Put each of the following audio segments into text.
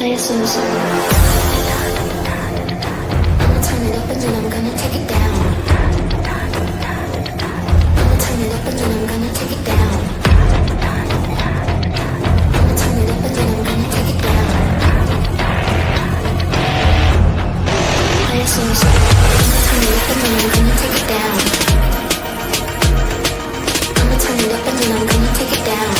Play a song. I'ma turn it up and then I'm gonna take it down. I'ma turn it up and then I'm gonna take it down. I'ma turn it up and then I'm gonna take it down. Play a song. I'ma turn it up and then I'm gonna take it down. I'ma turn it up and then I'm gonna take it down.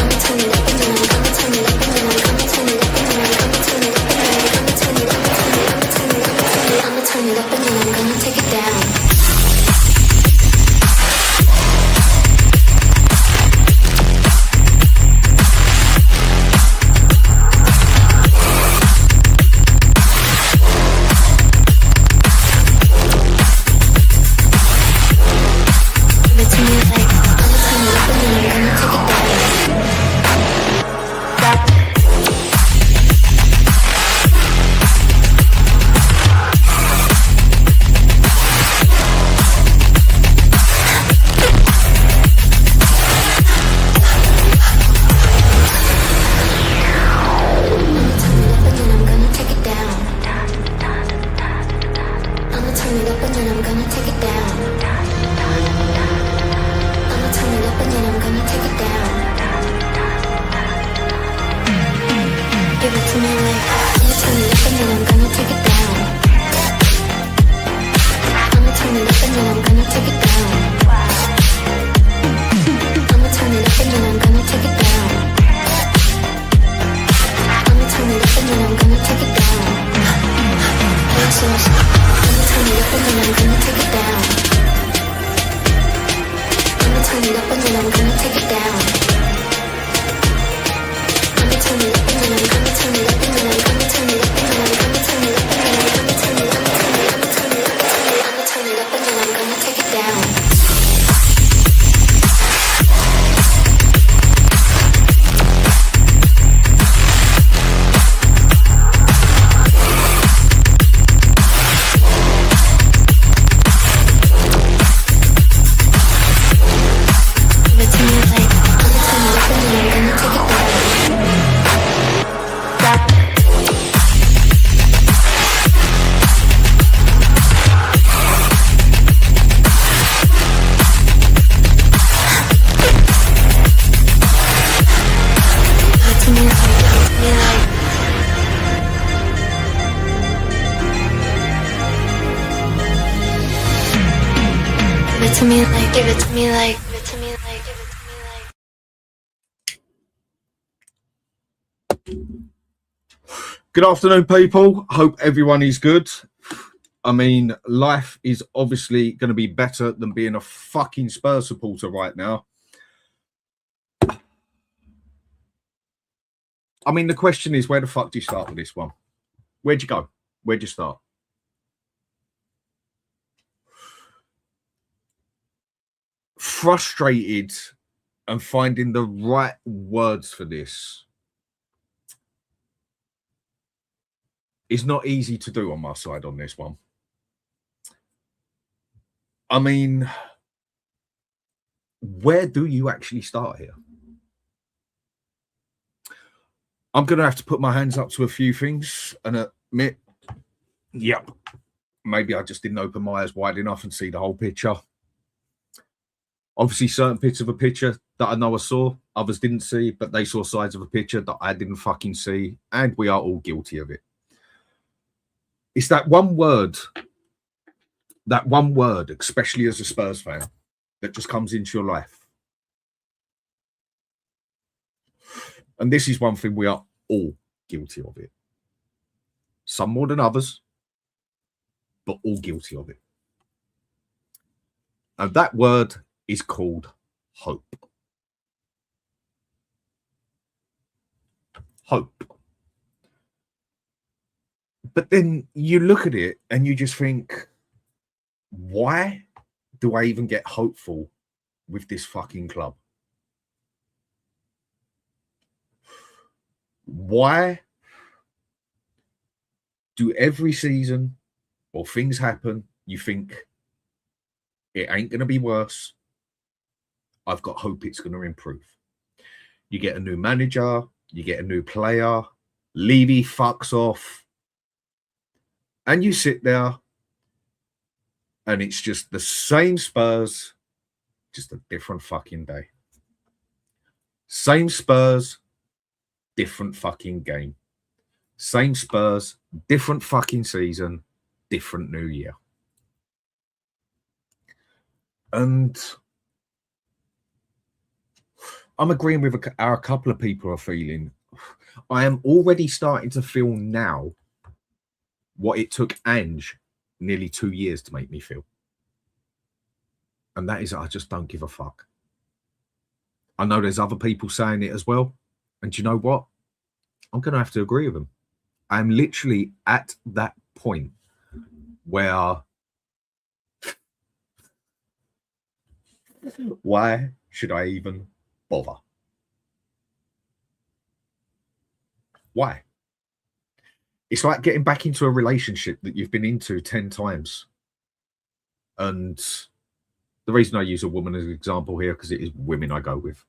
I'ma turn it up and then I'm gonna turn it up and then I'm gonna turn it up and then I'm gonna turn it up and then I'm gonna turn it up and then I'm gonna turn it up and then I'ma turn it up and then I'm gonna take it down. Good afternoon, people. Hope everyone is good. I mean, life is obviously going to be better than being a fucking Spurs supporter right now. I mean, the question is, where the fuck do you start with this one? Where'd you go? Where'd you start? Frustrated and finding the right words for this is not easy to do on my side on this one. I mean, where do you actually start here? I'm going to have to put my hands up to a few things and admit, yep, maybe I just didn't open my eyes wide enough and see the whole picture. Obviously, certain bits of a picture that I know I saw, others didn't see, but they saw sides of a picture that I didn't fucking see, and we are all guilty of it. It's that one word, especially as a Spurs fan, that just comes into your life. And this is one thing we are all guilty of it. Some more than others, but all guilty of it. And that word is called hope. Hope. But then you look at it and you just think, why do I even get hopeful with this fucking club? Why do every season or things happen, you think it ain't going to be worse? I've got hope it's going to improve. You get a new manager, You get a new player. Levy fucks off. And you sit there and it's just the same Spurs, just a different fucking day. Same Spurs, different fucking game. Same Spurs, different fucking season, different new year. And I'm agreeing with a couple of people are feeling. I am already starting to feel now what it took Ange nearly 2 years to make me feel. And that is, I just don't give a fuck. I know there's other people saying it as well. And do you know what? I'm going to have to agree with them. I'm literally at that point where why should I even bother? Why? It's like getting back into a relationship that you've been into 10 times. And the reason I use a woman as an example here, because it is women I go with.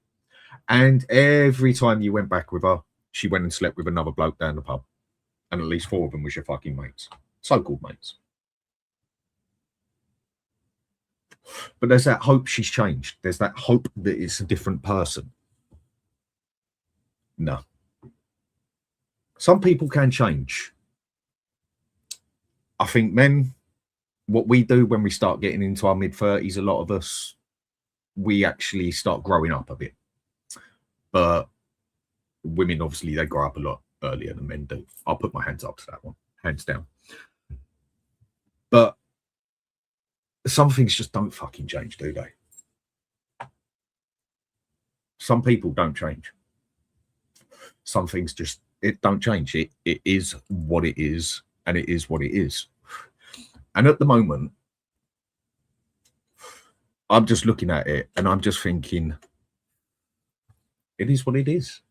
And every time you went back with her, she went and slept with another bloke down the pub. And at least 4 of them was your fucking mates. So-called mates. But there's that hope she's changed. There's that hope that it's a different person. No. Some people can change. I think men, what we do when we start getting into our mid-30s, a lot of us, we actually start growing up a bit. But women, obviously, they grow up a lot earlier than men do. I'll put my hands up to that one. Hands down. But some things just don't fucking change, do they? Some people don't change. Some things just, it don't change. It is what it is, and it is what it is. And at the moment, I'm just looking at it and I'm just thinking, it is what it is.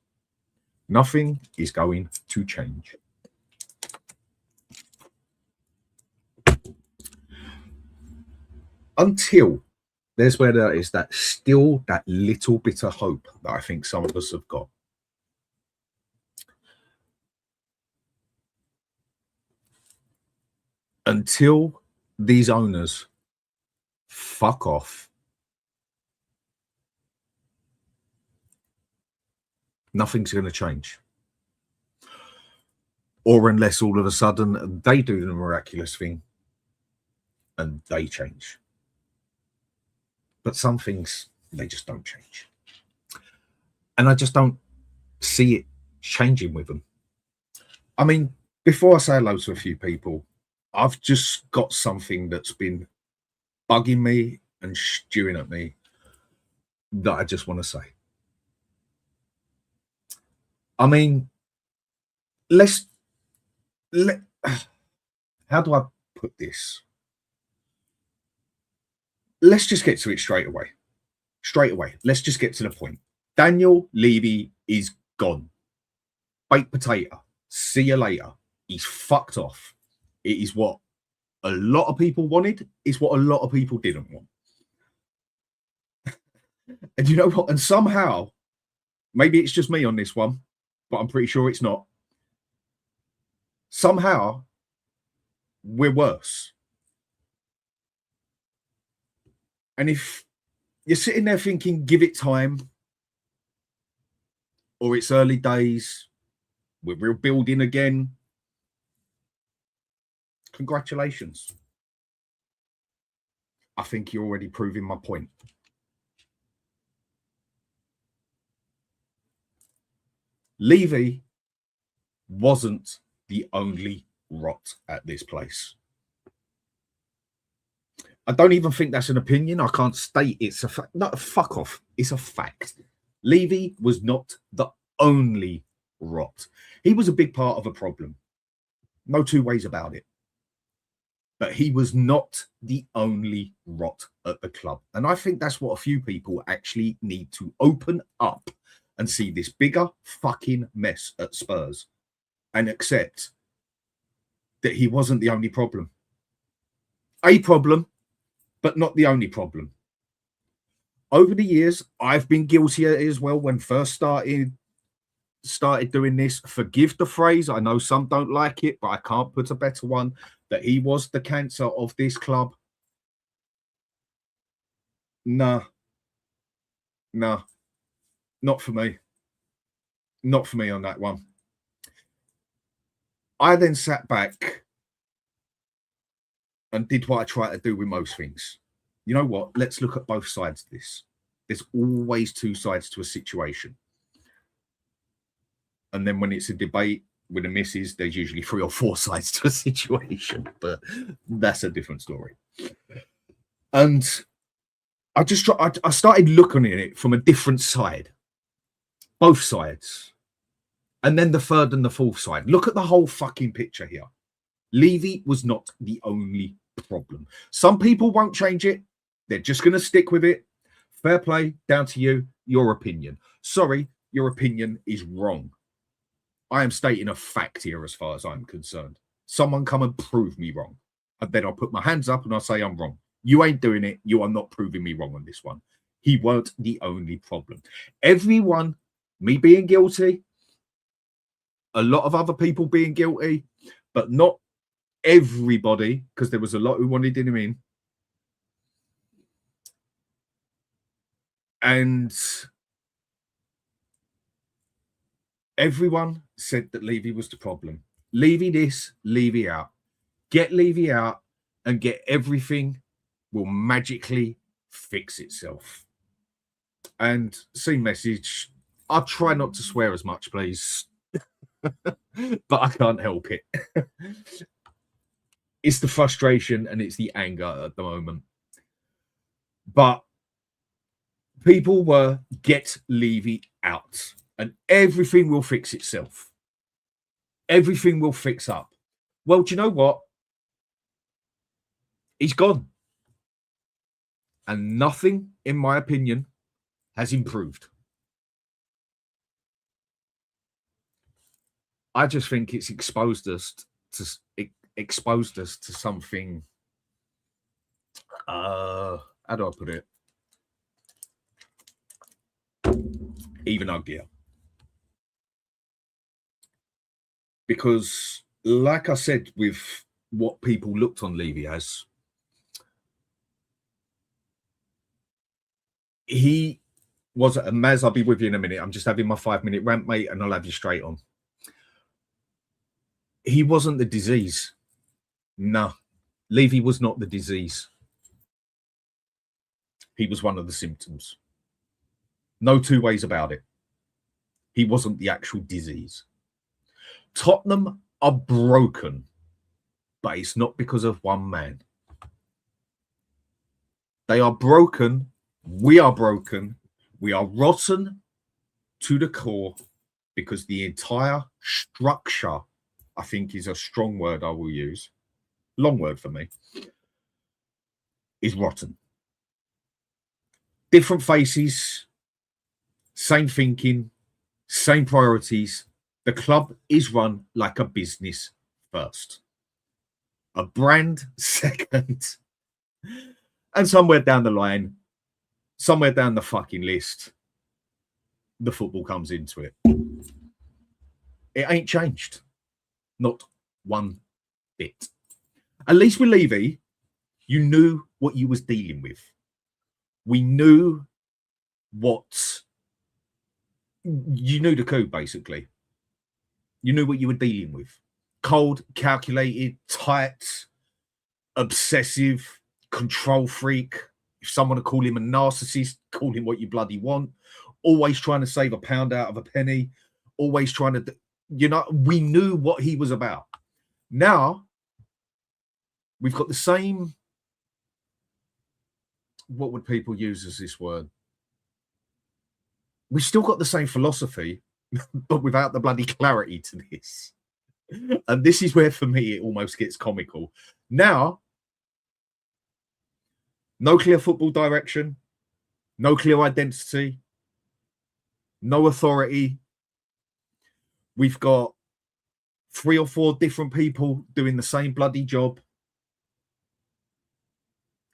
Nothing is going to change. Until there's where there is that still that little bit of hope that I think some of us have got. Until these owners fuck off, nothing's going to change. Or unless all of a sudden they do the miraculous thing and they change. But some things, they just don't change. And I just don't see it changing with them. I mean, before I say hello to a few people, I've just got something that's been bugging me and stewing at me that I just want to say. I mean, how do I put this? Let's just get to it straight away. Straight away. Let's just get to the point. Daniel Levy is gone. Baked potato. See you later. He's fucked off. It is what a lot of people wanted. It's what a lot of people didn't want. And you know what? And somehow, maybe it's just me on this one, but I'm pretty sure it's not. Somehow, we're worse. And if you're sitting there thinking, give it time, or it's early days, we're rebuilding again, congratulations. I think you're already proving my point. Levy wasn't the only rot at this place. I don't even think that's an opinion. I can't state it's a fact. No, fuck off. It's a fact. Levy was not the only rot. He was a big part of a problem. No two ways about it. But he was not the only rot at the club. And I think that's what a few people actually need to open up and see this bigger fucking mess at Spurs and accept that he wasn't the only problem. A problem, but not the only problem. Over the years, I've been guilty as well when first started started doing this. Forgive the phrase. I know some don't like it, but I can't put a better one. That he was the cancer of this club. Nah. Nah. Not for me. Not for me on that one. I then sat back and did what I try to do with most things. You know what? Let's look at both sides of this. There's always two sides to a situation. And then when it's a debate with the missus, there's usually 3 or 4 sides to a situation. But that's a different story. And I started looking at it from a different side. Both sides. And then the third and the fourth side. Look at the whole fucking picture here. Levy was not the only problem. Some people won't change it. They're just going to stick with it. Fair play, down to you, your opinion. Sorry, your opinion is wrong. I am stating a fact here as far as I'm concerned. Someone come and prove me wrong. And then I'll put my hands up and I'll say I'm wrong. You ain't doing it. You are not proving me wrong on this one. He weren't the only problem. Everyone, me being guilty, a lot of other people being guilty, but not everybody, because there was a lot who wanted him in. And everyone said that Levy was the problem. Levy this, Levy out. Get Levy out and get everything will magically fix itself. And same message. I'll try not to swear as much, please. But I can't help it. It's the frustration and it's the anger at the moment. But people were get Levy out and everything will fix itself. Everything will fix up. Well, do you know what? He's gone. And nothing, in my opinion, has improved. I just think it's exposed us to something. How do I put it? Even uglier. Because, like I said, with what people looked on Levy as, he was, and Maz, I'll be with you in a minute. I'm just having my 5-minute rant, mate, and I'll have you straight on. He wasn't the disease. No. Levy was not the disease. He was one of the symptoms. No two ways about it. He wasn't the actual disease. Tottenham are broken, but it's not because of one man. They are broken. We are broken. We are rotten to the core because the entire structure, I think is a strong word I will use, long word for me, is rotten. Different faces, same thinking, same priorities. The club is run like a business first, a brand second, and somewhere down the line, somewhere down the fucking list, the football comes into it. It ain't changed. Not one bit. At least with Levy, you knew what you was dealing with. We knew what... You knew the code, basically. You knew what you were dealing with. Cold, calculated, tight, obsessive, control freak. If someone would call him a narcissist, call him what you bloody want. Always trying to save a pound out of a penny. Always trying to... You know, we knew what he was about. Now, we've got the same... What would people use as this word? We've still got the same philosophy, but without the bloody clarity to this. And this is where, for me, it almost gets comical. Now, no clear football direction, no clear identity, no authority. We've got 3 or 4 different people doing the same bloody job.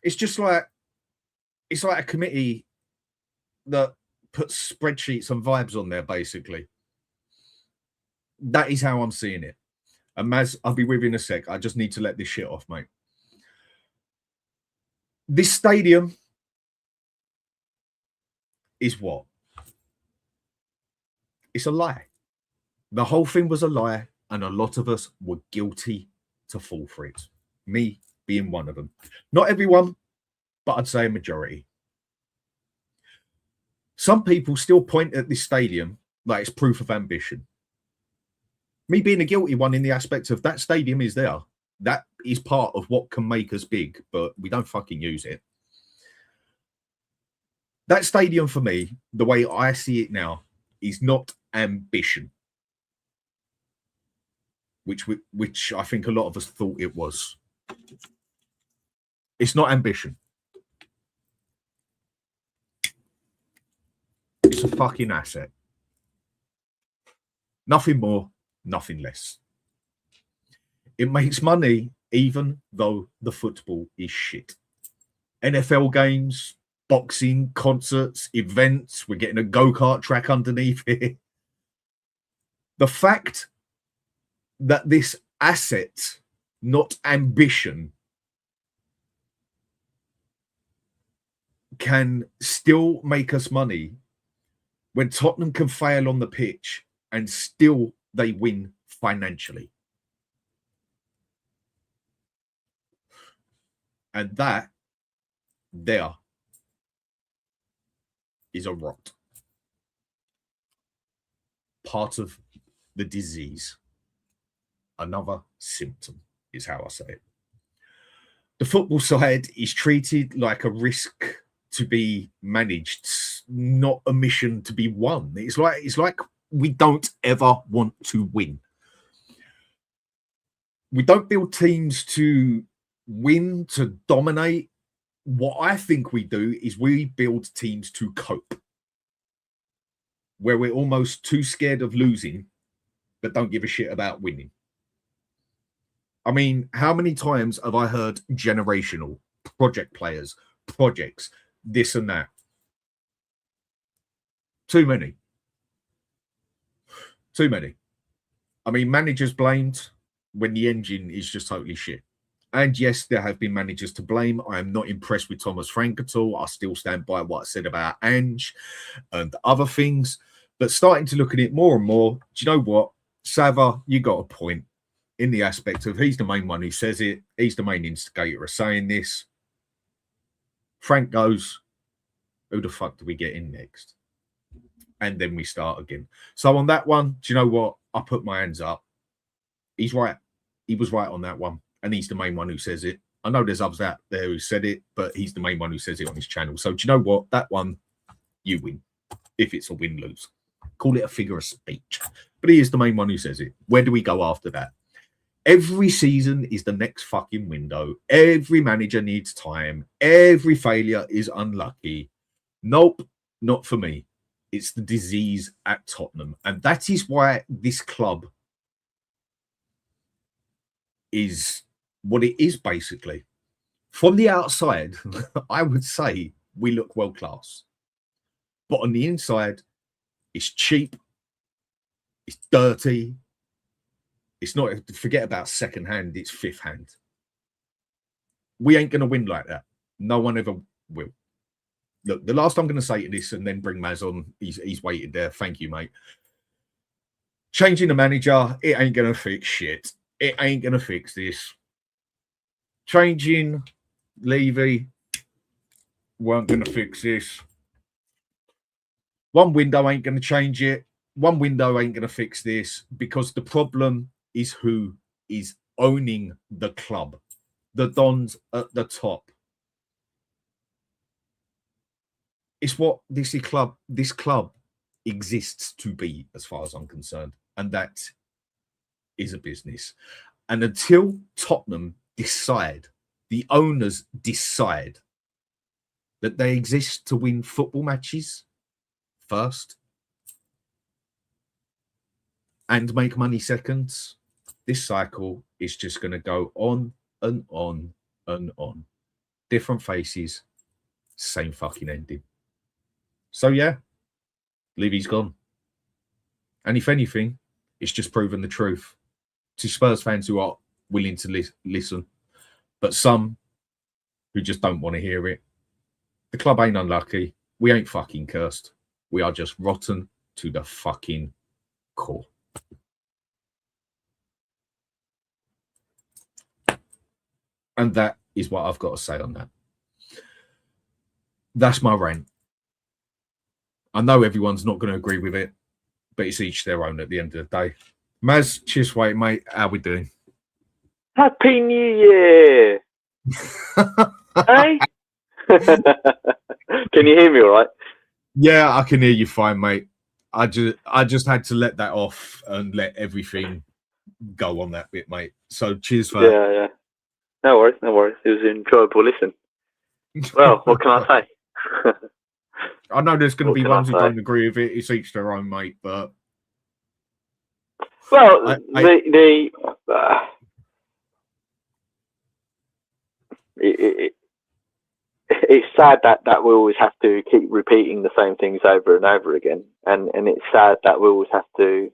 It's just like, it's like a committee that puts spreadsheets and vibes on there, basically. That is how I'm seeing it. And Maz, I'll be with you in a sec. I just need to let this shit off, mate. This stadium is what? It's a lie. The whole thing was a lie, and a lot of us were guilty to fall for it. Me being one of them. Not everyone, but I'd say a majority. Some people still point at this stadium like it's proof of ambition. Me being a guilty one in the aspect of that stadium is there. That is part of what can make us big, but we don't fucking use it. That stadium for me, the way I see it now, is not ambition, which I think a lot of us thought it was. It's not ambition. It's a fucking asset. Nothing more, nothing less. It makes money even though the football is shit. NFL games, boxing, concerts, events, we're getting a go-kart track underneath here. The fact that this asset, not ambition, can still make us money when Tottenham can fail on the pitch and still they win financially. And that there is a rot. Part of the disease. Another symptom is how I say it. The football side is treated like a risk to be managed, not a mission to be won. It's like we don't ever want to win. We don't build teams to win, to dominate. What I think we do is we build teams to cope, where we're almost too scared of losing, but don't give a shit about winning. I mean, how many times have I heard generational project players, projects, this and that? Too many. Too many. I mean, managers blamed when the engine is just totally shit. And yes, there have been managers to blame. I am not impressed with Thomas Frank at all. I still stand by what I said about Ange and other things. But starting to look at it more and more, do you know what? Sava, you got a point in the aspect of he's the main one who says it. He's the main instigator of saying this. Frank goes, who the fuck do we get in next? And then we start again. So on that one, do you know what? I put my hands up. He's right. He was right on that one. And he's the main one who says it. I know there's others out there who said it, but he's the main one who says it on his channel. So do you know what? That one, you win. If it's a win-lose. Call it a figure of speech. But he is the main one who says it. Where do we go after that? Every season is the next fucking window. Every manager needs time. Every failure is unlucky. Nope, not for me. It's the disease at Tottenham. And that is why this club is what it is, basically. From the outside, I would say we look world class. But on the inside, it's cheap. It's dirty. It's not, forget about second hand, it's fifth hand. We ain't going to win like that. No one ever will. Look, the last I'm going to say to this and then bring Maz on, he's waited there. Thank you, mate. Changing the manager, it ain't going to fix shit. It ain't going to fix this. Changing Levy weren't going to fix this. One window ain't going to change it. One window ain't going to fix this, because the problem is who is owning the club. The Dons at the top. It's what this club exists to be, as far as I'm concerned. And that is a business. And until Tottenham decide, the owners decide that they exist to win football matches first and make money seconds, this cycle is just going to go on and on and on. Different faces, same fucking ending. So yeah, Levy's gone. And if anything, It's just proven the truth to Spurs fans who are willing to listen, but some who just don't want to hear it. The club ain't unlucky. We ain't fucking cursed. We are just rotten to the fucking core. And that is what I've got to say on that. That's my rant. I know everyone's not going to agree with it, but it's each their own at the end of the day. Maz, cheers, wait, mate. How we doing? Happy New Year! Hey? Can you hear me all right? Yeah, I can hear you fine, mate. I just had to let that off and let everything go on that bit, mate. So cheers for that. Yeah. No worries. It was an enjoyable listen. Well, what can I say? I know there's going to be What ones can who I say? don't agree with it. It's each their own, mate. But Well, it's sad that we always have to keep repeating the same things over and over again, and it's sad that we always have to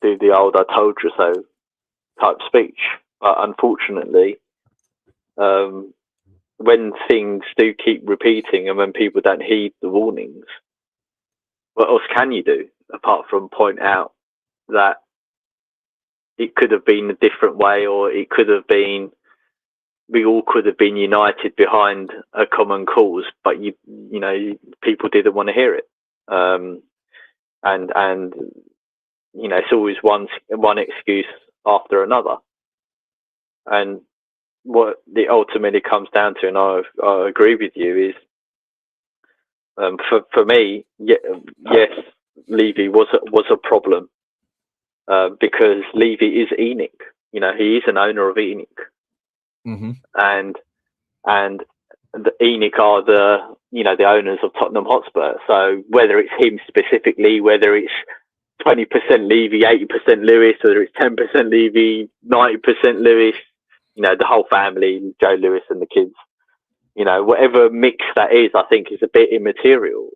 do the old "I told you so" type speech. But unfortunately, when things do keep repeating and when people don't heed the warnings, what else can you do apart from point out that it could have been a different way, or it could have been, we all could have been united behind a common cause, but you know, people didn't want to hear it. And you know, it's always one excuse after another. And what it ultimately comes down to, and I agree with you, is for me, yes, Levy was a problem because Levy is ENIC. You know, he is an owner of ENIC. mm-hmm. and the ENIC are the owners of Tottenham Hotspur. So whether it's him specifically, whether it's 20% Levy, 80% Lewis, whether it's 10% Levy, 90% Lewis, you know, the whole family, Joe Lewis and the kids, you know, whatever mix that is, I think is a bit immaterial.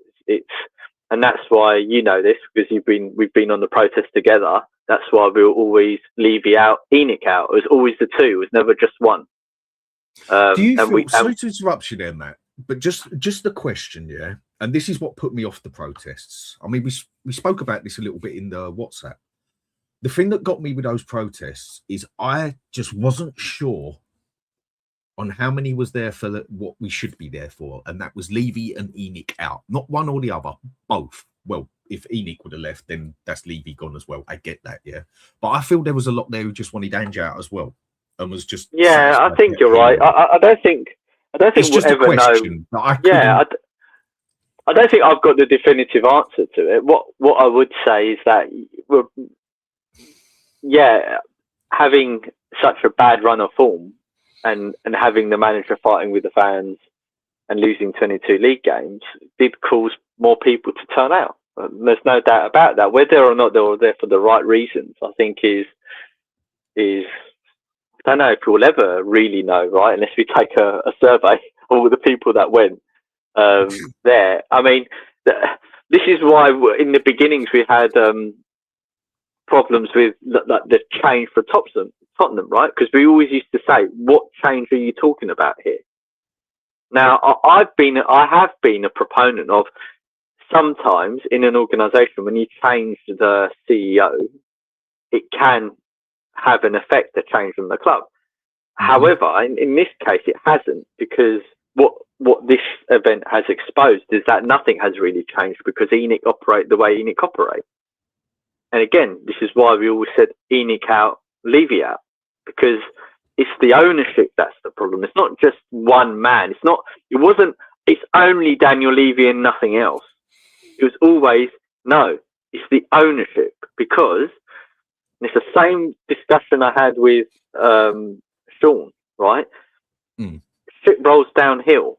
And that's why, you know this, because we've been on the protest together. That's why we'll always Levy out, ENIC out. It was always the two. It was never just one. Do you feel, sorry to interrupt you there, Matt, but just the question, yeah, and this is what put me off the protests. I mean, we spoke about this a little bit in the WhatsApp. The thing that got me with those protests is I just wasn't sure on how many was there for what we should be there for, and that was Levy and ENIC out, not one or the other, both. Well, if ENIC would have left, then that's Levy gone as well. I get that, yeah, but I feel there was a lot there who just wanted Ange out as well. And was just I think you're right. I don't think it's we'll just ever a question know. I don't think I've got the definitive answer to it. What I would say is that having such a bad run of form and having the manager fighting with the fans and losing 22 league games did cause more people to turn out. There's no doubt about that. Whether or not they were there for the right reasons, I think is I don't know if we'll ever really know, right? Unless we take a survey of all the people that went there. I mean, this is why in the beginnings we had problems with the change for Tottenham, right? Because we always used to say, "What change are you talking about here?" Now, I have been a proponent of sometimes in an organisation when you change the CEO, it can have an effect, a change from the club. However, in this case, it hasn't, because what this event has exposed is that nothing has really changed because ENIC operate the way ENIC operate. And again, this is why we always said ENIC out, Levy out, because it's the ownership that's the problem. It's not just one man. It's only Daniel Levy and nothing else. It was always, no, it's the ownership, because it's the same discussion I had with Sean, right? Shit rolls downhill.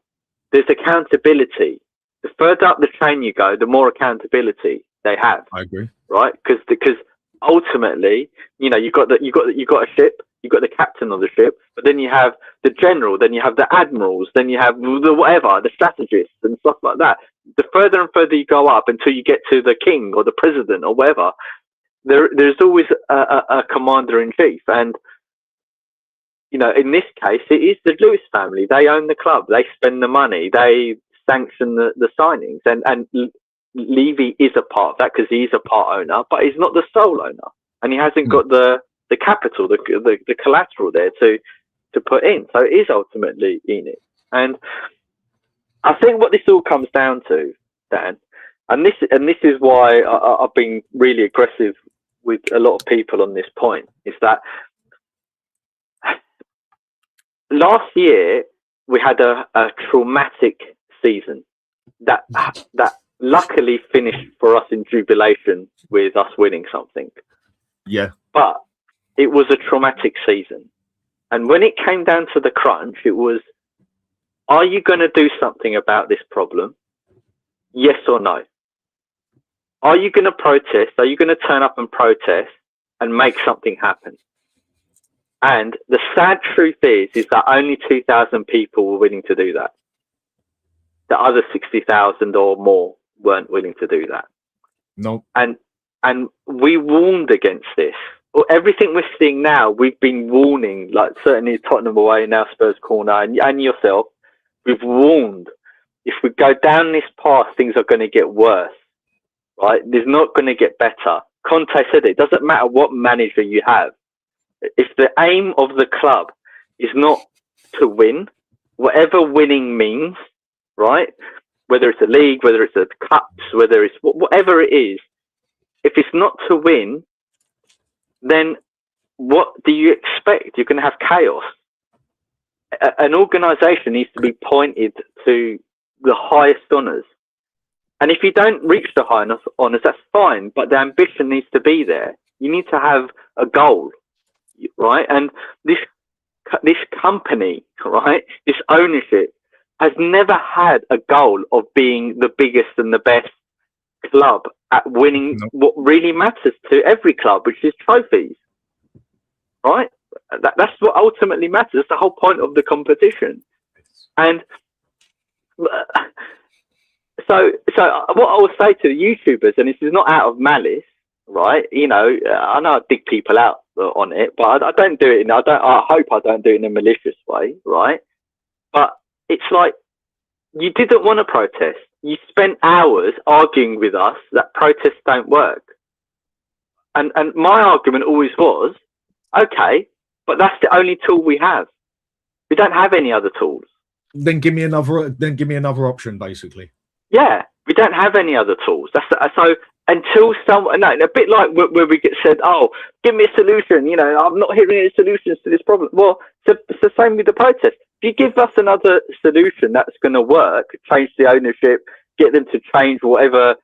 There's accountability. The further up the chain you go, the more accountability they have. I agree, right? Because ultimately, you know, you got a ship, you got the captain of the ship, but then you have the general, then you have the admirals, then you have the strategists and stuff like that. The further and further you go up until you get to the king or the president or whatever, there's always a commander in chief, and in this case, it is the Lewis family. They own the club. They spend the money. They sanction the signings, and Levy is a part of that because he's a part owner, but he's not the sole owner, and he hasn't got the capital, the collateral there to put in. So it is ultimately Enid. And I think what this all comes down to, Dan, and this is why I've been really aggressive with a lot of people on this point, is that last year we had a traumatic season that luckily finished for us in jubilation with us winning something. Yeah. But it was a traumatic season. And when it came down to the crunch, it was, are you going to do something about this problem? Yes or no? Are you going to protest? Are you going to turn up and protest and make something happen? And the sad truth is that only 2,000 people were willing to do that. The other 60,000 or more weren't willing to do that. No. And we warned against this. Well, everything we're seeing now, we've been warning, like certainly Tottenham away, now Spurs corner, and yourself, we've warned. If we go down this path, things are going to get worse, right? There's not going to get better. Conte said it doesn't matter what manager you have. If the aim of the club is not to win, whatever winning means, right? Whether it's a league, whether it's a cups, whether it's whatever it is, if it's not to win, then what do you expect? You're going to have chaos. An organisation needs to be pointed to the highest honours. And if you don't reach the highest honours, that's fine, but the ambition needs to be there. You need to have a goal, right? And this company, right, this ownership has never had a goal of being the biggest and the best club at winning what really matters to every club, which is trophies, right? That's what ultimately matters. That's the whole point of the competition. And so what I will say to the YouTubers, and this is not out of malice, right? I know I dig people out on it, but I don't do it. I hope I don't do it in a malicious way, right? But it's like, you didn't want to protest. You spent hours arguing with us that protests don't work. And my argument always was, okay, but that's the only tool we have. We don't have any other tools. Then give me another option, basically. Yeah, we don't have any other tools. So until someone, a bit like where we get said, oh, give me a solution. I'm not hearing any solutions to this problem. Well, it's the same with the protest. If you give us another solution that's going to work, change the ownership, get them to change whatever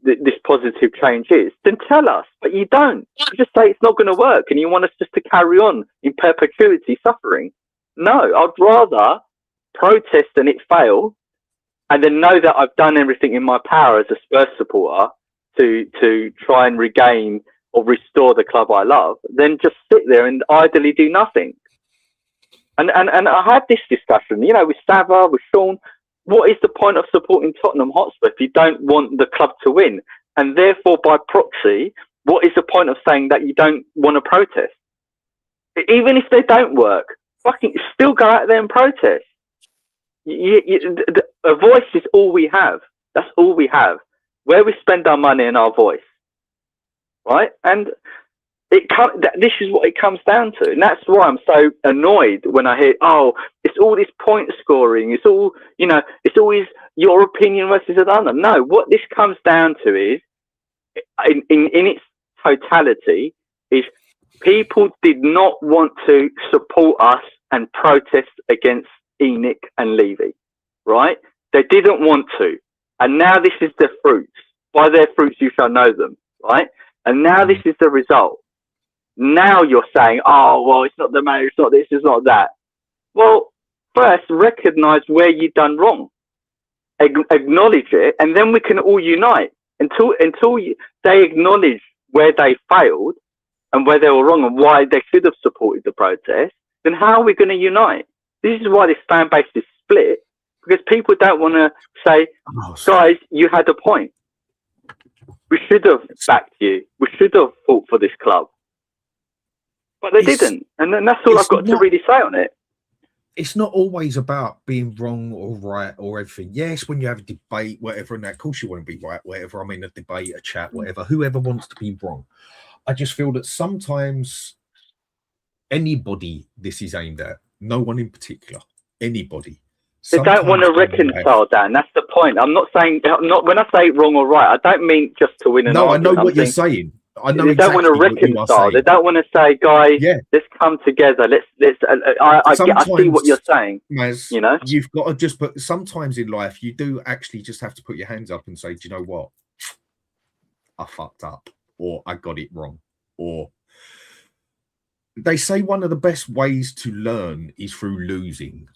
this positive change is, then tell us. But you don't. You just say it's not going to work and you want us just to carry on in perpetuity suffering. No, I'd rather protest and it fail and then know that I've done everything in my power as a Spurs supporter to try and regain or restore the club I love, than just sit there and idly do nothing. And I had this discussion, with Sava, with Sean. What is the point of supporting Tottenham Hotspur if you don't want the club to win? And therefore, by proxy, what is the point of saying that you don't want to protest? Even if they don't work, fucking still go out there and protest. A voice is all we have. That's all we have. Where we spend our money and our voice, right? And this is what it comes down to, and that's why I'm so annoyed when I hear, oh, it's all this point scoring, it's all, it's always your opinion versus another. No, what this comes down to is, in its totality, is people did not want to support us and protest against Enoch and Levy, right? They didn't want to, and now this is the fruits. By their fruits you shall know them, right? And now this is the result. Now you're saying, oh, well, it's not the manager, it's not this, it's not that. Well, first, recognise where you've done wrong. Acknowledge it, and then we can all unite. Until they acknowledge where they failed and where they were wrong and why they should have supported the protest, then how are we going to unite? This is why this fan base is split, because people don't want to say, guys, you had a point. We should have backed you. We should have fought for this club. But they didn't. And then that's all I've got to really say on it. It's not always about being wrong or right or everything. Yes, when you have a debate, whatever, and of course you want to be right, whatever. I mean, a debate, a chat, whatever. Whoever wants to be wrong. I just feel that sometimes anybody this is aimed at, no one in particular, anybody. They don't want to reconcile, Dan. That's the point. I'm not saying, when I say wrong or right, I don't mean just to win an argument. No, I know what you're saying. I know they don't want to reconcile. They don't want to say, guys, let's come together. I see what you're saying. Maz, you know, you've got to just put. Sometimes in life, you do actually just have to put your hands up and say, do you know what? I fucked up, or I got it wrong, or they say one of the best ways to learn is through losing.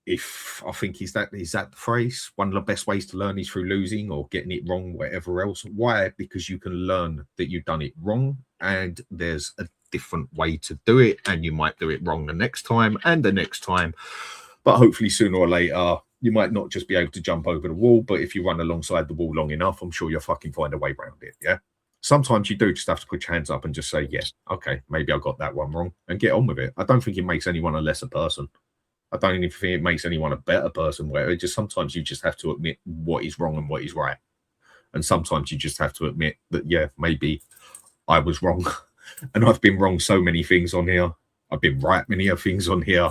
If I think is that the phrase, one of the best ways to learn is through losing or getting it wrong, whatever else. Why? Because you can learn that you've done it wrong and there's a different way to do it, and you might do it wrong the next time and the next time, but hopefully sooner or later you might not just be able to jump over the wall, but if you run alongside the wall long enough, I'm sure you'll fucking find a way around it. Yeah, sometimes you do just have to put your hands up and just say, yeah, okay, maybe I got that one wrong, and get on with it. I don't think it makes anyone a lesser person. I don't even think it makes anyone a better person. Where it just sometimes you just have to admit what is wrong and what is right, and sometimes you just have to admit that maybe I was wrong, and I've been wrong so many things on here. I've been right many of things on here,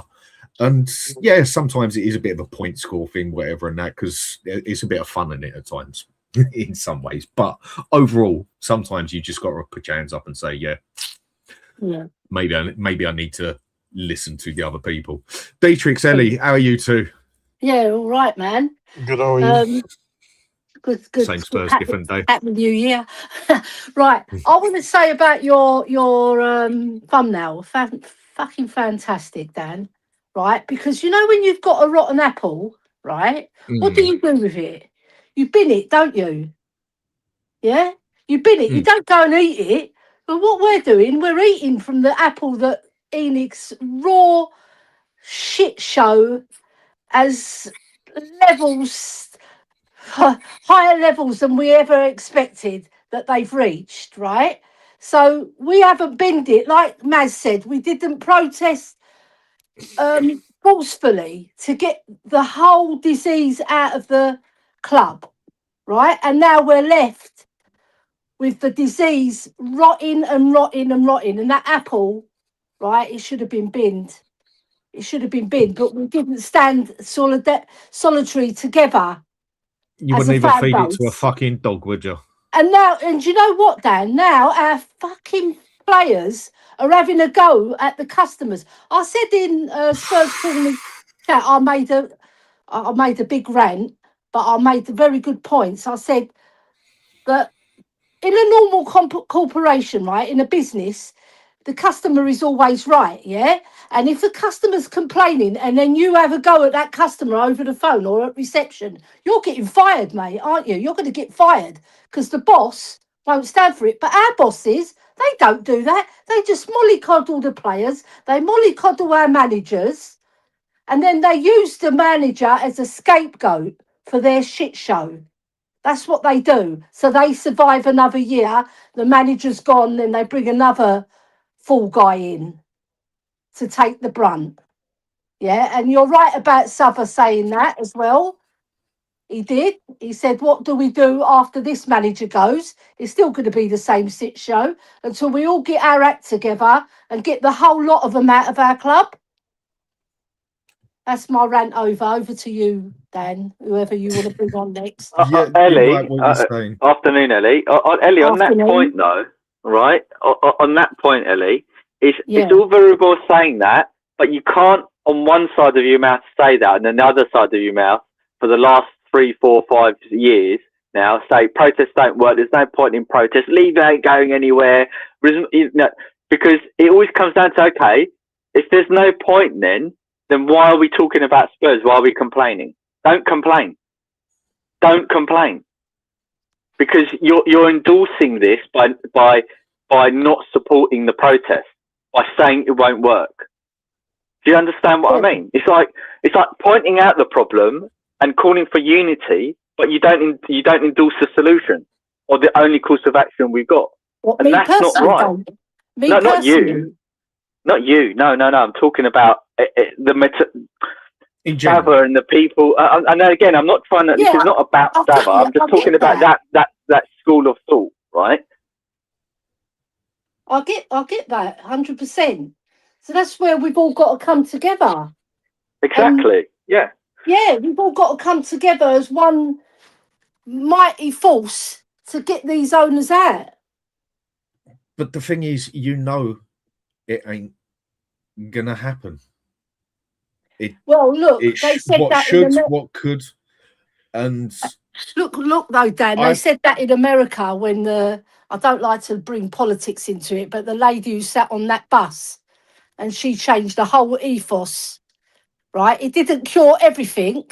and sometimes it is a bit of a point score thing, whatever, and that because it's a bit of fun in it at times, in some ways. But overall, sometimes you just got to put your hands up and say, maybe I need to listen to the other people. Dietrich, Ellie, how are you two? Yeah, all right, man. Good, how are you? Good. Same Spurs, different day. Happy New Year. Right, I want to say about your thumbnail, fucking fantastic, Dan. Right, because you know when you've got a rotten apple, right? What do you do with it? You bin it, don't you? Yeah, you bin it. You don't go and eat it. But what we're doing, we're eating from the apple that Enix's raw shit show as levels, higher levels than we ever expected that they've reached, right? So we haven't binned it. Like Maz said, we didn't protest forcefully to get the whole disease out of the club, right? And now we're left with the disease rotting and rotting and rotting. And that apple, right, it should have been binned. It should have been binned, but we didn't stand solitary together. You wouldn't even feed it to a fucking dog, would you? And you know what, Dan? Now our fucking players are having a go at the customers. I said in Spurs chat, I made a big rant, but I made very good points. I said that in a normal corporation, right, in a business, the customer is always right, yeah? And if the customer's complaining and then you have a go at that customer over the phone or at reception, you're getting fired, mate, aren't you? You're going to get fired because the boss won't stand for it. But our bosses, they don't do that. They just mollycoddle the players. They mollycoddle our managers. And then they use the manager as a scapegoat for their shit show. That's what they do. So they survive another year. The manager's gone, then they bring another fool guy in to take the brunt. Yeah, and you're right about Suffer saying that as well. He did. He said, what do we do after this manager goes? It's still going to be the same shit show until we all get our act together and get the whole lot of them out of our club. That's my rant over. Over to you, Dan, whoever you want to bring on next. Ellie, afternoon, Ellie. Ellie, on that point, though, right? On that point, Ellie, it's all very well saying that, but you can't, on one side of your mouth, say that, and then the other side of your mouth, for the last 3, 4, 5 years now, say protests don't work. There's no point in protest. Leave ain't going anywhere. Because it always comes down to, okay, if there's no point then why are we talking about Spurs? Why are we complaining? Don't complain. Don't complain. Because you're endorsing this by not supporting the protest, by saying it won't work. Do you understand what I mean? It's like pointing out the problem and calling for unity, but you don't endorse the solution. or the only course of action we've got. What, And me that's not personally, right. don't. Me No, not personally. you. Not you. No. I'm talking about In general. Sava and the people. And again, I'm not trying to. Yeah, this is not about I Sava. get I'm just I talking get about that school of thought, right? I get that 100%. So that's where we've all got to come together. Exactly. Yeah. Yeah, we've all got to come together as one mighty force to get these owners out. But the thing is, it ain't gonna happen. Well, look, It they said what that should, what could, and look though, Dan, they said that in America when I don't like to bring politics into it, but the lady who sat on that bus and she changed the whole ethos, right? It didn't cure everything,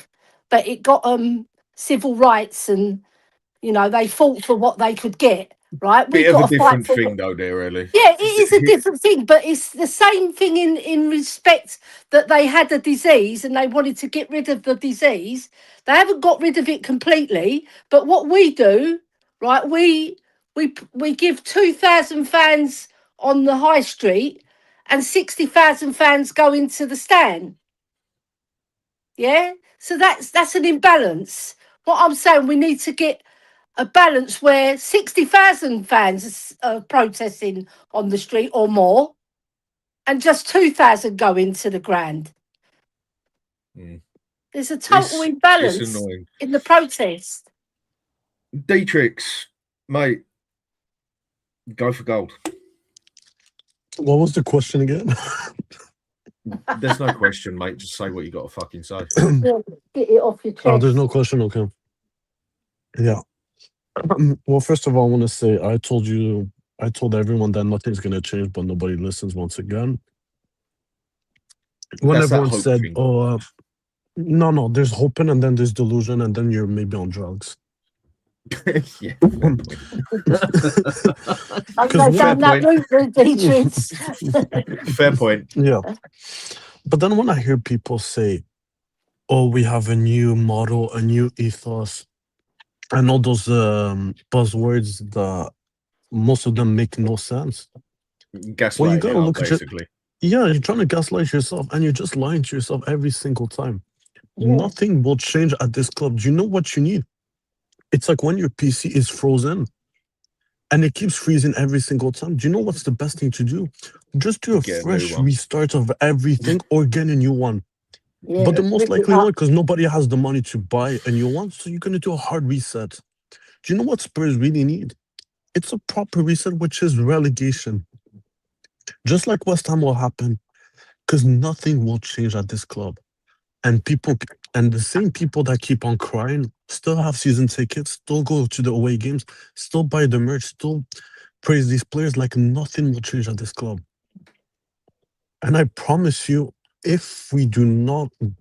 but it got civil rights and, you know, they fought for what they could get, right? bit of a different thing though, there really. Yeah, it is a different thing, but it's the same thing in respect that they had a disease and they wanted to get rid of the disease. They haven't got rid of it completely, but what we do, right? We give 2,000 fans on the high street and 60,000 fans go into the stand. Yeah, so that's an imbalance. What I'm saying, we need to get a balance where 60,000 fans are protesting on the street or more, and just 2,000 go into the ground. There's a total imbalance it's annoying. in the protest. Dietrich, mate, go for gold. What was the question again? There's no question, mate. Just say what you got to fucking say. Yeah, get it off your chest. Oh, there's no question. Okay. Yeah. Well, first of all, I want to say I told everyone that nothing's gonna change, but nobody listens once again. When That's that everyone hope said, thing. "Oh, no, there's hoping, and then there's delusion, and then you're maybe on drugs." Yeah. I go down that route, Dietrich. Fair point. Yeah. But then when I hear people say, "Oh, we have a new model, a new ethos," and all those buzzwords that most of them make no sense. Gaslighting Well, you gotta it up, look at basically. Yeah, you're trying to gaslight yourself, and you're just lying to yourself every single time. Yeah. Nothing will change at this club. Do you know what you need? It's like when your PC is frozen and it keeps freezing every single time. Do you know what's the best thing to do? Just do a Get a new fresh one. restart of everything or get a new one. Yeah, But the most rip it likely up. one, because nobody has the money to buy a new one, so you're going to do a hard reset. Do you know what Spurs really need? It's a proper reset, which is relegation. Just like West Ham will happen, because nothing will change at this club. And the same people that keep on crying still have season tickets, still go to the away games, still buy the merch, still praise these players like nothing will change at this club. And I promise you, if we do not, do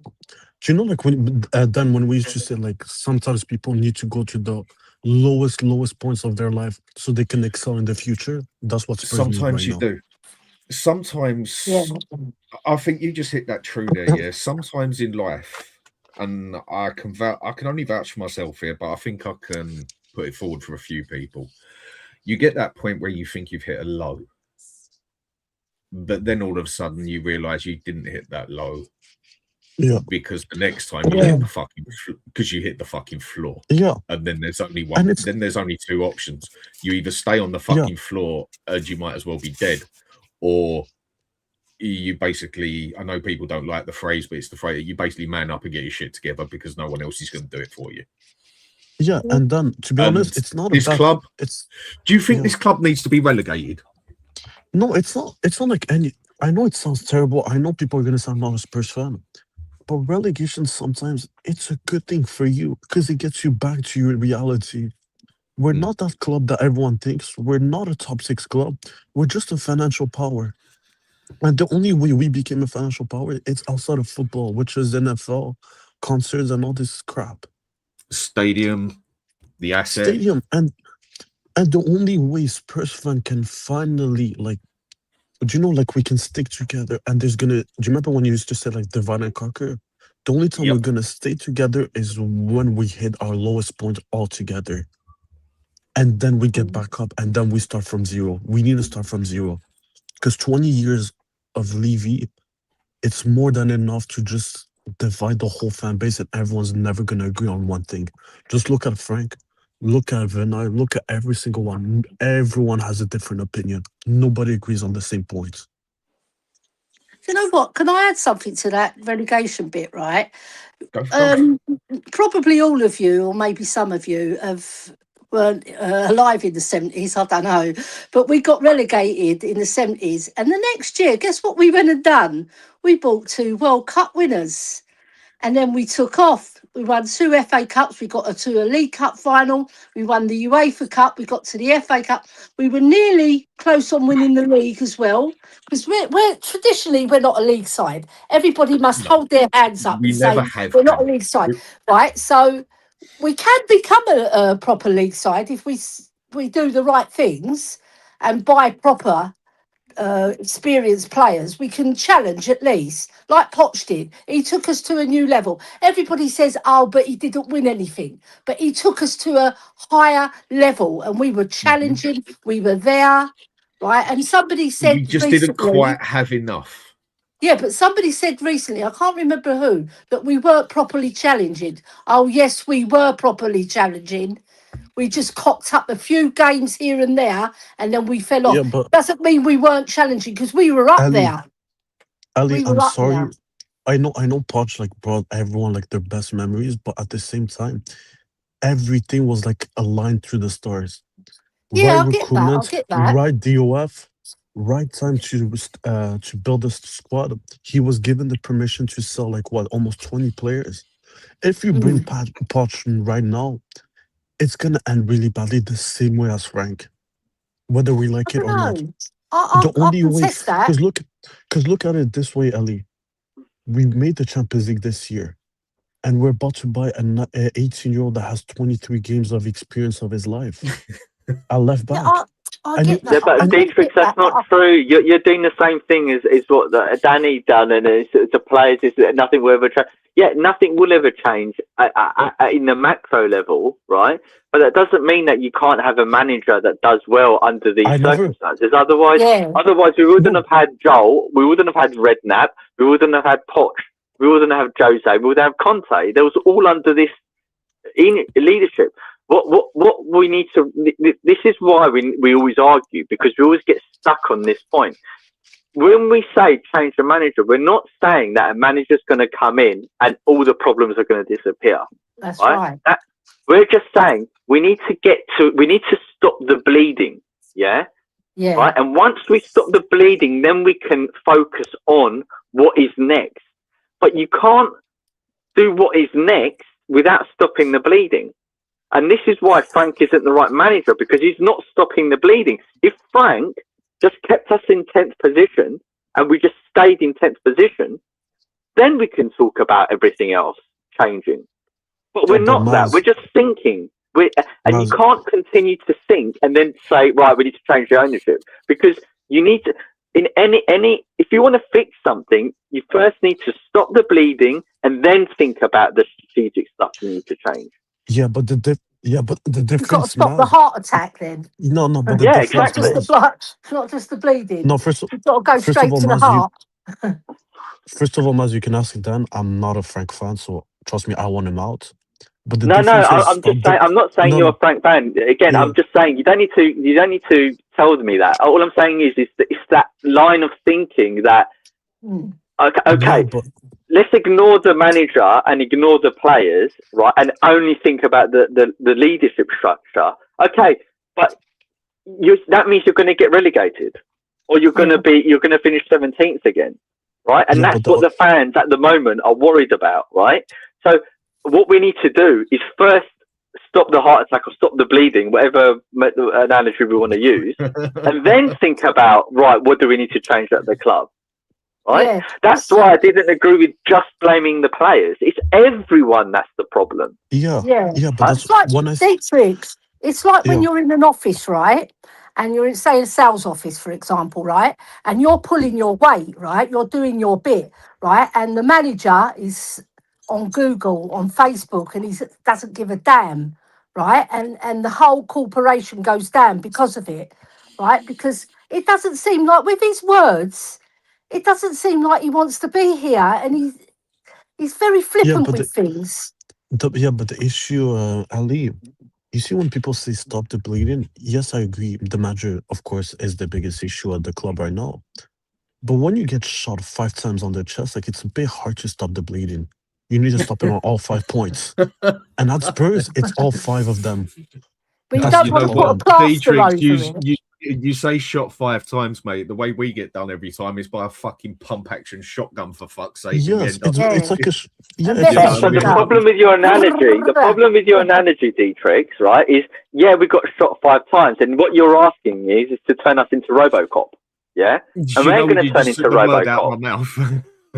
you know, like when we used to say, like, sometimes people need to go to the lowest points of their life so they can excel in the future. That's what Spurs need Sometimes right you now. do. Sometimes Yeah. I think you just hit that true there. Yeah. Sometimes in life, and I can only vouch for myself here, but I think I can put it forward for a few people. You get that point where you think you've hit a low, but then all of a sudden you realize you didn't hit that low. Yeah. Because the next time you hit the fucking because you hit the fucking floor. Yeah. And then there's only one. Then there's only two options. You either stay on the fucking floor and you might as well be dead, or you basically, I know people don't like the phrase, but it's the phrase, you basically man up and get your shit together because no one else is going to do it for you. Yeah, and then to be honest, it's not this about club. It's Do you think this club needs to be relegated? no, it's not. It's not like any. I know it sounds terrible. I know people are gonna say I'm not a Spurs fan, but relegation sometimes it's a good thing for you because it gets you back to your reality. We're not that club that everyone thinks. We're not a top 6 club. We're just a financial power. And the only way we became a financial power, it's outside of football, which is NFL, concerts, and all this crap. Stadium, the asset. Stadium, and the only way Spurs fan can finally, like, do you know, like, we can stick together, and there's gonna. Do you remember when you used to say, like, divide and conquer? The only time we're gonna stay together is when we hit our lowest point all together. and then we get back up, and then we start from zero. We need to start from zero because 20 years of Levy, it's more than enough to just divide the whole fan base, and everyone's never going to agree on one thing. Just look at Frank, look at Vinay, look at every single one. Everyone has a different opinion. Nobody agrees on the same points. You know what? Can I add something to that relegation bit, right? Go for it. Probably all of you, or maybe some of you, weren't alive in the 70s, I don't know. But we got relegated in the 70s. And the next year, guess what we went and done? We bought 2 World Cup winners. And then we took off. We won 2 FA Cups. We got to a League Cup final. We won the UEFA Cup. We got to the FA Cup. We were nearly close on winning the league as well. Because we're traditionally, we're not a league side. Everybody must No. hold their hands up We and never say, have we're not a been. league side. Right? So we can become a proper league side if we do the right things and buy proper experienced players. We can challenge at least, like Poch did. He took us to a new level. Everybody says, oh, but he didn't win anything. But he took us to a higher level and we were challenging, we were there, right? And somebody said We just recently, didn't quite have enough. yeah, but somebody said recently, I can't remember who, that we weren't properly challenging. Oh, yes, we were properly challenging. We just cocked up a few games here and there, and then we fell Yeah, off. but Doesn't mean we weren't challenging because we were up Ali, there. Ali, We were I'm up sorry. there. I know Poch like brought everyone like their best memories, but at the same time, everything was like aligned through the stars. Yeah, Right I'll get that. I'll recruitment, get that. right DOF, right time to build a squad. He was given the permission to sell like what, almost 20 players. If you bring Poch in right now, it's gonna end really badly the same way as Frank, whether we I like it don't or not. know. The I'll only way, contest that. because look at it this way, Ali. We made the Champions League this year, and we're about to buy an 18-year-old that has 23 games of experience of his life. I left Yeah, back. I And get you- that. Yeah, but I Dietrich, get that's that, but not true. You're doing the same thing as what Danny done, and it's the players. Is that nothing will ever change? Yeah, nothing will ever change in the macro level, right? But that doesn't mean that you can't have a manager that does well under these I never- circumstances. Otherwise, Yeah. we wouldn't No. have had Joel. We wouldn't have had Redknapp. We wouldn't have had Poch. We wouldn't have Jose. We would have Conte. There was all under this leadership. What we need to, this is why we always argue, because we always get stuck on this point. When we say change the manager, we're not saying that a manager's going to come in and all the problems are going to disappear. that's right. We're just saying we need to stop the bleeding. Yeah. Yeah. Right. And once we stop the bleeding, then we can focus on what is next. But you can't do what is next without stopping the bleeding. And this is why Frank isn't the right manager, because he's not stopping the bleeding. If Frank just kept us in 10th position and we just stayed in 10th position, then we can talk about everything else changing. But we're not that. We're just thinking. And you can't continue to think and then say, right, we need to change the ownership, because you need to, in if you want to fix something, you first need to stop the bleeding and then think about the strategic stuff you need to change. Yeah, but the difference. You've got to stop the heart attack then. No, but the Yeah, difference. exactly. Not just the blood, not just the bleeding. No, You've got to go first straight of all, to the Maz, heart. First of all, Maz, you can ask Dan. I'm not a Frank fan, so trust me, I want him out. But the No, difference is, I'm just saying. I'm not saying you're a Frank fan. Again, Yeah. I'm just saying you don't need to tell me that. All I'm saying is it's that line of thinking that okay, Yeah, but let's ignore the manager and ignore the players, right, and only think about the leadership structure. Okay, but that means you're going to get relegated, or you're going to finish 17th again, right? And Yeah, that's but what the fans at the moment are worried about, right? So what we need to do is first stop the heart attack or stop the bleeding, whatever analogy we want to use, and then think about, right, what do we need to change at the club, right? Yeah. That's why I didn't agree with just blaming the players. It's everyone that's the problem. yeah, but It's that's like when I Dietrich. It's like when Yeah. you're in an office, right? And you're in, say, a sales office, for example, right? And you're pulling your weight, right? You're doing your bit, right? And the manager is on Google, on Facebook, and he doesn't give a damn, right? And the whole corporation goes down because of it, right? Because it doesn't seem like, with his words, it doesn't seem like he wants to be here, and he's very Yeah, flippant but with things. the issue, Ali, you see when people say stop the bleeding, yes, I agree. The manager, of course, is the biggest issue at the club right now. But when you get shot 5 times on the chest, like it's a bit hard to stop the bleeding. You need to stop it on all 5 points. And at Spurs, it's all 5 of them. But you That's don't the want to put a problem. plaster Dietrich, over it. you say shot 5 times, mate. The way we get done every time is by a fucking pump action shotgun, for fuck's sake. and we Yes, end up- it's like a Yeah, it's Yeah, So the I mean- problem with your analogy, Dietrich, right, is we got shot 5 times, and what you're asking is to turn us into RoboCop, yeah? You And we ain't know, going to you turn just into took the word out RoboCop, of my mouth.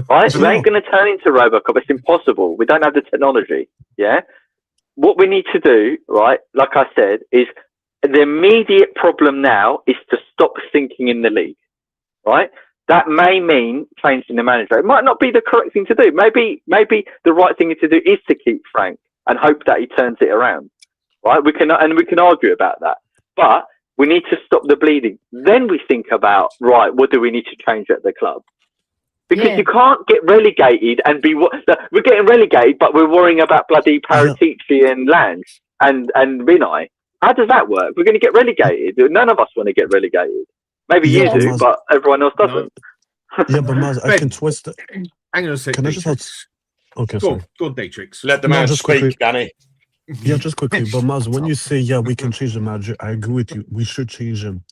right? We Yeah. ain't going to turn into RoboCop. It's impossible. We don't have the technology, yeah? What we need to do, right, like I said, is the immediate problem now is to stop sinking in the league, right? That may mean changing the manager. It might not be the correct thing to do. Maybe the right thing to do is to keep Frank and hope that he turns it around, right? We can argue about that, but we need to stop the bleeding. Then we think about, right, what do we need to change at the club? Because you can't get relegated and we're getting relegated, but we're worrying about bloody Paratici and Lange and Vinay. How does that work? We're going to get relegated. None of us want to get relegated. Maybe Yeah, you but do, Maz- but everyone else doesn't. Yeah, but Maz, I Ben. can twist it. Hang on a sec, Can I just have- Dietrich. Okay, Go sorry. on, go on, Dietrich. Let the No, man just speak, quickly. Danny. Yeah, just quickly. But Maz, when you say, yeah, we can change the manager, I agree with you. We should change him.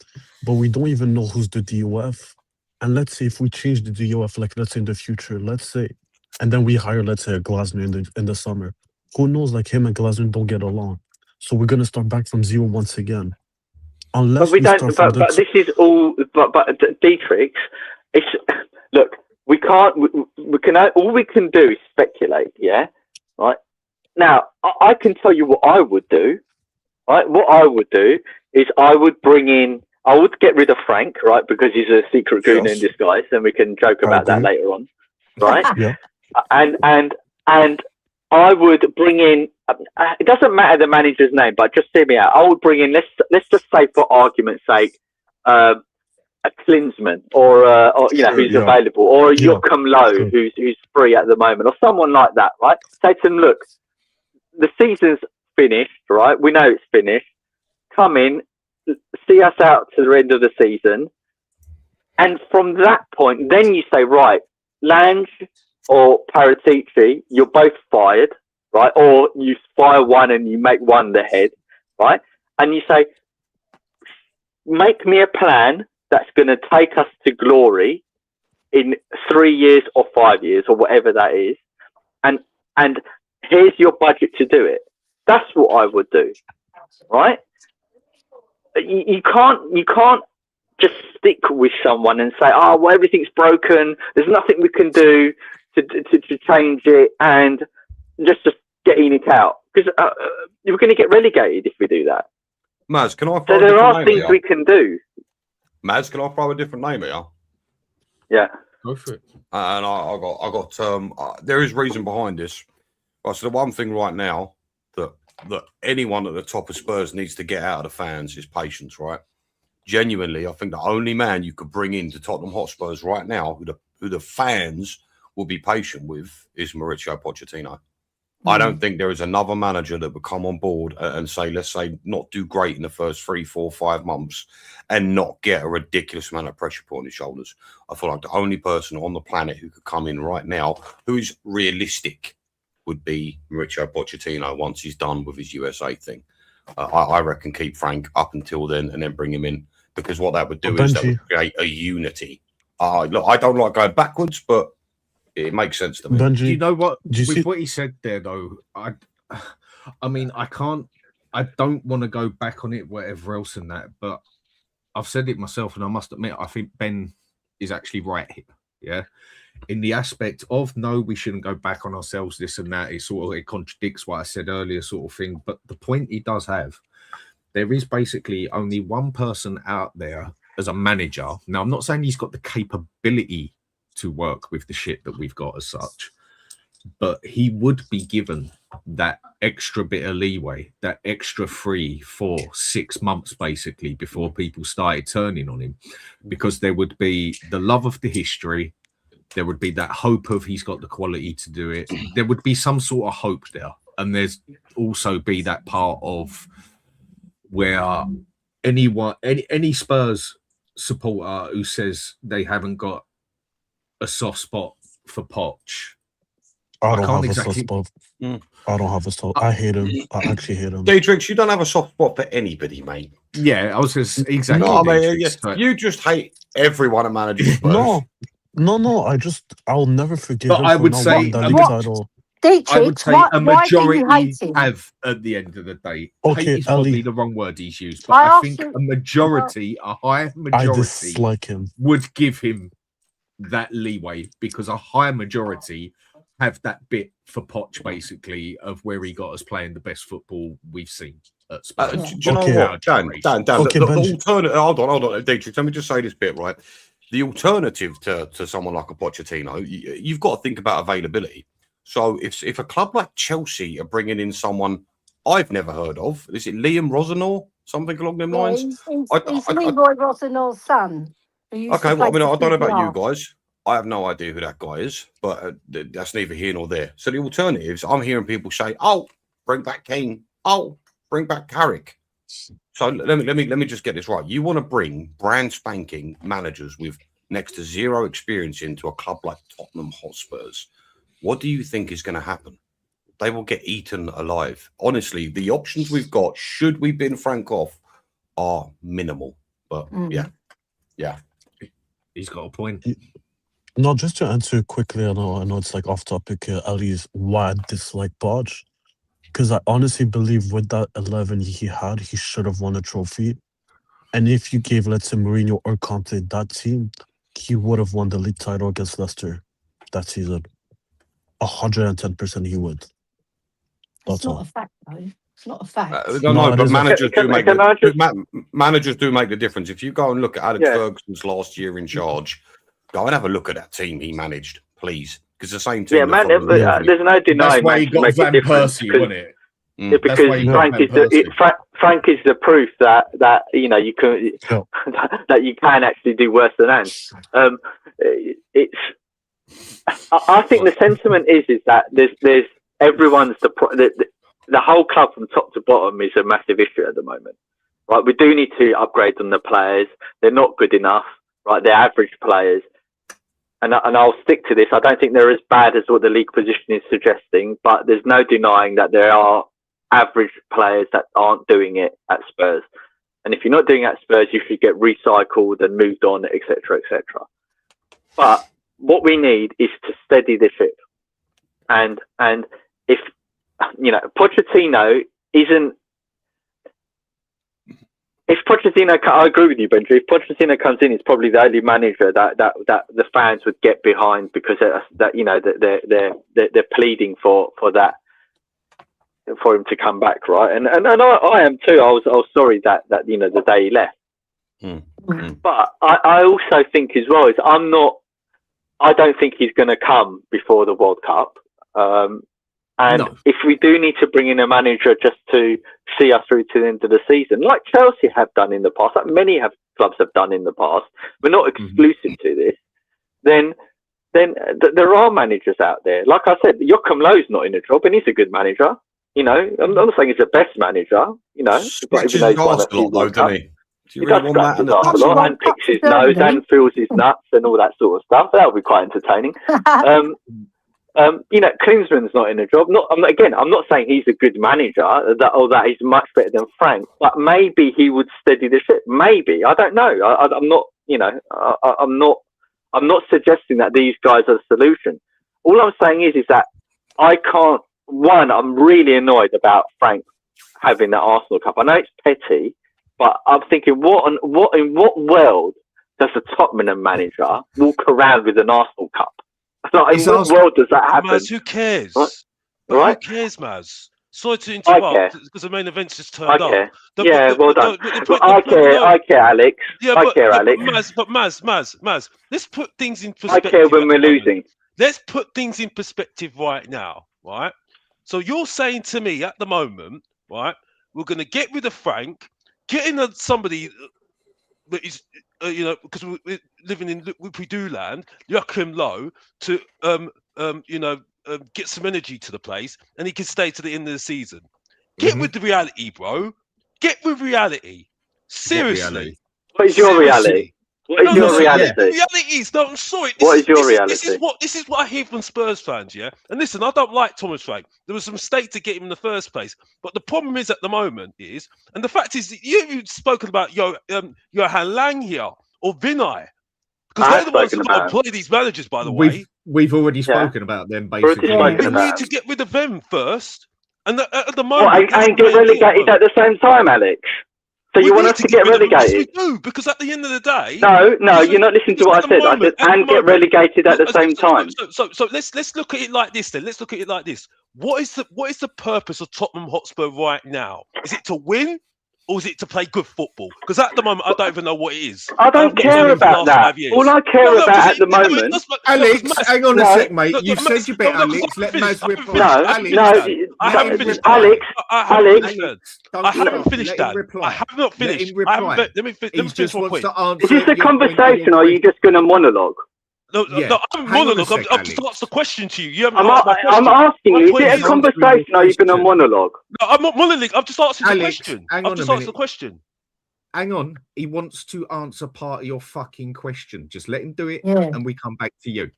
But we don't even know who's the DOF. And let's say if we change the DOF, like let's say in the future, let's say, and then we hire, let's say, a Glasner in the summer. Who knows, like him and Glasner don't get along. So we're going to start back from zero once again. Unless But we don't. start from the But this is all. But Dietrich, it's look. We can't. We can. All we can do is speculate. Yeah. Right. Now, I can tell you what I would do. Right. What I would do is I would bring in. I would get rid of Frank. Right, because he's a secret goon in disguise, and we can joke about that later on. Right. Yeah. And I would bring in. It doesn't matter the manager's name, but just hear me out. I would bring in. Let's just say, for argument's sake, a Klinsmann or who's available, or a Joachim Low who's free at the moment, or someone like that. Right? Say to them, look, the season's finished. Right? We know it's finished. Come in, see us out to the end of the season, and from that point, then you say, right, Lange or Paratici, you're both fired. Right, or you fire one and you make one the head, right? And you say, make me a plan that's going to take us to glory in 3 years or 5 years or whatever that is, and here's your budget to do it. That's what I would do, right? You can't just stick with someone and say, oh, well, everything's broken. There's nothing we can do to change it, and just getting it out, because we're going to get relegated if we do that. Maz, can I throw So a there different are name things here? we can do. Maz, can I throw a different name here? Yeah. Go for it. And I got there is reason behind this. Right, so the one thing right now that anyone at the top of Spurs needs to get out of the fans is patience, right? Genuinely, I think the only man you could bring into Tottenham Hotspurs right now who the fans will be patient with is Mauricio Pochettino. I don't think there is another manager that would come on board and say, let's say, not do great in the first 3, 4, 5 months and not get a ridiculous amount of pressure put on his shoulders. I feel like the only person on the planet who could come in right now who is realistic would be Mauricio Pochettino once he's done with his USA thing. I reckon keep Frank up until then and then bring him in, because what that would do is that would create a unity. Look, I don't like going backwards, but it makes sense to me. Benji, Do you know what? you With see- what he said there, though, I mean, I don't want to go back on it, whatever else and that, but I've said it myself, and I must admit, I think Ben is actually right here. Yeah. In the aspect of, no, we shouldn't go back on ourselves, this and that. It contradicts what I said earlier, sort of thing. But the point he does have, there is basically only one person out there as a manager. Now, I'm not saying he's got the capability to work with the shit that we've got as such, but he would be given that extra bit of leeway, that extra 3, 4, 6 months basically before people started turning on him, because there would be the love of the history, there would be that hope of he's got the quality to do it, there would be some sort of hope there, and there's also be that part of where any Spurs supporter who says they haven't got a soft spot for Poch, I don't can't have exactly- a soft spot. I don't have a soft. I hate him. I actually hate him. Dietrich, you don't have a soft spot for anybody, mate. yeah, I was just exactly. No, I mean, Dietrich, but- you just hate everyone at Managerial Spurs. No. I'll never forgive But him I for would not say winning that a league lot- title. Dietrich, I would say why a do you majority hate him? have at the end of the day. Okay, Hate is probably Ali. the wrong word he's used, but I I asked think you- a majority, a high I majority, dislike him. would give him that leeway, because a high majority have that bit for Poch basically of where he got us playing the best football we've seen at Spurs. Do you know Okay. what, Dan? Okay, the Benji. alternative. Hold on, Dietrich. Let me just say this bit, right? The alternative to someone like a Pochettino, you've got to think about availability. So if a club like Chelsea are bringing in someone I've never heard of, is it Liam Rosenor, something along them lines? He's Leroy Rossinor's son. Okay, well, I mean, I don't know about you guys. I have no idea who that guy is, but that's neither here nor there. So the alternatives, I'm hearing people say, "Oh, bring back Kane. Oh, bring back Carrick." So let me just get this right. You want to bring brand spanking managers with next to zero experience into a club like Tottenham Hotspurs. What do you think is going to happen? They will get eaten alive. Honestly, the options we've got, should we bin Frank off, are minimal. But yeah. He's got a point. No, just to answer quickly, I know it's like off topic, Ali's why I dislike Poch. Because I honestly believe with that 11 he had, he should have won a trophy. And if you gave, let's say, Mourinho or Conte that team, he would have won the league title against Leicester that season. 110% he would. It's That's not all. a fact, though. It's not a fact. No, No, it but isn't. managers do make the difference. If you go and look at Alex Yeah. Ferguson's last year in charge, go and have a look at that team he managed, please, because the same team. Yeah, man. that But, followed there's no That's denying why he that got makes a Van difference. Persie, because- wasn't it? Yeah, That's because why you got Frank Van is the Persie. Frank is the proof that you know you can that you can actually do worse than Ange. It's I think the sentiment is that there's everyone's the whole club from top to bottom is a massive issue at the moment, right? We do need to upgrade on the players. They're not good enough, right? They're average players. And I'll stick to this. I don't think they're as bad as what the league position is suggesting, but there's no denying that there are average players that aren't doing it at Spurs. And if you're not doing it at Spurs, you should get recycled and moved on, etc., etc. But what we need is to steady the ship. And if, you know, Pochettino isn't... If Pochettino, I agree with you, Benji. If Pochettino comes in, he's probably the only manager that the fans would get behind, because that you know they're pleading for that, for him to come back, right? And I am too. I was sorry that you know the day he left. But I also think as well is I don't think he's going to come before the World Cup. And No. if we do need to bring in a manager just to see us through to the end of the season, like Chelsea have done in the past, like many clubs have done in the past, we're not exclusive to this, then there are managers out there. Like I said, Joachim Löw's not in a job, and he's a good manager. You know, I'm not saying he's the best manager, you know. Scratches even though his he's won arse a a few lot, though, World doesn't Cups. he? Do you He really does want scratch that in his the arse a touch? lot and picks his nose and feels his nuts and all that sort of stuff. That would be quite entertaining. You know, Klinsmann's not in a job. I'm not saying he's a good manager, that he's much better than Frank, but maybe he would steady the ship. Maybe, I don't know. I'm not, you know, I'm not suggesting that these guys are the solution. All I'm saying is that I can't. One, I'm really annoyed about Frank having that Arsenal Cup. I know it's petty, but I'm thinking, in what world does a Tottenham manager walk around with an Arsenal Cup? Like, in what world does that happen? Maz, who cares? Right? But Right? who cares, Maz? Sorry to I interrupt, care. because the main event's just I turned up. care. The- Yeah, the- well the- done. the- the- Well, the- I the- care. no. I care, Alex. Yeah, I care, Alex. Maz, let's put things in I perspective. care when at we're the moment. losing. Let's put things in perspective right now, right? So you're saying to me at the moment, right? We're going to get rid of Frank, get in somebody that is, because we're living in Whippy-Doo land, yuck him low to, get some energy to the place, and he can stay to the end of the season. Get with the reality, bro. Get with reality. Seriously. What is your reality? What is your reality? The reality is, no, I'm sorry. What is your reality? This is what I hear from Spurs fans, yeah? And listen, I don't like Thomas Frank. There was a mistake to get him in the first place. But the problem is at the moment is, and the fact is, you've spoken about Johan Lang here, or Vinay. Because they're the ones who employ these managers, by the way. We've already spoken about them, basically. We need to get rid of them first. And at the moment... and get relegated at the same time, Alex? So you want us to get relegated? Yes, we do, because at the end of the day... No, you're not listening to what I said. I said, and get relegated at the same time. So let's look at it like this then. Let's look at it like this. What is the purpose of Tottenham Hotspur right now? Is it to win? Or is it to play good football? Because at the moment, I don't even know what it is. I don't care about that. All I care about at the moment... Alex, hang on a sec, mate. You've said your bit, Alex. Let Maz reply. I haven't finished. Alex, I haven't finished that. I have not finished. Let me finish my point. Is this a conversation or are you just going to monologue? No, I'm monologue. I've just asked the question to you. I'm asking you, is it a conversation or are you going to monologue? No, I'm not monologue. I've just asked the question. I've just asked the question. Hang on. He wants to answer part of your fucking question. Just let him do it and we come back to you.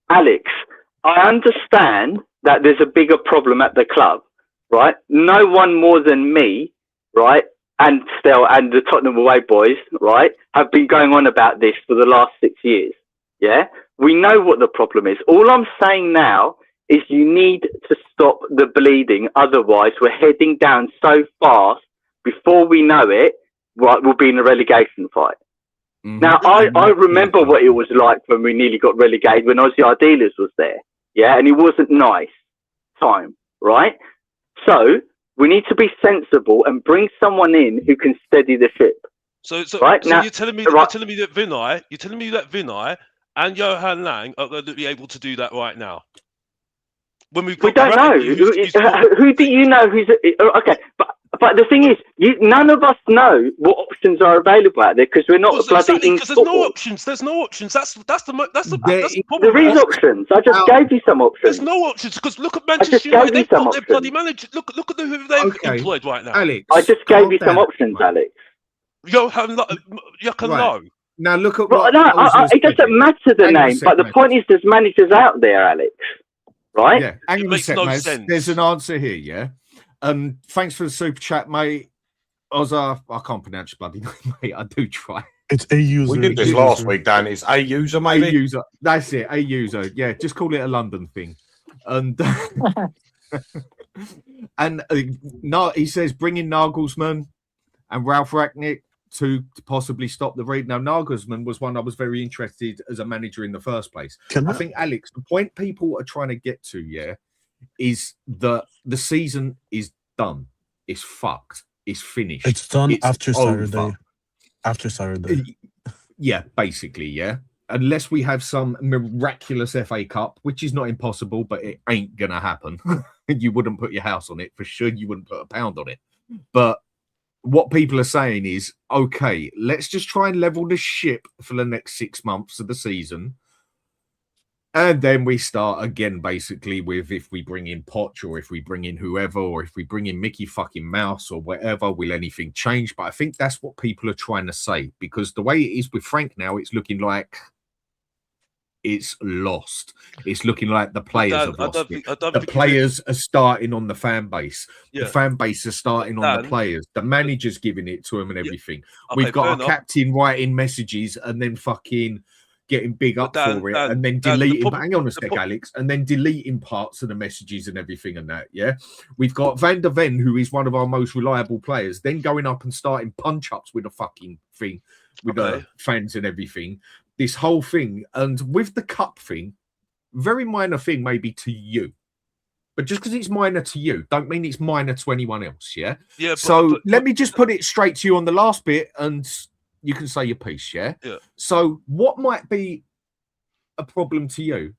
Alex, I understand that there's a bigger problem at the club, right? No one more than me, right? And the Tottenham away boys, right, have been going on about this for the last 6 years. Yeah, we know what the problem is. All I'm saying now is you need to stop the bleeding. Otherwise, we're heading down so fast. Before we know it, right, we'll be in a relegation fight. Now, I remember what it was like when we nearly got relegated when Aussie Idealers was there. Yeah, and it wasn't nice time, right? So we need to be sensible and bring someone in who can steady the ship. So right? Now, you're telling me that Vinay and Johan Lang are going to be able to do that right now. When we don't know. Who do you know who's okay? But the thing is, none of us know what options are available out there because we're not bloody in football. There's no options. That's the problem. There is options. I just gave you some options. There's no options because look at Manchester United. They've got their bloody manager. Look at who they've employed right now. Alex, I just gave you some options, Alex. Johan Low. Now look at it doesn't matter the name, but the point is there's managers out there, Alex. Right? Yeah. Hang on a sec, Maz. There's an answer here, yeah? Thanks for the super chat, mate. I can't pronounce your bloody name, mate. I do try. It's a user. We did this last week, Dan. It's a user, maybe. A user. That's it. A user. Yeah, just call it a London thing. And he says bring in Nagelsmann and Ralph Rangnick to possibly stop the raid. Now, Nagelsmann was one I was very interested as a manager in the first place. I think, Alex, the point people are trying to get to, is that the season is done. It's fucked. It's finished. It's done after over. Saturday. After Saturday. Yeah, basically, yeah. Unless we have some miraculous FA Cup, which is not impossible, but it ain't going to happen. You wouldn't put your house on it. For sure, you wouldn't put a pound on it. But what people are saying is, okay, let's just try and level the ship for the next 6 months of the season. And then we start again, basically, with if we bring in Poch or if we bring in whoever or if we bring in Mickey fucking Mouse or whatever, will anything change? But I think that's what people are trying to say, because the way it is with Frank now, it's looking like it's lost. It's looking like the players have lost it. The players are starting on the fan base. Yeah. The fan base are starting on the players. The manager's giving it to them and everything. We've got a captain writing messages and then fucking getting big up for it and then deleting. Hang on a sec, Alex. And then deleting parts of the messages and everything and that, yeah? We've got Van der Ven, who is one of our most reliable players, then going up and starting punch-ups with a fucking thing with the fans and everything. This whole thing, and with the cup thing, very minor thing maybe to you, but just because it's minor to you, don't mean it's minor to anyone else. Yeah. Yeah. So let me just put it straight to you on the last bit, and you can say your piece. Yeah. Yeah. So what might be a problem to you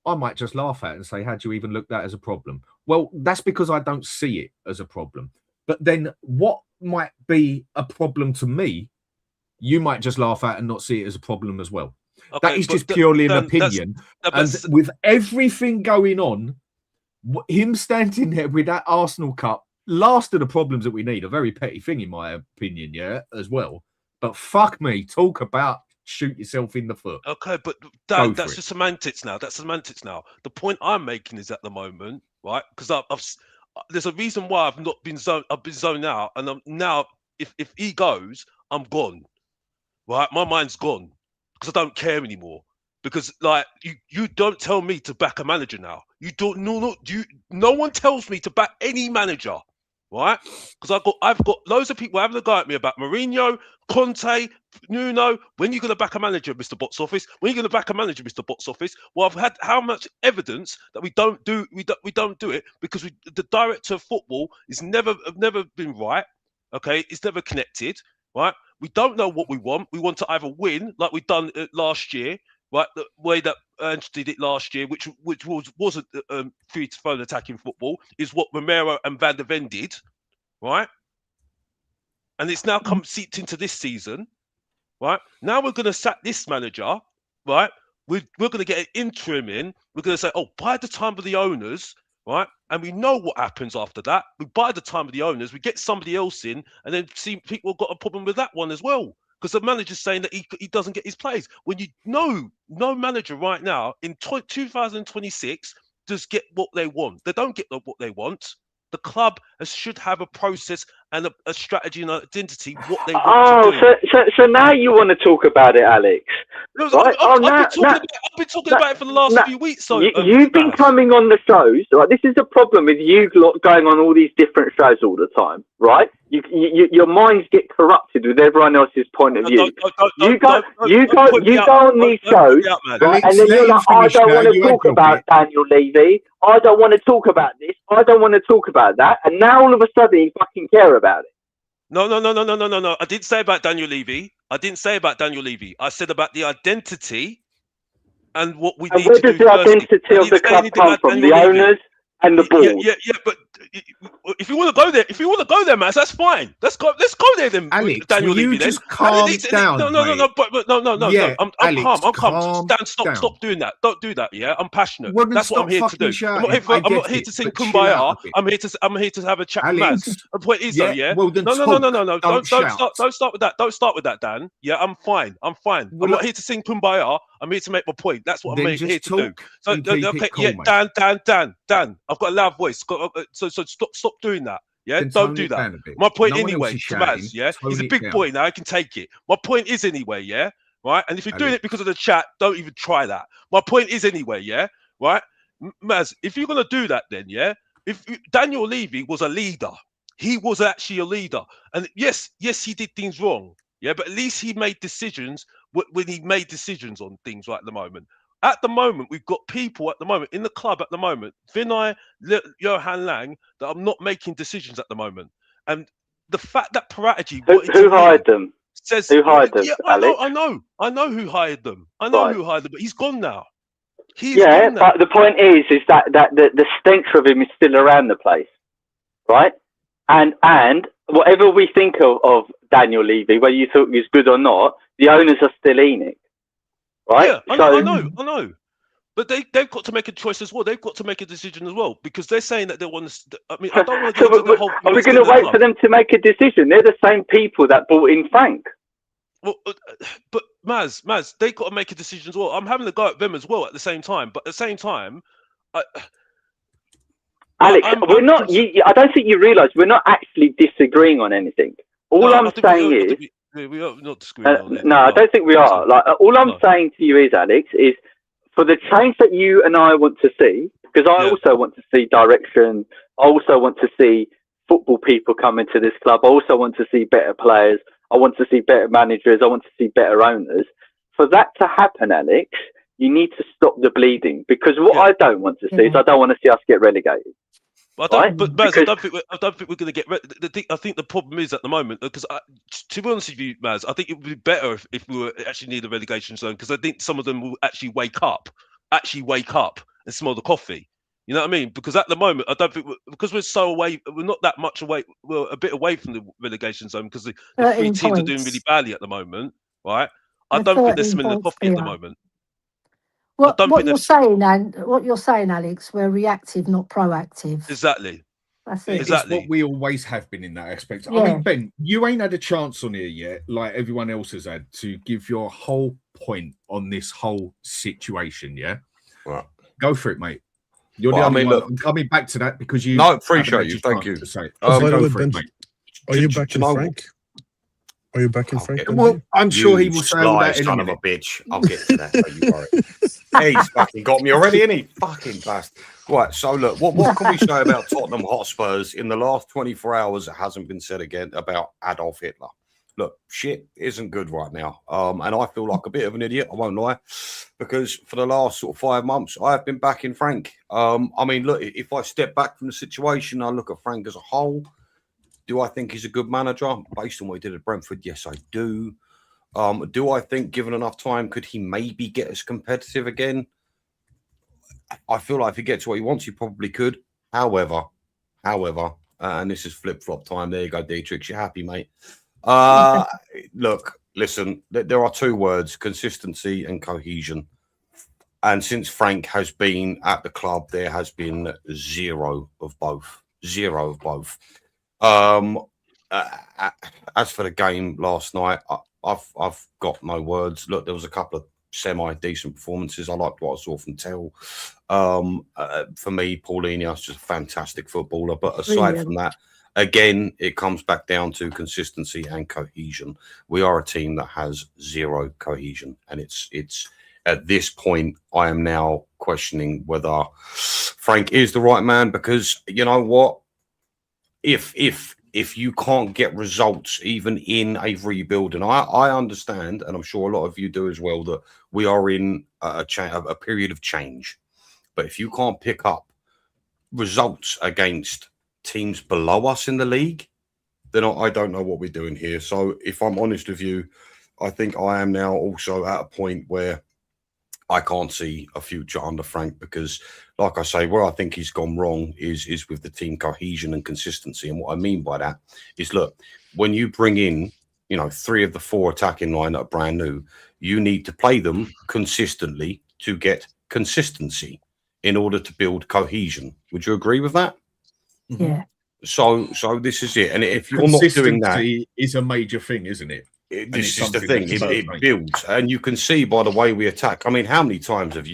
I might just laugh at it and say, how do you even look at that as a problem? Well, that's because I don't see it as a problem. But then what might be a problem to me, you might just laugh at and not see it as a problem as well. Okay, that is just purely an opinion. And with everything going on, him standing there with that Arsenal Cup, last of the problems that we need, a very petty thing in my opinion, yeah, as well. But fuck me, talk about shoot yourself in the foot. Okay, but that's just semantics now. That's semantics now. The point I'm making is at the moment, right? Because there's a reason why I've not been zoned. I've been zoned out, and I'm now. If he goes, I'm gone. Right, my mind's gone because I don't care anymore. Because like you don't tell me to back a manager now. You don't. No one tells me to back any manager. Right? Because I've got loads of people having a go at me about Mourinho, Conte, Nuno. When are you going to back a manager, Mr. Box Office? When are you going to back a manager, Mr. Box Office? Well, I've had how much evidence that we don't do it because the director of football have never been right. Okay, it's never connected. Right? We don't know what we want. We want to either win like we've done last year. Right, the way that Ange did it last year, which wasn't free to phone attacking football, is what Romero and Van der Ven did, right? And it's now come seeped into this season, right? Now we're going to sack this manager, right? We're going to get an interim in. We're going to say, oh, by the time of the owners, right? And we know what happens after that. We buy the time of the owners, we get somebody else in, and then see people have got a problem with that one as well. Because the manager's saying that he doesn't get his plays. When you know no manager right now in 2026 does get what they want. They don't get what they want. The club should have a process and a strategy and an identity, what they want to do. So now you want to talk about it, Alex. Right? I've been talking about it for the last few weeks. So you've been coming on the shows, right? This is the problem with you going on all these different shows all the time, right? Your minds get corrupted with everyone else's point of view. You go on these shows, right? And then you're like, I don't want to talk about Daniel Levy. I don't want to talk about this. I don't want to talk about that. And now all of a sudden you fucking care about it. No. I didn't say about Daniel Levy. I said about the identity and what we need to do. Where does the identity of the club come from? The owners and the board. Yeah. But if you want to go there, Matt, that's fine. Let's go there then. Alex, Daniel Levy, just calm down. No. Yeah, I'm Alex, calm. Dan, stop doing that. Don't do that. Yeah, I'm passionate. Well, that's what I'm here to do. I'm not here to sing Kumbaya. I'm here to have a chat with Matt. The point is, though, yeah. Well, no. Don't start with that. Don't start with that, Dan. Yeah, I'm fine. I'm not here to sing Kumbaya. I'm here to make my point. That's what I'm here to do. So, okay, yeah, Dan. I've got a loud voice. So stop doing that. Yeah, then don't do that. My point anyway, to Maz, yeah, he's a big boy now. I can take it. My point is anyway, yeah, right. And if you're doing it because of the chat, don't even try that. My point is anyway, yeah, right, Maz. If you're gonna do that, then yeah, Daniel Levy was a leader. He was actually a leader, and yes, he did things wrong. Yeah, but at least he made decisions when he made decisions on things right at the moment. At the moment, we've got people at the moment in the club at the moment, Vinay, Johan Lang, that are not making decisions at the moment. And the fact that Paratici... Who hired them? Who hired them, yeah, Alex? I know who hired them. Who hired them, but he's gone now. But the point is that the stench of him is still around the place, right? And whatever we think of Daniel Levy, whether you thought he was good or not, the owners are still in it. Right? Yeah, I know. But they've got to make a choice as well. They've got to make a decision as well because they're saying that they want to. I mean, I don't want to go into the whole. Are we going to wait for them to make a decision? They're the same people that brought in Frank. Well, but Maz, they've got to make a decision as well. I'm having a go at them as well at the same time. But at the same time, Alex, we're not. I don't think you realise we're not actually disagreeing on anything. All I'm saying is. We are not disagreeing on it. No, I don't think we are. Like all I'm saying to you is, Alex, is for the change that you and I want to see, because I also want to see direction. I also want to see football people come into this club. I also want to see better players. I want to see better managers. I want to see better owners. For that to happen, Alex, you need to stop the bleeding. Because what I don't want to see is I don't want to see us get relegated. But I don't think we're going to get. I think the problem is at the moment because, to be honest with you, Maz, I think it would be better if we were actually near the relegation zone because I think some of them will actually wake up and smell the coffee. You know what I mean? Because at the moment, I don't think because we're so away, we're not that much away. We're a bit away from the relegation zone because the 3 teams are doing really badly at the moment, right? I don't think they're smelling the coffee at the moment. What you're saying, and what you're saying, Alex, we're reactive, not proactive. Exactly. That's it. Exactly. It's what we always have been in that aspect. Yeah. I mean, Ben, you ain't had a chance on here yet, like everyone else has had, to give your whole point on this whole situation. Yeah, Right. Go for it, mate. You're Well, the only one. look, I'm coming back to that because you. No, appreciate you. Thank you. To say. By the Go way, for it, Ben, mate. are you back in Frank? Are you back in Frank? Well, I'm sure he will say all that in a son of minute. a bitch. I'll get to that. Don't you worry. He's fucking got me already, isn't he? Fucking bastard. Right. So look, what can we say about Tottenham Hotspurs in the last 24 hours? It hasn't been said again about Adolf Hitler. Look, shit isn't good right now. And I feel like a bit of an idiot, I won't lie, because for the last sort of 5 months, I've been backing Frank. I mean, look, if I step back from the situation, I look at Frank as a whole. Do I think he's a good manager? Based on what he did at Brentford, yes, I do. Do I think, given enough time, could he maybe get us competitive again? I feel like if he gets what he wants, he probably could. However, and this is flip-flop time. There you go, Dietrich. You're happy, mate. Look, listen, there are 2 words, consistency and cohesion. And since Frank has been at the club, there has been zero of both. As for the game last night, I've got no words. Look, there was a couple of semi-decent performances. I liked what I saw from Tell. For me, Paulinho's just a fantastic footballer. But aside from that, again, it comes back down to consistency and cohesion. We are a team that has zero cohesion, and it's at this point, I am now questioning whether Frank is the right man, because you know what? If you can't get results even in a rebuild, and I understand, and I'm sure a lot of you do as well, that we are in a period of change. But if you can't pick up results against teams below us in the league, then I don't know what we're doing here. So if I'm honest with you, I think I am now also at a point where I can't see a future under Frank, because, like I say, where I think he's gone wrong is with the team cohesion and consistency. And what I mean by that is, look, when you bring in, 3 of the 4 attacking line that are brand new, you need to play them consistently to get consistency in order to build cohesion. Would you agree with that? Yeah. So this is it. And if you're not doing that, is a major thing, isn't it? This is the thing. It builds, and you can see by the way we attack. I mean, how many times have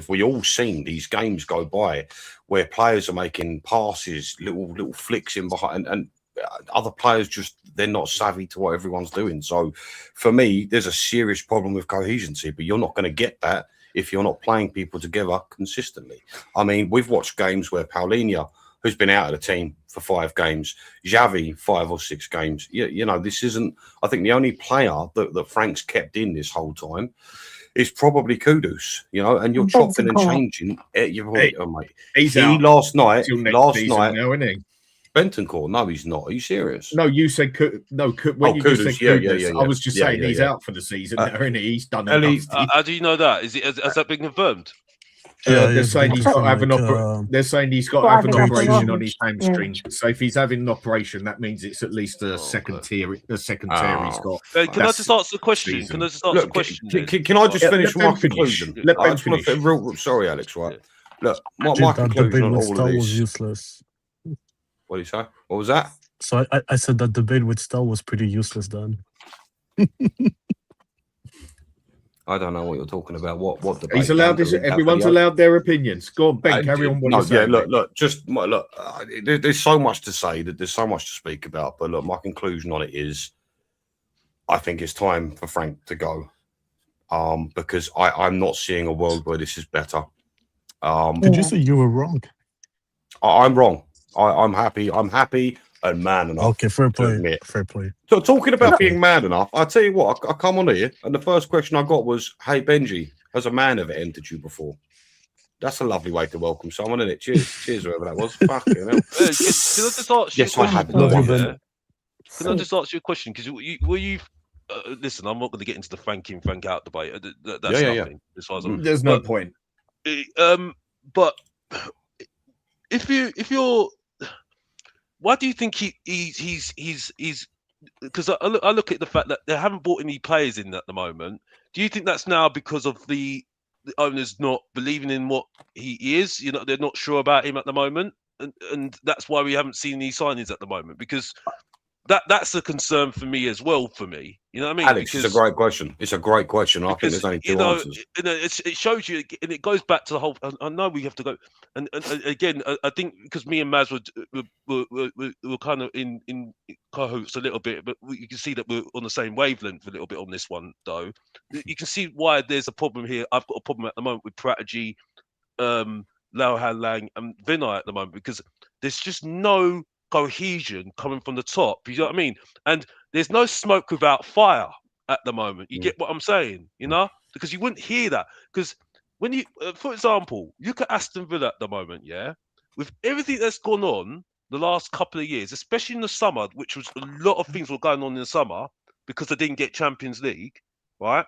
we all seen these games go by where players are making passes, little flicks in behind, and other players they're not savvy to what everyone's doing. So, for me, there's a serious problem with cohesion. But you're not going to get that if you're not playing people together consistently. I mean, we've watched games where Paulinho, who's been out of the team for 5 games, Xavi 5 or 6 games. This isn't. I think the only player that Frank's kept in this whole time is probably Kudus. And you're chopping and changing. He's out last night. Now, isn't he? Bentancur? No, he's not. Are you serious? No, you said no. When you Kudus, just said Kudus, yeah. I was just saying he's out for the season. Now, isn't he? He's done it. How do you know that? Has that been confirmed? They're saying he's got to have an They're saying he's got to have an operation on his hamstring. So if he's having an operation, that means it's at least a second tier. The second tier he's got. Can I just ask the question? Can I just finish my conclusion? Let Ben finish. Sorry, Alex. Right. Look, my conclusion on all of this was useless. What did you say? What was that? So I said that debate with Stell was pretty useless then. I don't know what you're talking about. What debate? He's allowed. Everyone's allowed their opinions. Go on, Ben. Carry on. Look. There's so much to say. There's so much to speak about. But look, my conclusion on it is, I think it's time for Frank to go. Because I'm not seeing a world where this is better. Did you say you were wrong? I'm wrong. I'm happy. I'm happy and man enough. Okay, fair play. Fair play. So talking about being man enough, I'll tell you what, I come on here and the first question I got was, hey, Benji, has a man ever entered you before? That's a lovely way to welcome someone, isn't it? Cheers, whoever that was. Fucking hell. Can I just ask you? Yes, I have. Can I just ask you a question? Because were you? Listen, I'm not going to get into the Frank in, Frank out debate. That's nothing. As far as There's no point. but if you're, why do you think he's because I look at the fact that they haven't bought any players in at the moment. Do you think that's now because of the owners not believing in what he is? You know, they're not sure about him at the moment, and that's why we haven't seen any signings at the moment, because that's a concern for me as well. For me, you know what I mean? Alex, it's a great question. It's a great question. I think there's only two answers. It shows you, and it goes back to the whole. I know we have to go, and again, I think because me and Maz were kind of in cahoots a little bit, but you can see that we're on the same wavelength a little bit on this one, though. You can see why there's a problem here. I've got a problem at the moment with Prodigy, Lau Lang, and Vinay at the moment, because there's just no cohesion coming from the top. You know what I mean? And there's no smoke without fire at the moment. You get what I'm saying? You know, because you wouldn't hear that. Because when you, for example, look at Aston Villa at the moment, yeah, with everything that's gone on the last couple of years, especially in the summer, which was a lot of things were going on in the summer because they didn't get Champions League, right?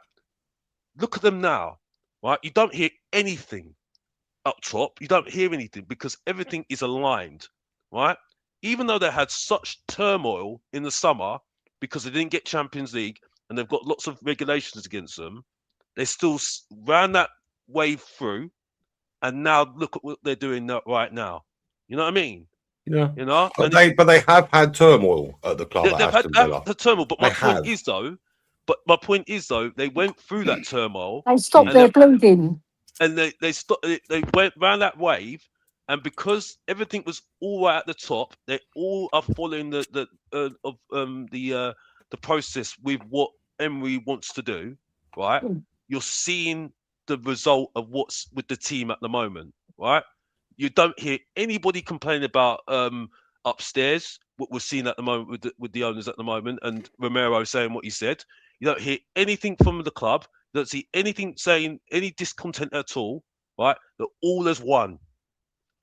Look at them now, right? You don't hear anything up top. You don't hear anything because everything is aligned, right? Even though they had such turmoil in the summer because they didn't get Champions League and they've got lots of regulations against them, they still ran that wave through, and now look at what they're doing right now. You know what I mean? Yeah. You know, but they have had turmoil at the club. They've had the turmoil, but my point is though, they went through that turmoil. They stopped their bleeding, and they stopped. They went round that wave. And because everything was all right at the top, they all are following the process with what Emery wants to do, right? You're seeing the result of what's with the team at the moment, right? You don't hear anybody complaining about upstairs, what we're seeing at the moment with the owners at the moment, and Romero saying what he said. You don't hear anything from the club. You don't see anything saying any discontent at all, right? That all is one.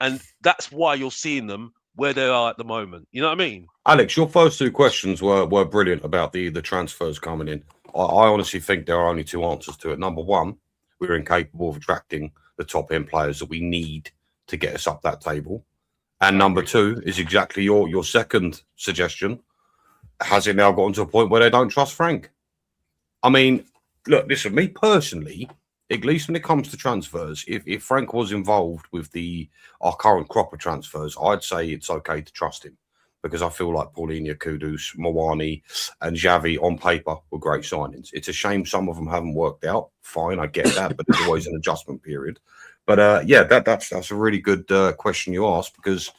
And that's why you're seeing them where they are at the moment. You know what I mean? Alex, your first two questions were brilliant about the transfers coming in. I honestly think there are only two answers to it. Number one, we're incapable of attracting the top end players that we need to get us up that table. And number two is exactly your second suggestion. Has it now gotten to a point where they don't trust Frank? I mean, look, listen, me personally, at least when it comes to transfers, if Frank was involved with our current crop of transfers, I'd say it's okay to trust him, because I feel like Paulinho, Kudus, Mawani and Xavi on paper were great signings. It's a shame some of them haven't worked out. Fine, I get that, but there's always an adjustment period. But yeah, that's a really good question you asked, because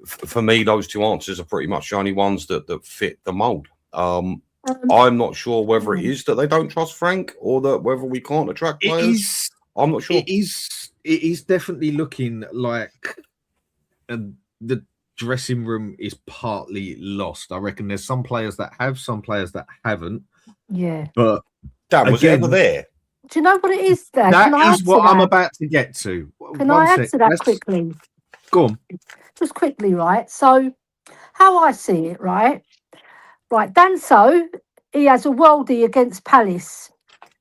for me, those two answers are pretty much the only ones that fit the mould. I'm not sure whether it is that they don't trust Frank or that whether we can't attract players. I'm not sure. It is definitely looking like the dressing room is partly lost. I reckon there's some players that have, some players that haven't. Yeah. But Dan, was it ever there? Do you know what it is, Dan? That is what I'm about to get to. Can I add to that quickly? Go on. Just quickly, right? So, how I see it, right? Right, Danso, he has a worldie against Palace.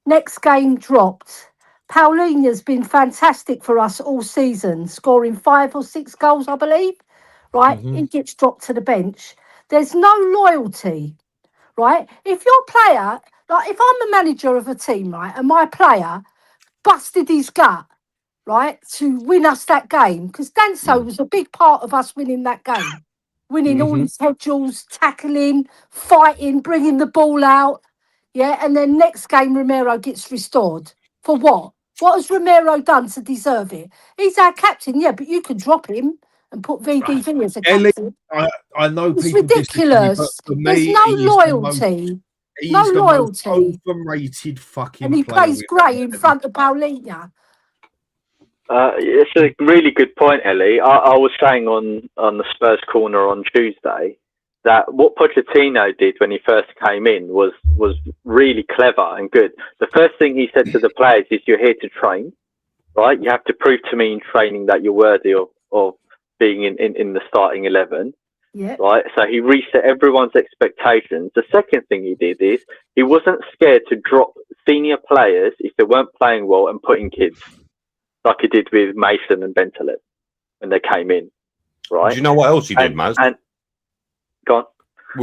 Next game dropped. Paulinho's been fantastic for us all season, scoring 5 or 6 goals, I believe. Right, He gets dropped to the bench. There's no loyalty, right? If your player, like if I'm a manager of a team, right, and my player busted his gut, right, to win us that game, because Danso was a big part of us winning that game. Winning all his head-jewels, tackling, fighting, bringing the ball out. Yeah, and then next game, Romero gets restored. For what? What has Romero done to deserve it? He's our captain, yeah, but you could drop him and put VDV as a captain. I know it's people ridiculous. There's no loyalty. No loyalty. Most overrated fucking and he player plays great in front of Paulinho. It's a really good point, Ellie. I was saying on the Spurs Corner on Tuesday that what Pochettino did when he first came in was really clever and good. The first thing he said to the players is, you're here to train, right? You have to prove to me in training that you're worthy of being in the starting 11. Yeah. Right. So he reset everyone's expectations. The second thing he did is he wasn't scared to drop senior players if they weren't playing well and put in kids. like he did with Mason and Bentaleb when they came in, right? Do you know what else he did, Maz? And go on.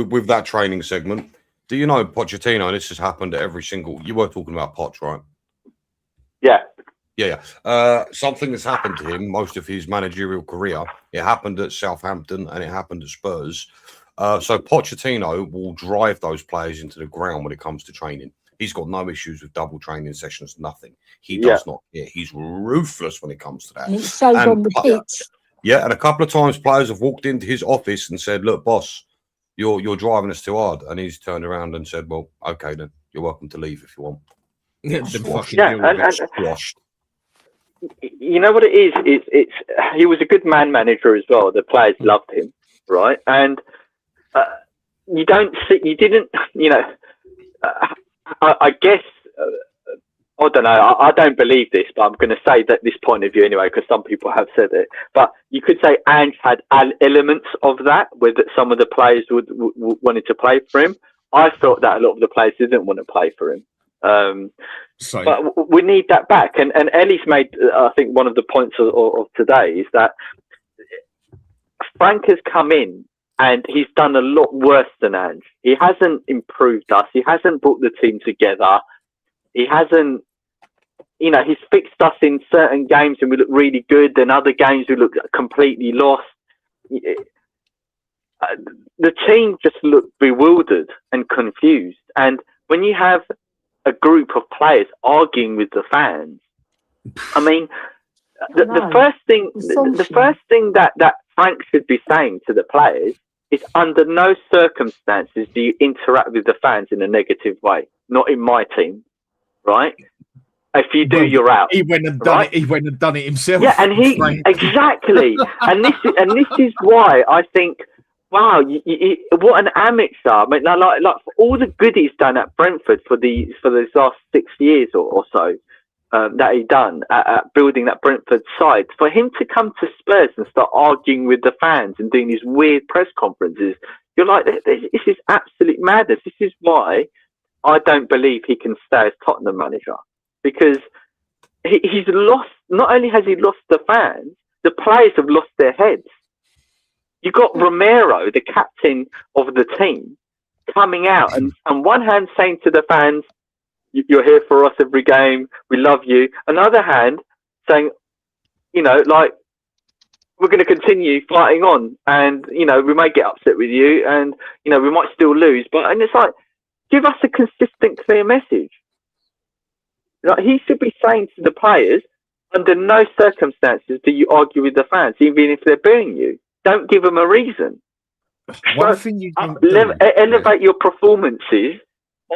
With that training segment, do you know Pochettino? This has happened at every single. You were talking about Poch, right? Yeah. Yeah. Something that's happened to him most of his managerial career. It happened at Southampton and it happened at Spurs. So Pochettino will drive those players into the ground when it comes to training. He's got no issues with double training sessions, nothing. He does not care. He's ruthless when it comes to that. And it shows on the pitch. Yeah, and a couple of times players have walked into his office and said, "Look, boss, you're driving us too hard." And he's turned around and said, "Well, okay, then you're welcome to leave if you want." Squashed. You know what it is? It's he was a good man manager as well. The players loved him, right? And you didn't. I guess I don't know. I don't believe this, but I'm going to say that this point of view anyway, because some people have said it. But you could say Ange had elements of that, where some of the players would wanted to play for him. I felt that a lot of the players didn't want to play for him. But we need that back. And Ellie's made, I think, one of the points of today is that Frank has come in and he's done a lot worse than Ange. He hasn't improved us. He hasn't brought the team together. He hasn't, he's fixed us in certain games and we look really good. Then other games we look completely lost. The team just looked bewildered and confused. And when you have a group of players arguing with the fans, I mean, the first thing that Frank should be saying to the players is, under no circumstances do you interact with the fans in a negative way. Not in my team, right? If you do, you're out. He went and done it. He went and done it himself. Yeah, and exactly. and this is why I think, wow, what an amateur! I mean, like for all the good he's done at Brentford for those last 6 years or so that he done at building that Brentford side, for him to come to Spurs and start arguing with the fans and doing these weird press conferences, you're like, this is absolute madness. This is why I don't believe he can stay as Tottenham manager, because he's lost. Not only has he lost the fans, the players have lost their heads. You got Romero, the captain of the team, coming out and on one hand saying to the fans, "You're here for us every game. We love you." Another hand saying, like, "We're going to continue fighting on, and we may get upset with you, and we might still lose." And it's like, give us a consistent, clear message. Like, he should be saying to the players, under no circumstances do you argue with the fans, even if they're booing you. Don't give them a reason. One thing you can elevate your performances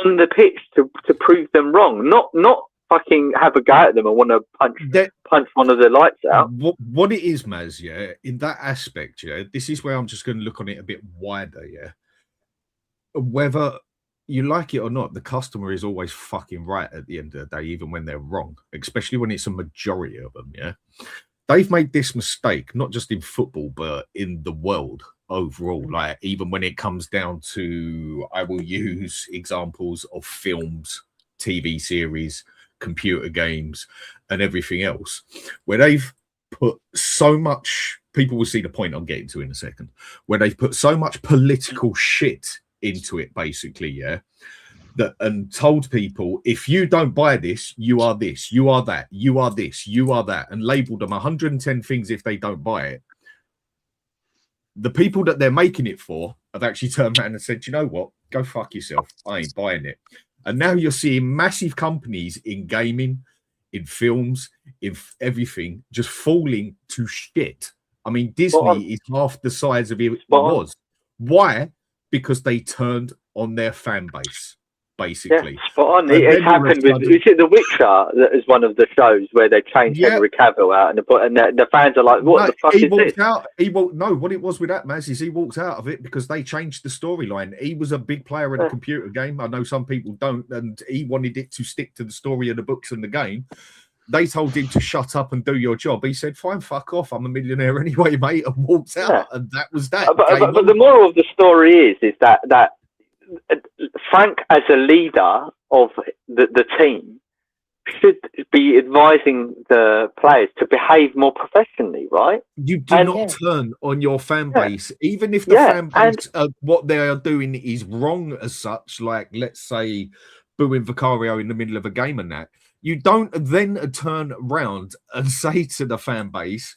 on the pitch to prove them wrong. Not fucking have a go at them and want to punch one of their lights out. What it is, Maz, in that aspect, this is where I'm just going to look on it a bit wider, whether you like it or not, the customer is always fucking right at the end of the day, even when they're wrong, especially when it's a majority of them, They've made this mistake, not just in football, but in the world overall. Like, even when it comes down to, I will use examples of films, TV series, computer games, and everything else, where they've put so much, people will see the point I'm getting to in a second, where they've put so much political shit into it, basically, and told people, if you don't buy this, you are this, you are that, you are this, you are that, and labeled them 110 things if they don't buy it. The people that they're making it for have actually turned around and said, "You know what? Go fuck yourself. I ain't buying it." And now you're seeing massive companies in gaming, in films, in everything, just falling to shit. I mean, Disney is half the size of it was. Why? Because they turned on their fan base. Basically, spot on. It happened with The Witcher. That is one of the shows where they changed Henry Cavill out, and the fans are like, "What the fuck is this?" What it was with that, Maz, is he walked out of it because they changed the storyline. He was a big player in a computer game. I know some people don't, and he wanted it to stick to the story of the books and the game. They told him to shut up and do your job. He said, "Fine, fuck off. I'm a millionaire anyway, mate," and walked out. And that was that. But the moral of the story is that Frank, as a leader of the team, should be advising the players to behave more professionally, right? You do And- not turn on your fan Yeah. base, even if the Yeah, fan base, what they are doing is wrong as such. Like, let's say, booing Vicario in the middle of a game and that. You don't then turn around and say to the fan base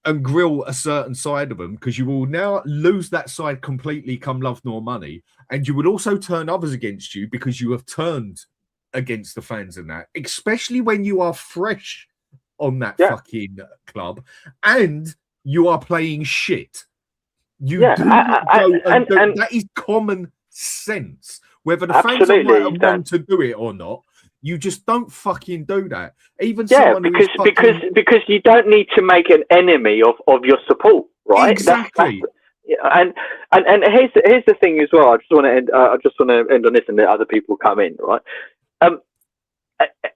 and grill a certain side of them, because you will now lose that side completely come love nor money. And you would also turn others against you because you have turned against the fans and that, especially when you are fresh on that fucking club and you are playing shit. You do not go and do, that is common sense. Whether the fans are right and wrong to do it or not, you just don't fucking do that. Even someone because you don't need to make an enemy of your support, right? Exactly. And here's the thing as well. I just want to end on this and let other people come in, right?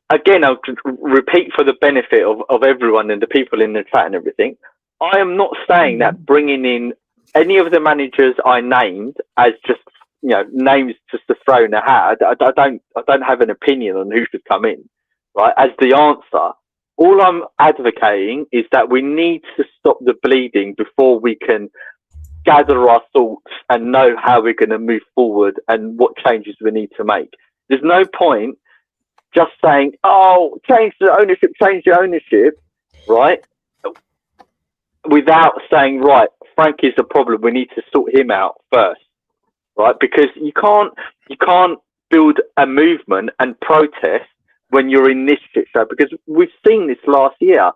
Again, I'll repeat for the benefit of everyone and the people in the chat and everything. I am not saying that bringing in any of the managers I named as just names just to throw in a hat. I don't have an opinion on who should come in, right? As the answer, all I'm advocating is that we need to stop the bleeding before we can gather our thoughts and know how we're going to move forward and what changes we need to make. There's no point just saying, "Oh, change the ownership," right? Without saying, right, Frank is a problem. We need to sort him out first. Right, because you can't build a movement and protest when you're in this shit show. Because we've seen this last year.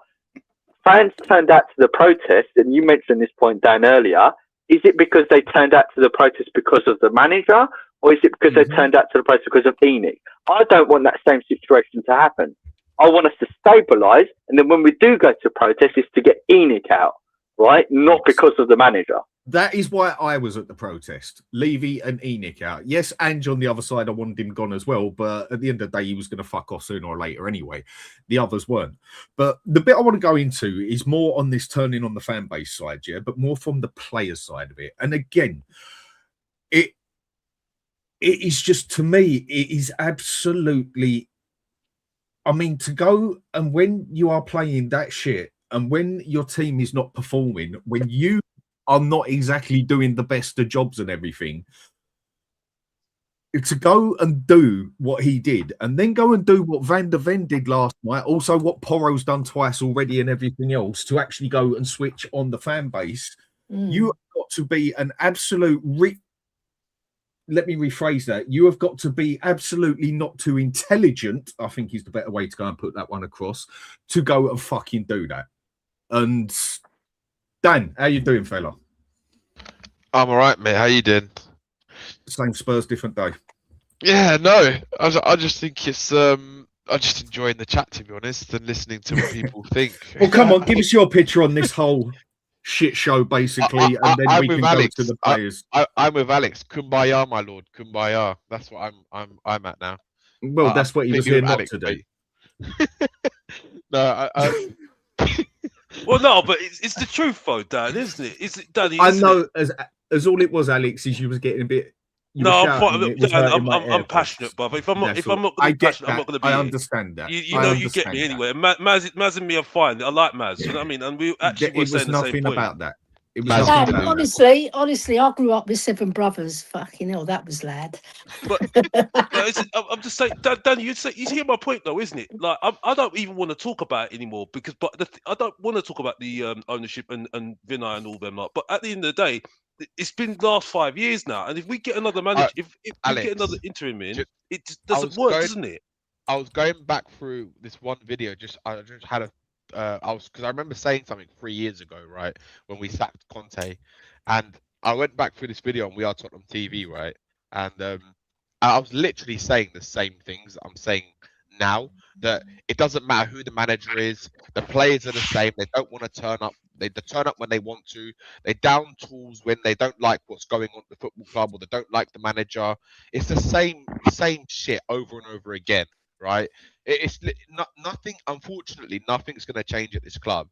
Fans turned out to the protest, and you mentioned this point, Dan, earlier. Is it because they turned out to the protest because of the manager, or is it because they turned out to the protest because of ENIC? I don't want that same situation to happen. I want us to stabilise, and then when we do go to protest, it's to get ENIC out, right? Not because of the manager. That is why I was at the protest. Levy and ENIC out. Yes, Ange on the other side, I wanted him gone as well. But at the end of the day, he was going to fuck off sooner or later anyway. The others weren't. But the bit I want to go into is more on this turning on the fan base side, yeah, but more from the players side of it. And again, it is just, to me, it is absolutely, I mean, to go and when you are playing that shit and when your team is not performing, when you are not exactly doing the best of jobs and everything, to go and do what he did and then go and do what Van der Ven did last night, also what Porro's done twice already and everything else, to actually go and switch on the fan base, you have got to be an absolute let me rephrase that. You have got to be absolutely not too intelligent, I think is the better way to go and put that one across, to go and fucking do that. And Dan, how you doing, fella? I'm all right, mate. How you doing? Same Spurs, different day. Yeah, no. I just think it's I'm just enjoying the chat, to be honest, and listening to what people think. Well, come on, give us your picture on this whole shit show, basically, and then we can go to the players. I'm with Alex. Kumbaya, my lord. Kumbaya. That's what I'm at now. Well, that's what he was here not to do. No, Well, no, but it's the truth, though, Dan, isn't it? Is it, Danny? I know, as all it was, Alex, is you was getting a bit. No, I'm passionate, brother. If I'm not going to be passionate, I'm not going to be. I understand that. You know, you get me anyway. Maz and me are fine. I like Maz. You know what I mean? And we actually were saying the same point. About that. It was Dad, honestly, I grew up with 7 brothers. Fucking hell, that was lad. But I'm just saying, Dan, you hear my point though, isn't it? Like, I don't even want to talk about it anymore because, I don't want to talk about the ownership and Vinay and all them. Like, but at the end of the day, it's been the last 5 years now, and if we get another manager, if Alex, we get another interim in, it just doesn't work, doesn't it? I was going back through this one video. I just had a. Because I remember saying something 3 years ago, right, when we sacked Conte, and I went back through this video on We Are Tottenham TV, right, and I was literally saying the same things I'm saying now, that it doesn't matter who the manager is, the players are the same. They don't want to turn up. They turn up when they want to. They down tools when they don't like what's going on at the football club or they don't like the manager. It's the same shit over and over again, right? It's nothing. Unfortunately, nothing's going to change at this club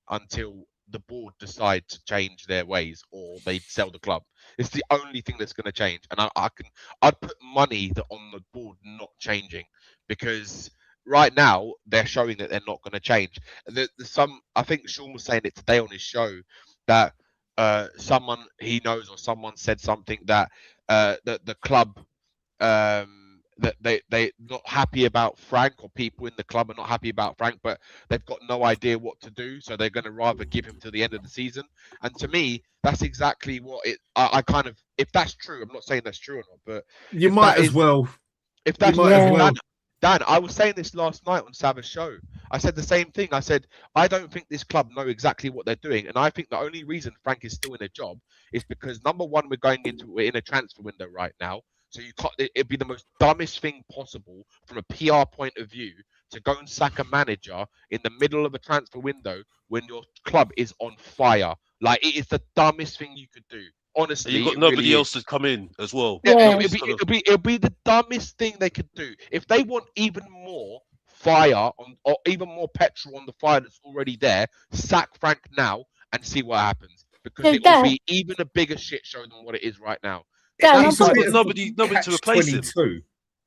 until the board decide to change their ways or they sell the club. It's the only thing that's going to change, and I'd put money on the board not changing, because right now they're showing that they're not going to change. There's some, I think Sean was saying it today on his show that someone he knows or someone said something that the club that they not happy about Frank, or people in the club are not happy about Frank, but they've got no idea what to do, so they're going to rather give him to the end of the season. And to me, that's exactly what it. I kind of, if that's true, I'm not saying that's true or not, but You if might that as is- well. if that's might as well. Dan, I was saying this last night on Sav's show. I said the same thing. I said, I don't think this club know exactly what they're doing. And I think the only reason Frank is still in a job is because, number one, we're in a transfer window right now. So it'd be the most dumbest thing possible from a PR point of view to go and sack a manager in the middle of a transfer window when your club is on fire. Like, it is the dumbest thing you could do. Honestly, And you've got it nobody really is. else to come in as well. Yeah. It'll be the dumbest thing they could do. If they want even more fire or even more petrol on the fire that's already there, sack Frank now and see what happens. Because it will be even a bigger shit show than what it is right now. Dan, It's a I'm bit of nobody to replace him. catch-22.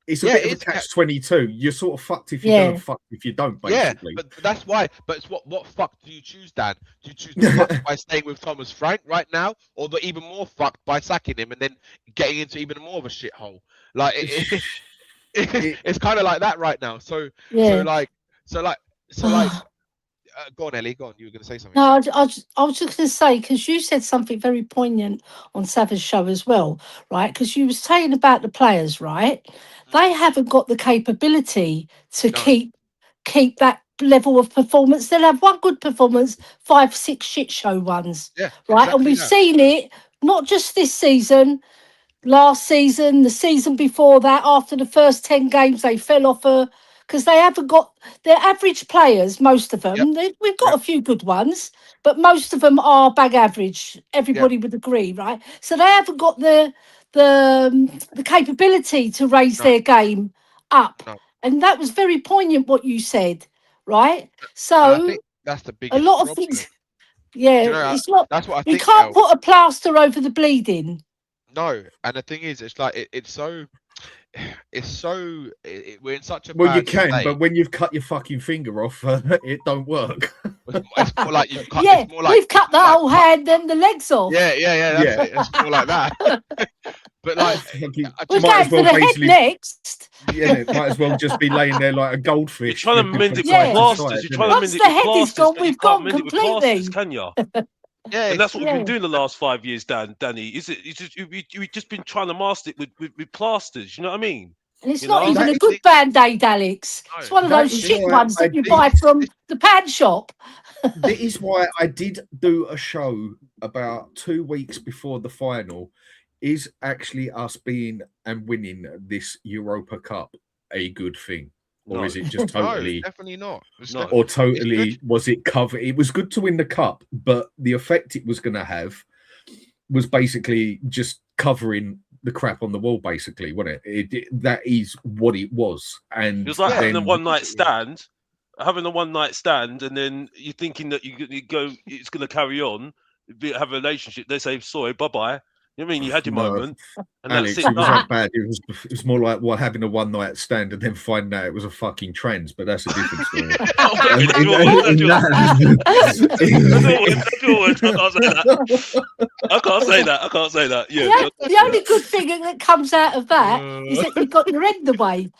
It's a Yeah, bit of a it's catch-22. You're sort of fucked if you Yeah. don't, fucked if you don't, Yeah, basically. but that's why. But it's what fuck do you choose, Dan? Do you choose the fuck by staying with Thomas Frank right now, or the even more fucked by sacking him and then getting into even more of a shithole? Like it's kind of like that right now. So yeah. go on, Ellie. Go on. You were going to say something. No, I was just going to say, because you said something very poignant on Sav's show as well, right? Because you were saying about the players, right? They haven't got the capability to No. keep that level of performance. They'll have one good performance, 5, 6 shit show ones, Yeah. right? And exactly we've that. seen it not just this season, last season, the season before that. After the first 10 games, they fell off because they haven't got their average players, most of them. We've got a few good ones, but most of them are bag average. Everybody would agree, right? So they haven't got the capability to raise No. their game up. No. And that was very poignant what you said, right? And I So think that's the a biggest lot of problem. things, yeah, Do you know, it's not. that's what I We think. can't El. put a plaster over the bleeding. No, and the thing is, it's like we're in such a Well, you bad can, state. but when you've cut your fucking finger off, it don't work. It's more like you've cut. Yeah, it's more like, we've cut it's the more like whole hand and the legs off. Yeah. That's Yeah. it. It's more like that. But like, We're might as going well for the head basically- next. Yeah, it might as well just be laying there like a goldfish. You're trying to mend it with Yeah. plasters. You're trying to Once mend it the with head is plasters, gone, but you we've can't gone mend it with completely. plasters, can you? yeah, And that's what we've been Yeah. doing the last 5 years, Danny. Is it? It's just we've just been trying to master it with plasters. You know what I mean? And it's You not know? even a That- good band-aid, Alex. No, It's one of that those is shit why ones I that you did- buy from the pan shop. This is why I did do a show about 2 weeks before the final. Is actually us being and winning this Europa Cup a good thing? Or No. is it just no, totally... definitely not. It's No. or It's totally good. was it cover? It was good to win the cup, but the effect it was going to have was basically just covering the crap on the wall, basically, wasn't it? That is what it was. And It was like having a then- one night stand, and then you're thinking that you go, it's going to carry on, have a relationship. They say sorry, bye bye. You know what I mean? You had your No, moment, and Alex, that's it it. was done. that bad. It was more like having a one night stand and then finding out it was a fucking trans, but that's a different story. That's your words. I can't say that. I can't say that. Yeah. The only good thing that comes out of that is that you got your end away.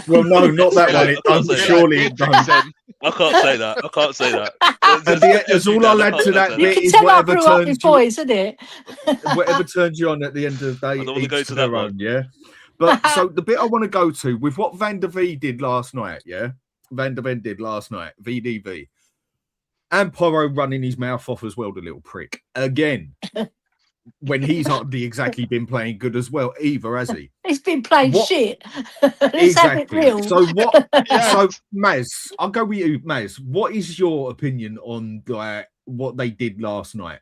Well, no, not that one. It I can't don't. say Surely it Beatrix don't. then. I can't say that. I can't say that. As all I'll add to that You bit can is tell I whatever grew up with turns you, boys, isn't it? whatever turns you on at the end of the day, I don't wanna each go to to that their one. own, yeah. But so the bit I want to go to with what Van der Vee did last night, yeah, Van der Ven did last night, VDV, and Porro running his mouth off as well, the little prick again. When he's hardly exactly been playing good as well, either, has he? He's been playing What- shit. Let's have it real. So what? Yeah. So Maz, I'll go with you, Maz. What is your opinion on like what they did last night?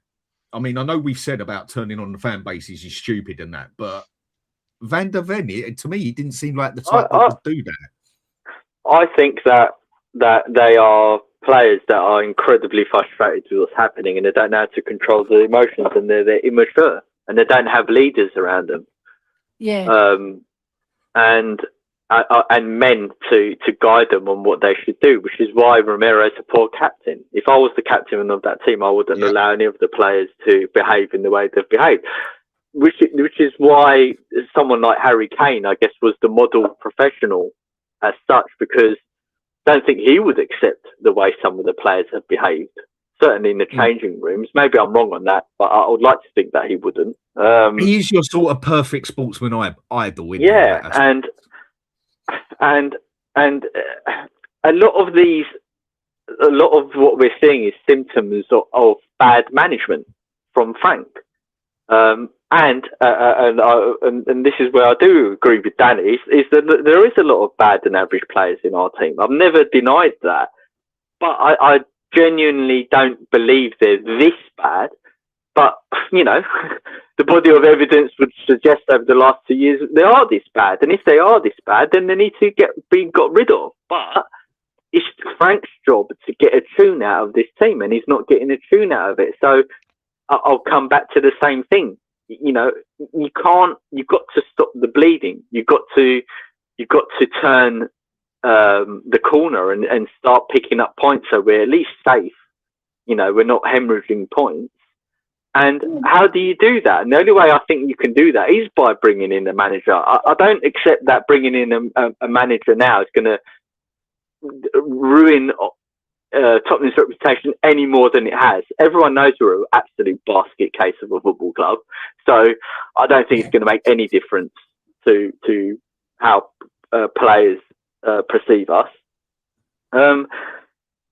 I mean, I know we've said about turning on the fan bases is stupid and that, but Van der Ven, to me, he didn't seem like the type that would do that. I think that they are players that are incredibly frustrated with what's happening, and they don't know how to control the emotions, and they're immature, and they don't have leaders around them. Yeah. And and men to guide them on what they should do, which is why Romero is a poor captain. If I was the captain of that team, I wouldn't allow any of the players to behave in the way they've behaved. Which is why someone like Harry Kane, I guess, was the model professional as such, because I don't think he would accept the way some of the players have behaved. Certainly in the changing rooms. Maybe I'm wrong on that, but I would like to think that he wouldn't. He's your sort of perfect sportsman idol. Yeah, and a lot of what we're seeing is symptoms of bad management from Frank. And this is where I do agree with Danny, is that there is a lot of bad and average players in our team. I've never denied that, but I genuinely don't believe they're this bad. But, you know, the body of evidence would suggest over the last 2 years they are this bad. And if they are this bad, then they need to be got rid of. But it's Frank's job to get a tune out of this team, and he's not getting a tune out of it. So I'll come back to the same thing. You know, you've got to stop the bleeding. You've got to turn the corner and start picking up points so we're at least safe. You know, we're not hemorrhaging points. And how do you do that? And the only way I think you can do that is by bringing in a manager. I don't accept that bringing in a manager now is going to ruin Tottenham's reputation any more than it has. Everyone knows we're an absolute basket case of a football club. So I don't think it's going to make any difference to how players perceive us. And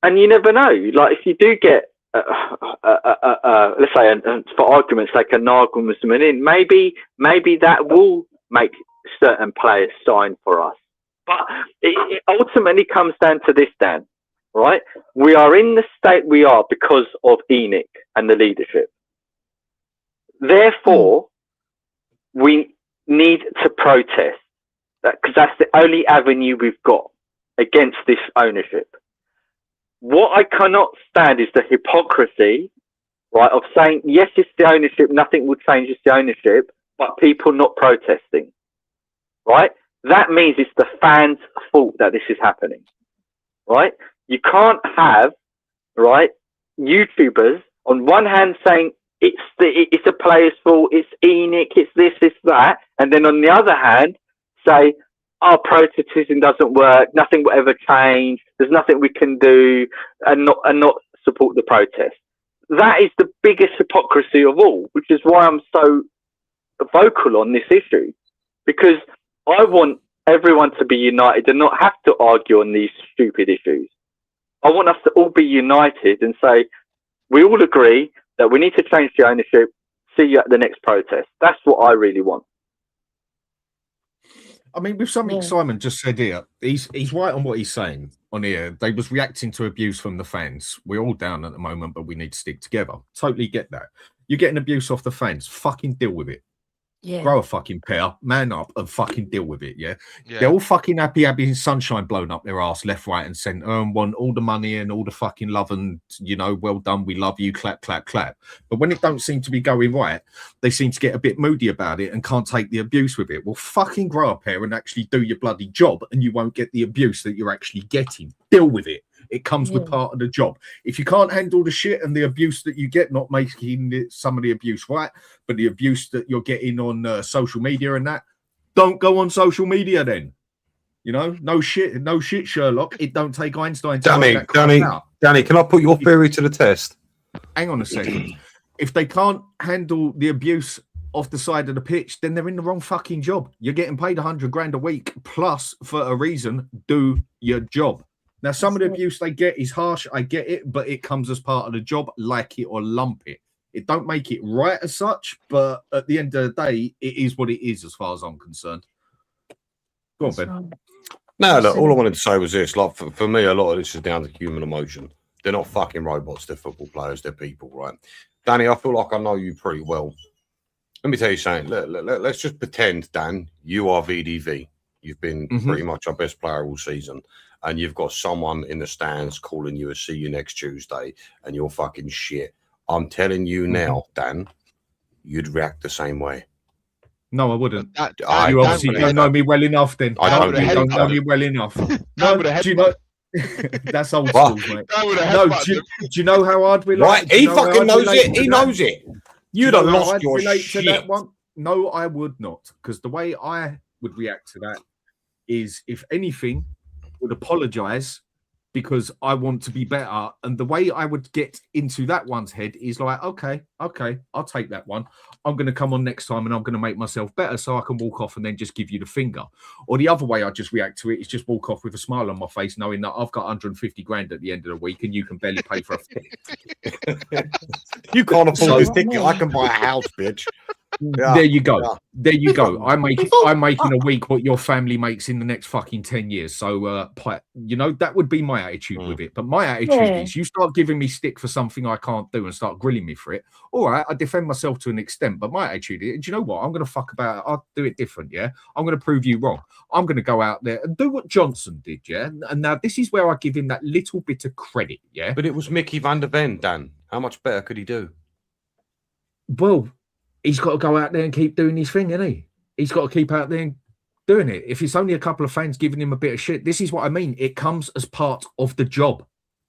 you never know. Like, if you do get let's say, and for argument's sake, a Nagelsmann in, maybe that will make certain players sign for us. But it ultimately comes down to this, Dan, right? We are in the state we are because of ENIC and the leadership. Therefore, we need to protest, because that's the only avenue we've got against this ownership. What I cannot stand is the hypocrisy, right, of saying, yes, it's the ownership, nothing will change, it's the ownership, but people not protesting, right? That means it's the fans' fault that this is happening, right? You can't have, right, YouTubers on one hand saying it's a player's fault, it's ENIC, it's this, it's that, and then on the other hand say, our protesting doesn't work, nothing will ever change, there's nothing we can do, and not support the protest. That is the biggest hypocrisy of all, which is why I'm so vocal on this issue, because I want everyone to be united and not have to argue on these stupid issues. I want us to all be united and say, we all agree that we need to change the ownership, see you at the next protest. That's what I really want. I mean, with something Simon just said here, he's right on what he's saying on here. They was reacting to abuse from the fans. We're all down at the moment, but we need to stick together. Totally get that. You're getting abuse off the fans. Fucking deal with it. Yeah. Grow a fucking pair, man up, and fucking deal with it. Yeah. They're all fucking happy having sunshine blown up their ass, left, right, and centre, and want all the money and all the fucking love and, you know, well done, we love you, clap, clap, clap. But when it don't seem to be going right, they seem to get a bit moody about it and can't take the abuse with it. Well, fucking grow a pair and actually do your bloody job, and you won't get the abuse that you're actually getting. Deal with it. It comes with part of the job. If you can't handle the shit and the abuse that you get, not making some of the abuse right, but the abuse that you're getting on social media and that, don't go on social media then. You know, no shit, Sherlock. It don't take Einstein to work that crap out. Danny, can I put your theory to the test? Hang on a second. If they can't handle the abuse off the side of the pitch, then they're in the wrong fucking job. You're getting paid 100 grand a week plus for a reason. Do your job. Now, some of the abuse they get is harsh. I get it, but it comes as part of the job, like it or lump it. It don't make it right as such, but at the end of the day, it is what it is as far as I'm concerned. Go on, Ben. No, look, all I wanted to say was this. Like, for me, a lot of this is down to human emotion. They're not fucking robots. They're football players. They're people, right? Danny, I feel like I know you pretty well. Let me tell you something. Let's just pretend, Dan, you are VDV. You've been pretty much our best player all season. And you've got someone in the stands calling you a see you next Tuesday, and you're fucking shit. I'm telling you now, Dan, you'd react the same way. No, I wouldn't. I You Dan obviously would don't have know me well enough then. I No, don't you know. don't know me well enough. No, would have do you know? That's old What? school, mate. Dan would have No, headbutted do him. you know how I'd relate? Right, do you he know how fucking I'd knows relate it. to He that? knows it. Do You'd you know have how lost I'd your relate shit. to that one? No, I would not, because the way I would react to that is, if anything, would apologise because I want to be better. And the way I would get into that one's head is like, okay, I'll take that one. I'm going to come on next time and I'm going to make myself better so I can walk off and then just give you the finger. Or the other way I just react to it is just walk off with a smile on my face, knowing that I've got 150 grand at the end of the week and you can barely pay for a You can't afford So- this ticket. I can buy a house, bitch. Yeah, There you go. yeah. There you go. I'm making Before- a week what your family makes in the next fucking 10 years. So you know, that would be my attitude with it. But my attitude Yeah. is, you start giving me stick for something I can't do and start grilling me for it. All right, I defend myself to an extent, but my attitude is, do you know what? I'm gonna fuck about it. I'll do it different, yeah. I'm gonna prove you wrong. I'm gonna go out there and do what Johnson did, yeah. And now this is where I give him that little bit of credit, yeah. But it was Mickey van der Ven, Dan. How much better could he do? Well, he's got to go out there and keep doing his thing, isn't he? He's got to keep out there and doing it. If it's only a couple of fans giving him a bit of shit, this is what I mean. It comes as part of the job.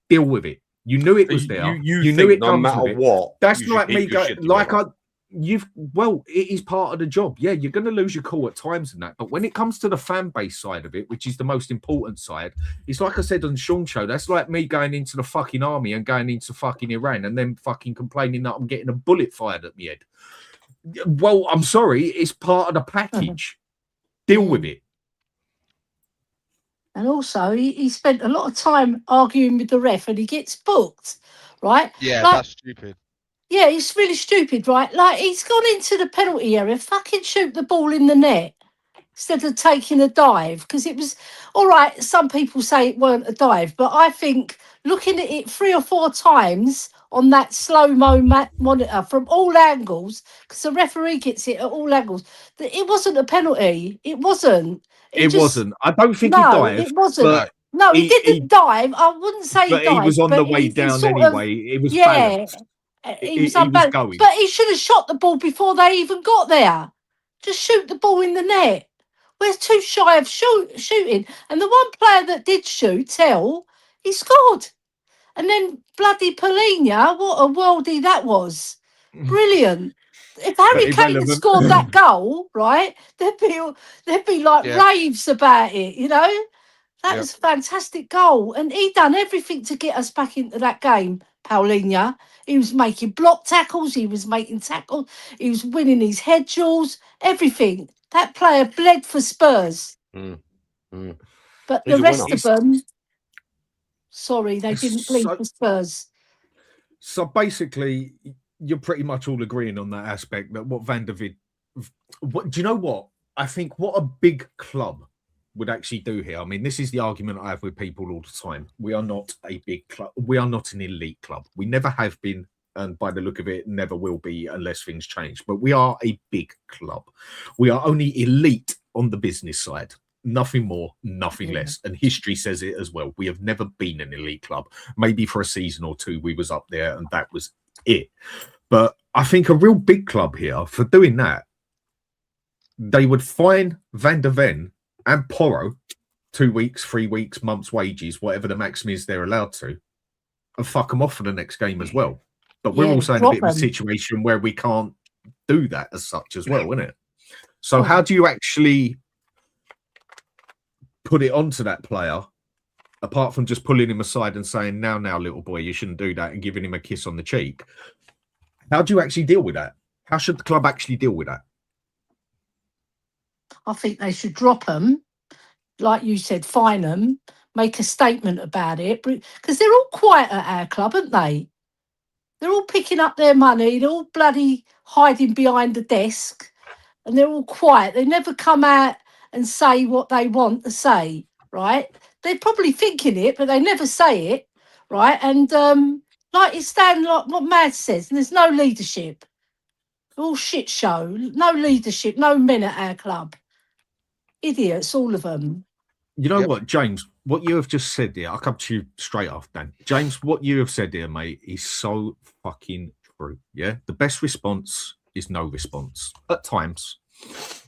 Deal with it. You knew it was there. You knew think it no comes matter with it. what. That's you should like keep me your going, shit like together. it is part of the job. Yeah, you're going to lose your cool at times and that. But when it comes to the fan base side of it, which is the most important side, it's like I said on Sean's show, that's like me going into the fucking army and going into fucking Iran and then fucking complaining that I'm getting a bullet fired at me head. Well, I'm sorry, it's part of the package. Deal with it. And also, he spent a lot of time arguing with the ref and he gets booked, right? Yeah, Like, that's stupid. yeah, it's really stupid, right? Like, he's gone into the penalty area, fucking shoot the ball in the net instead of taking a dive. Because it was, all right, some people say it weren't a dive, but I think looking at it 3 or 4 times on that slow-mo monitor from all angles, because the referee gets it at all angles, that it wasn't a penalty. It wasn't. It just- wasn't. I don't think he No, dived. it wasn't. but No, he he- didn't dive. I wouldn't say But he dived. he was on the but way he down sort of- anyway. It was yeah, balanced. he He was was unbalanced. going. But he should have shot the ball before they even got there. Just shoot the ball in the net. We're too shy of shooting. And the one player that did shoot, he scored. And then bloody Polina, what a worldie that was. Brilliant. If Harry Kane had irrelevant. scored that goal, right, there'd be like Yeah. raves about it, you know? That Yeah. was a fantastic goal. And he done everything to get us back into that game, Paulinho. He was making block tackles, he was making tackles, he was winning his head duels, everything. That player bled for Spurs. Mm, mm. But He's the a rest winner. of them, sorry, they didn't bleed So- for Spurs. So basically, you're pretty much all agreeing on that aspect that what Van der Vid. What do you know? What I think? What a big club would actually do here. I mean, this is the argument I have with people all the time. We are not a big club. We are not an elite club. We never have been, and by the look of it, never will be unless things change. But we are a big club. We are only elite on the business side. Nothing more, nothing less. And history says it as well. We have never been an elite club. Maybe for a season or two, we was up there and that was it. But I think a real big club here, for doing that, they would fine Van der Ven and Porro 2 weeks, 3 weeks, months' wages, whatever the maximum is they're allowed to, and fuck them off for the next game as well. But we're Yeah, also in a drop bit of a them. situation where we can't do that as such as well, isn't it? So Oh. how do you actually put it onto that player, apart from just pulling him aside and saying, now, little boy, you shouldn't do that, and giving him a kiss on the cheek? How do you actually deal with that? How should the club actually deal with that? I think they should drop them, like you said, fine them, make a statement about it, because they're all quiet at our club, aren't they? They're all picking up their money, they're all bloody hiding behind the desk, and they're all quiet. They never come out and say what they want to say, right? They're probably thinking it, but they never say it, right? And like it's Stan, like what Mad says, and there's no leadership. All shit show, no leadership, no men at our club. Idiots, all of them. You know Yep. what, James, what you have just said there, I'll come to you straight off, Dan. James, what you have said there, mate, is so fucking true. Yeah. The best response is no response at times.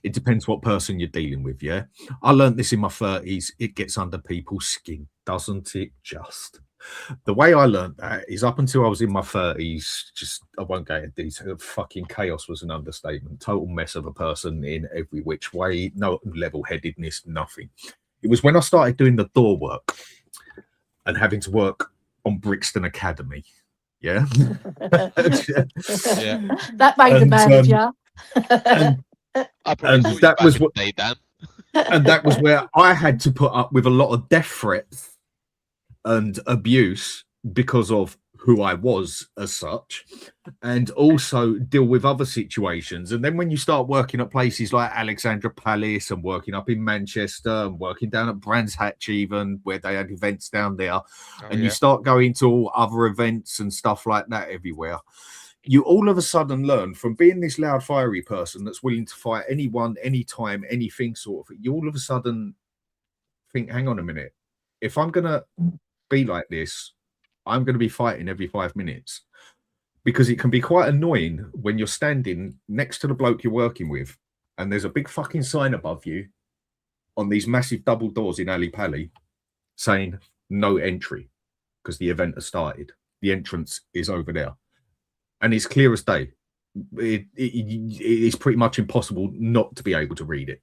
It depends what person you're dealing with, yeah? I learned this in my 30s. It gets under people's skin, doesn't it just? The way I learned that is up until I was in my 30s, just I won't go into detail. Fucking chaos was an understatement. Total mess of a person in every which way, no level-headedness, nothing. It was when I started doing the door work and having to work on Brixton Academy. Yeah. That made the manager. I probably And saw you that back was in what- the day, Dan. and that was where I had to put up with a lot of death threats and abuse because of who I was as such, and also deal with other situations. And then when you start working at places like Alexandra Palace and working up in Manchester and working down at Brands Hatch, even where they had events down there, and you start going to all other events and stuff like that everywhere, you all of a sudden learn from being this loud, fiery person that's willing to fight anyone, anytime, anything sort of. You all of a sudden think, hang on a minute, if I'm gonna be like this, I'm going to be fighting every 5 minutes, because it can be quite annoying when you're standing next to the bloke you're working with and there's a big fucking sign above you on these massive double doors in Ali Pali saying no entry because the event has started. The entrance is over there. And it's clear as day. It is pretty much impossible not to be able to read it.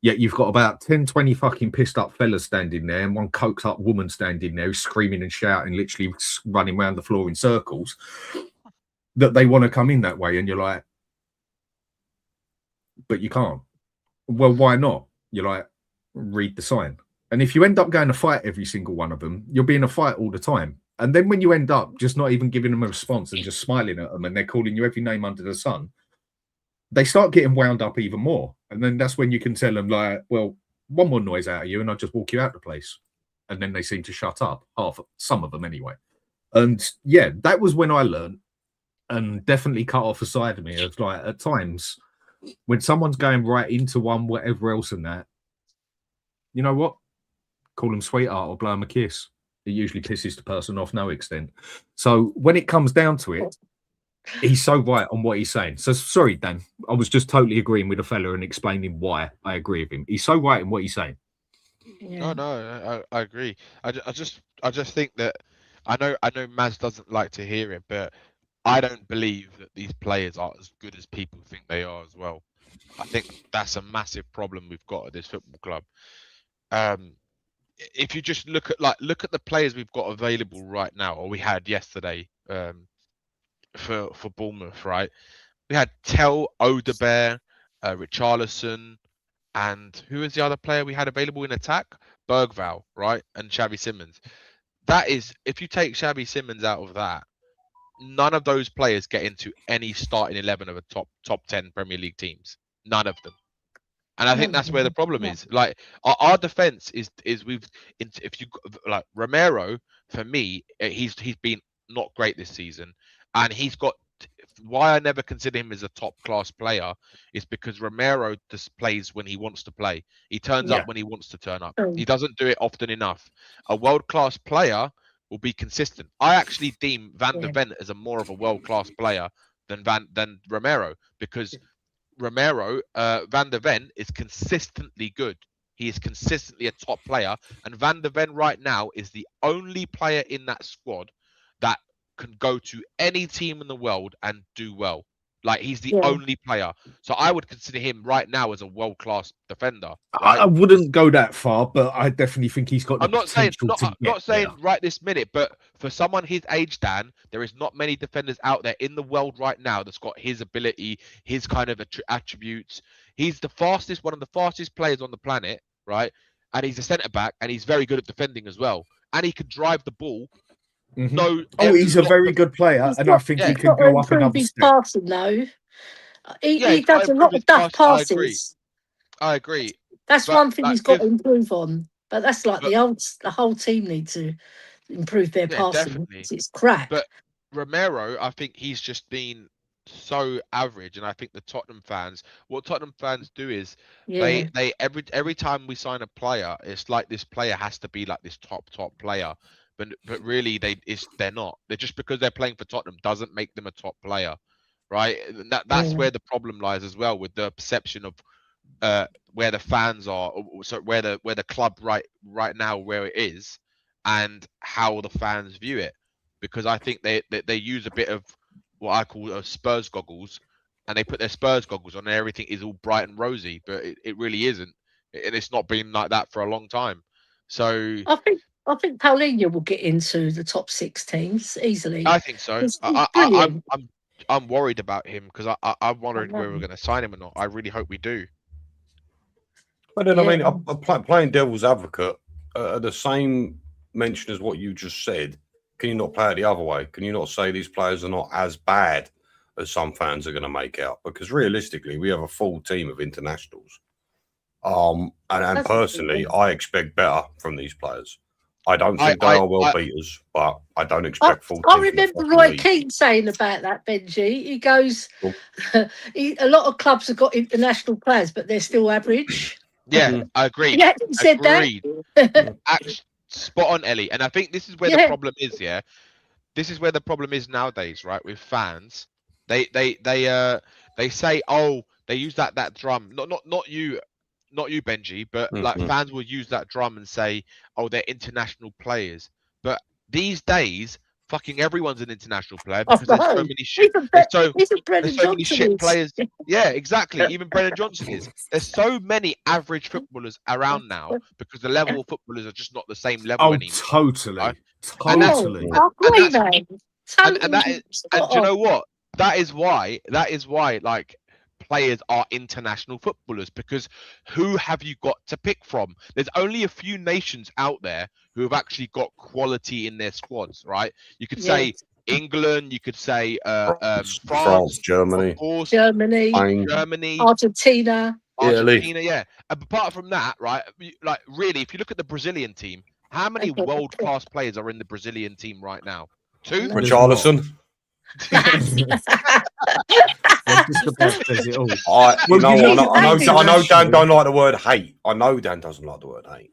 Yet you've got about 10, 20 fucking pissed up fellas standing there and one coked up woman standing there screaming and shouting, literally running around the floor in circles, that they want to come in that way. And you're like, but you can't. Well, why not? You're like, read the sign. And if you end up going to fight every single one of them, you'll be in a fight all the time. And then when you end up just not even giving them a response and just smiling at them and they're calling you every name under the sun, they start getting wound up even more. And then that's when you can tell them, like, well, one more noise out of you and I'll just walk you out the place. And then they seem to shut up, some of them anyway. And yeah, that was when I learned, and definitely cut off a side of me. It's like, at times, when someone's going right into one, whatever else and that, you know what? Call them sweetheart or blow them a kiss. It usually pisses the person off no extent. So when it comes down to it, he's so right on what he's saying. So sorry, Dan. I was just totally agreeing with the fella and explaining why I agree with him. He's so right in what he's saying. Oh no, I agree. I just think that I know Maz doesn't like to hear it, but I don't believe that these players are as good as people think they are as well. I think that's a massive problem we've got at this football club. If you just look at the players we've got available right now, or we had yesterday, for Bournemouth, right? We had Tell, Odebear, Richarlison, and who is the other player we had available in attack? Bergvall, right? And Xavi Simons. That is, if you take Xavi Simons out of that, none of those players get into any starting 11 of a top 10 Premier League teams. None of them. And I think that's where the problem is. Like our defense is we've, if you like Romero, for me, he's been not great this season, and he's got, why I never consider him as a top class player is because Romero just plays when he wants to play. He turns up when he wants to turn up. He doesn't do it often enough. A world class player will be consistent. I actually deem Van der Ven as more of a world class player than Romero, because Romero, Van der Ven is consistently good. He is consistently a top player, and Van der Ven right now is the only player in that squad that can go to any team in the world and do well. Like, he's the only player. So I would consider him right now as a world-class defender. Right? I wouldn't go that far, but I definitely think he's got the potential to I'm not saying right this minute, but for someone his age, Dan, there is not many defenders out there in the world right now that's got his ability, his kind of attributes. He's the fastest, one of the fastest players on the planet, right? And he's a centre-back, and he's very good at defending as well. And he can drive the ball. Mm-hmm. No, he's a very good player, and I think he can go up another step. Passing, though. He does a lot of daft passes. I agree. That's one thing he's got to improve on. But that's like the whole team need to improve their passing. Definitely. It's crap. But Romero, I think he's just been so average, and I think the Tottenham fans, what Tottenham fans do is they every time we sign a player, it's like this player has to be like this top player. But really, they're not. They're just, because they're playing for Tottenham doesn't make them a top player, right? That's where the problem lies as well, with the perception of where the fans are, so where the club right now where it is, and how the fans view it, because I think they use a bit of what I call Spurs goggles, and they put their Spurs goggles on and everything is all bright and rosy, but it really isn't, and it's not been like that for a long time. So I think Paulinho will get into the top 6 teams easily. I think so. He's brilliant. I'm worried about him because I'm worried I whether know. we're going to sign him or not. I really hope we do. But then, I mean, Yeah. I'm playing devil's advocate. The same mention as what you just said. Can you not play it the other way? Can you not say these players are not as bad as some fans are going to make out? Because realistically, we have a full team of internationals. And That's personally, true. I expect better from these players. I don't think they are well beaters, but I don't expect full. I remember Roy Keane saying about that, Benji. He goes, a lot of clubs have got international players, but they're still average. Yeah, I agree. Yeah, he said that. Actually, spot on, Ellie. And I think this is where the problem is. Yeah, this is where the problem is nowadays, right? With fans, they say, oh, they use that drum. Not you, Benji, but like fans will use that drum and say, oh, they're international players. But these days, fucking everyone's an international player because there's so many shit. There's so many shit players. Yeah, exactly. Even Brennan Johnson is. There's so many average footballers around now because the level of footballers are just not the same level anymore. Totally. Right? Totally. And do you know what? That is why like players are international footballers, because who have you got to pick from? There's only a few nations out there who have actually got quality in their squads, right? You could say England, you could say France, Germany, of course, Germany, Argentina, yeah. And apart from that, right, like really, if you look at the Brazilian team, how many world-class players are in the Brazilian team right now? 2? Richarlison. That's just about says it all. I know Dan don't like the word hate. I know Dan doesn't like the word hate.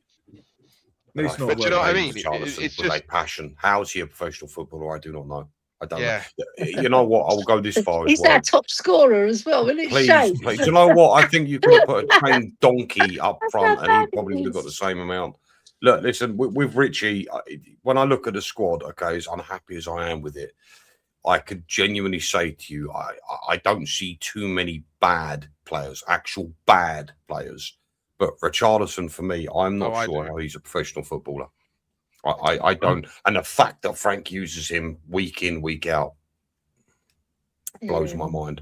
It's not but you know what I mean? It's just a passion. How is he a professional footballer? I do not know. I don't know. You know what? I will go this far. He's our top scorer as well, isn't it? Please. Do you know what? I think you could have put a trained donkey up front and he probably would have got the same amount. Look, listen, with Richie, when I look at the squad, okay, as unhappy as I am with it, I could genuinely say to you, I don't see too many bad players, actual bad players. But Richarlison, for me, I'm not sure how he's a professional footballer. I don't. And the fact that Frank uses him week in, week out blows my mind.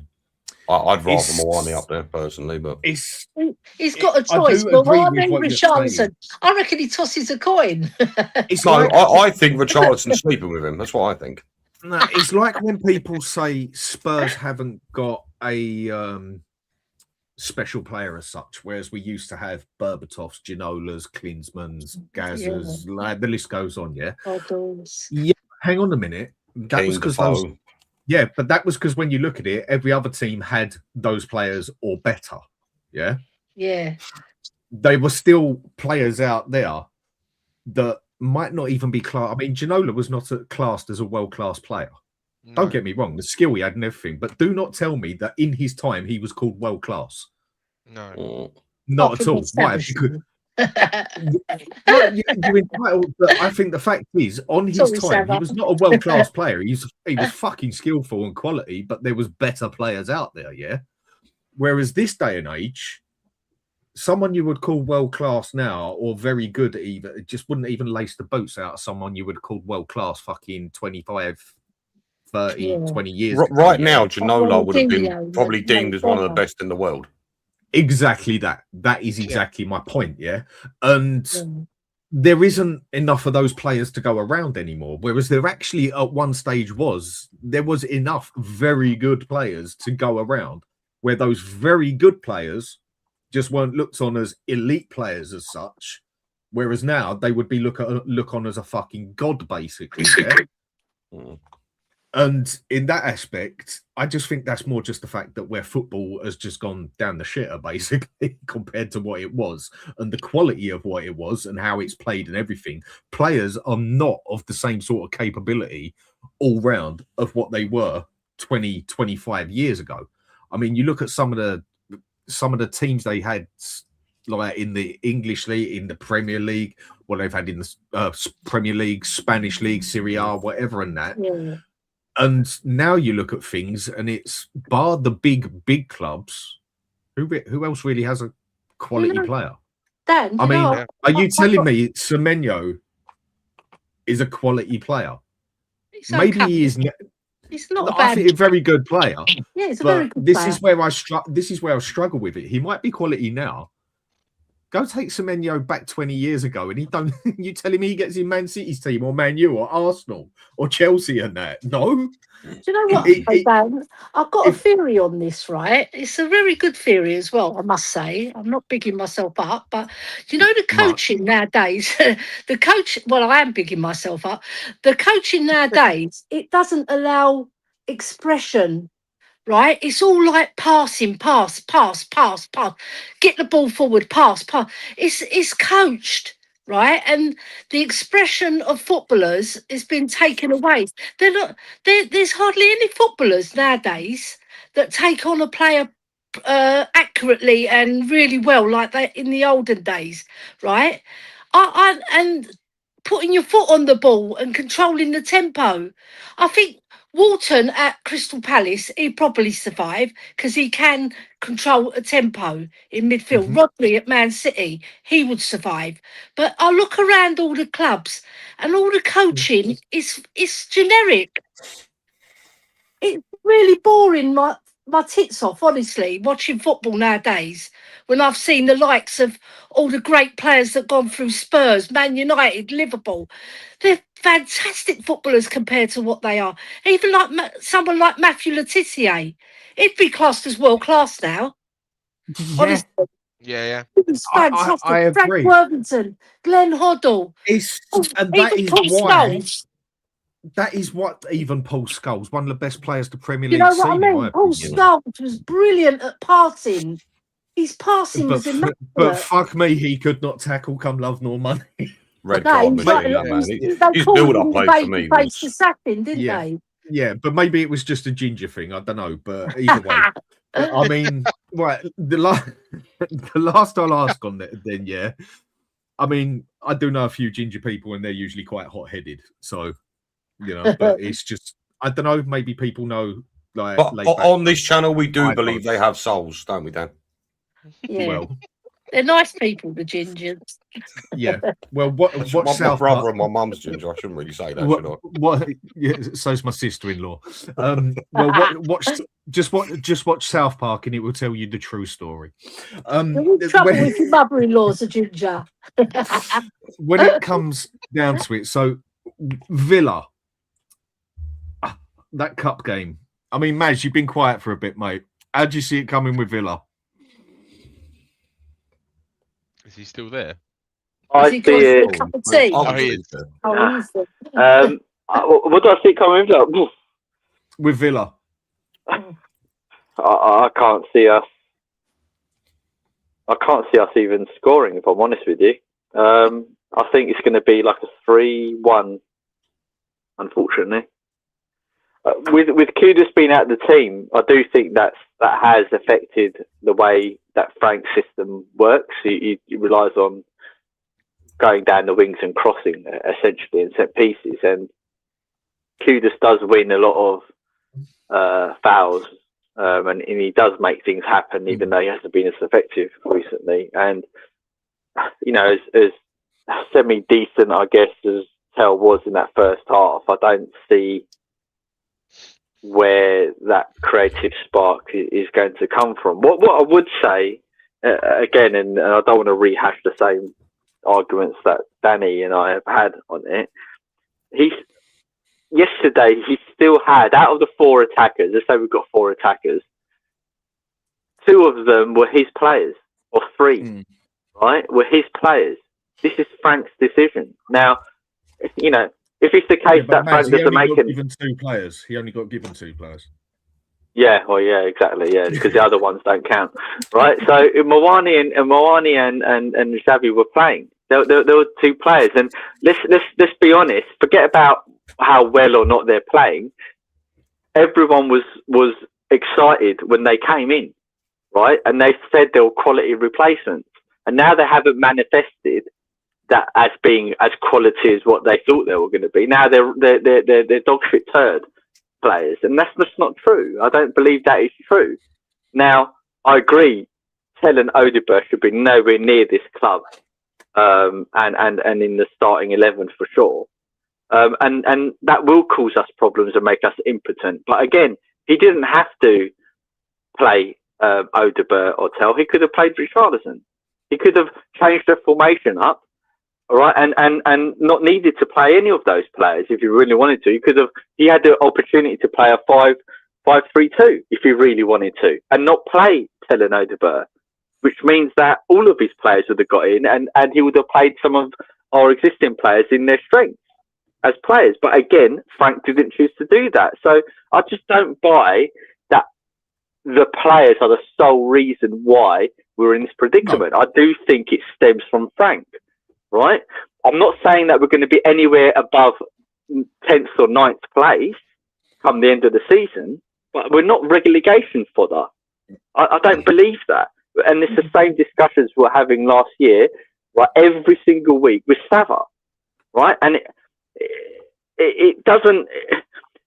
I'd rather Moani up there personally, but he's got a choice. But I think Richarlison, I reckon he tosses a coin. I think Richarlison's sleeping with him. That's what I think. No, it's like when people say Spurs haven't got a special player as such, whereas we used to have Berbatovs, Ginolas, Klinsmans, Gazers, the list goes on, yeah? Yeah, hang on a minute. That was because those... Yeah, but that was because when you look at it, every other team had those players or better, yeah? Yeah. They were still players out there that might not even be classed. I mean, Ginola was not classed as a world-class player. No. Don't get me wrong, the skill he had and everything, but do not tell me that in his time he was called world-class. No. Not at all. Why? Because you're entitled, but I think the fact is, on his time, he was not a world-class player. He was fucking skillful and quality, but there was better players out there, yeah? Whereas this day and age, someone you would call world-class now, or very good even, just wouldn't even lace the boots out of someone you would call world-class fucking 25, 30, 20 years ago. Right now, Ginola would have been probably deemed as one of the best in the world. Exactly that. That is exactly my point, yeah? And there isn't enough of those players to go around anymore, whereas there actually at one stage there was enough very good players to go around, where those very good players just weren't looked on as elite players as such, whereas now they would be look on as a fucking god, basically. Yeah? And in that aspect, I just think that's more just the fact that where football has just gone down the shitter, basically, compared to what it was, and the quality of what it was and how it's played and everything. Players are not of the same sort of capability all round of what they were 20, 25 years ago. I mean, you look at some of the some of the teams they had, like in the English league, in the Premier League, what they've had in the Premier League, Spanish league, Serie A, whatever, and that. Yeah. And now you look at things, and it's bar the big clubs. Who else really has a quality player? Dan, I mean, are you telling me me Semenyo is a quality player? it's Maybe okay. he is. It's not a I bad. think a very good player. Yeah, it's a But very good this player. is where I struggle with it. He might be quality now. Go take Semenyo back 20 years ago, and he don't. You telling me he gets in Man City's team or Man U or Arsenal or Chelsea and that? No. Do you know what, Dan? I've got a theory on this, right? It's a very good theory as well, I must say. I'm not bigging myself up, but do you know the coaching nowadays? The coach, well, I am bigging myself up. The coaching nowadays, it doesn't allow expression, right? It's all like passing, pass. Get the ball forward, pass. It's coached. Right, and the expression of footballers has been taken away. They're not. There's hardly any footballers nowadays that take on a player accurately and really well, like they in the olden days. Right, and putting your foot on the ball and controlling the tempo. I think Walton at Crystal Palace, he'd probably survive because he can control a tempo in midfield. Rodri at Man City, he would survive. But I look around all the clubs and all the coaching is generic. It's really boring my tits off, honestly, watching football nowadays when I've seen the likes of all the great players that gone through Spurs, Man United, Liverpool. They're fantastic footballers compared to what they are. Even like someone like Matthew Letizia, he'd be classed as world class now. Yeah. Honestly, Yeah. it's fantastic. I agree. Frank Worthington, Glenn Hoddle. And that is why. That is what even Paul Scholes, one of the best players the Premier League You know what I mean? Paul opinion. Scholes was brilliant at passing. His passing was immaculate. But fuck me, he could not tackle come love nor money. Red No, card he's like- machine, that man. they His called build-up him play the for me baby face was... assassin, didn't Yeah. they? Yeah, but maybe it was just a ginger thing. I don't know. But either way, I mean, right, the last I'll ask on that, then, yeah. I mean, I do know a few ginger people, and they're usually quite hot-headed. So, you know, but it's just, I don't know, maybe people know, like... But on this channel, we do believe don't. they have souls, don't we, Dan? Yeah. Well, They're nice people, the gingers. yeah. Well, what my South brother Park... and my mum's ginger. I shouldn't really say that, should I? What? Yeah, so's my sister-in-law. Well, just watch South Park, and it will tell you the true story. You're in trouble with your mother-in-law's a ginger. When it comes down to it, so Villa, that cup game. I mean, Maz, you've been quiet for a bit, mate. How do you see it coming with Villa? Is he still there? I Has he see got it. a cup of tea? Oh, he is. Oh, is it? What do I see coming up? With Villa, I can't see us. I can't see us even scoring, if I'm honest with you. I think it's going to be like a 3-1, unfortunately. With Kudus being out of the team, I do think that has affected the way that Frank's system works. He relies on going down the wings and crossing, essentially, in set pieces. And Kudus does win a lot of fouls, and he does make things happen, even though he hasn't been as effective recently. And, you know, as semi-decent, I guess, as Tell was in that first half, I don't see where that creative spark is going to come from. What I would say, again, and I don't want to rehash the same arguments that Danny and I have had on it, yesterday he still had, out of the 4 attackers, let's say we've got 4 attackers, 2 of them were his players, or 3, right, were his players. This is Frank's decision. Now, you know, if it's the case that Frank doesn't make it, given 2 players. He only got given 2 players. Yeah, well, yeah, exactly, yeah, because the other ones don't count, right? So Mawani and Xavi were playing. There were 2 players, and let's be honest. Forget about how well or not they're playing. Everyone was excited when they came in, right? And they said they were quality replacements, and now they haven't manifested that as being as quality as what they thought they were going to be. Now they're dog shit turd players, and that's just not true. I don't believe that is true. Now I agree, Tell and Odegaard should be nowhere near this club, and in the starting 11 for sure. And that will cause us problems and make us impotent. But again, he didn't have to play Odegaard or Tell. He could have played Richarlison. He could have changed the formation up, all right, and not needed to play any of those players if he really wanted to. He had the opportunity to play a 5-5-3-2 if he really wanted to, and not play Tell and Odegaard, which means that all of his players would have got in, and he would have played some of our existing players in their strengths as players. But again, Frank didn't choose to do that. So I just don't buy that the players are the sole reason why we're in this predicament. No. I do think it stems from Frank, right? I'm not saying that we're going to be anywhere above 10th or 9th place come the end of the season, but we're not relegation fodder. I don't believe that. And it's the same discussions we were having last year, right? Every single week with Sava, right? And it doesn't,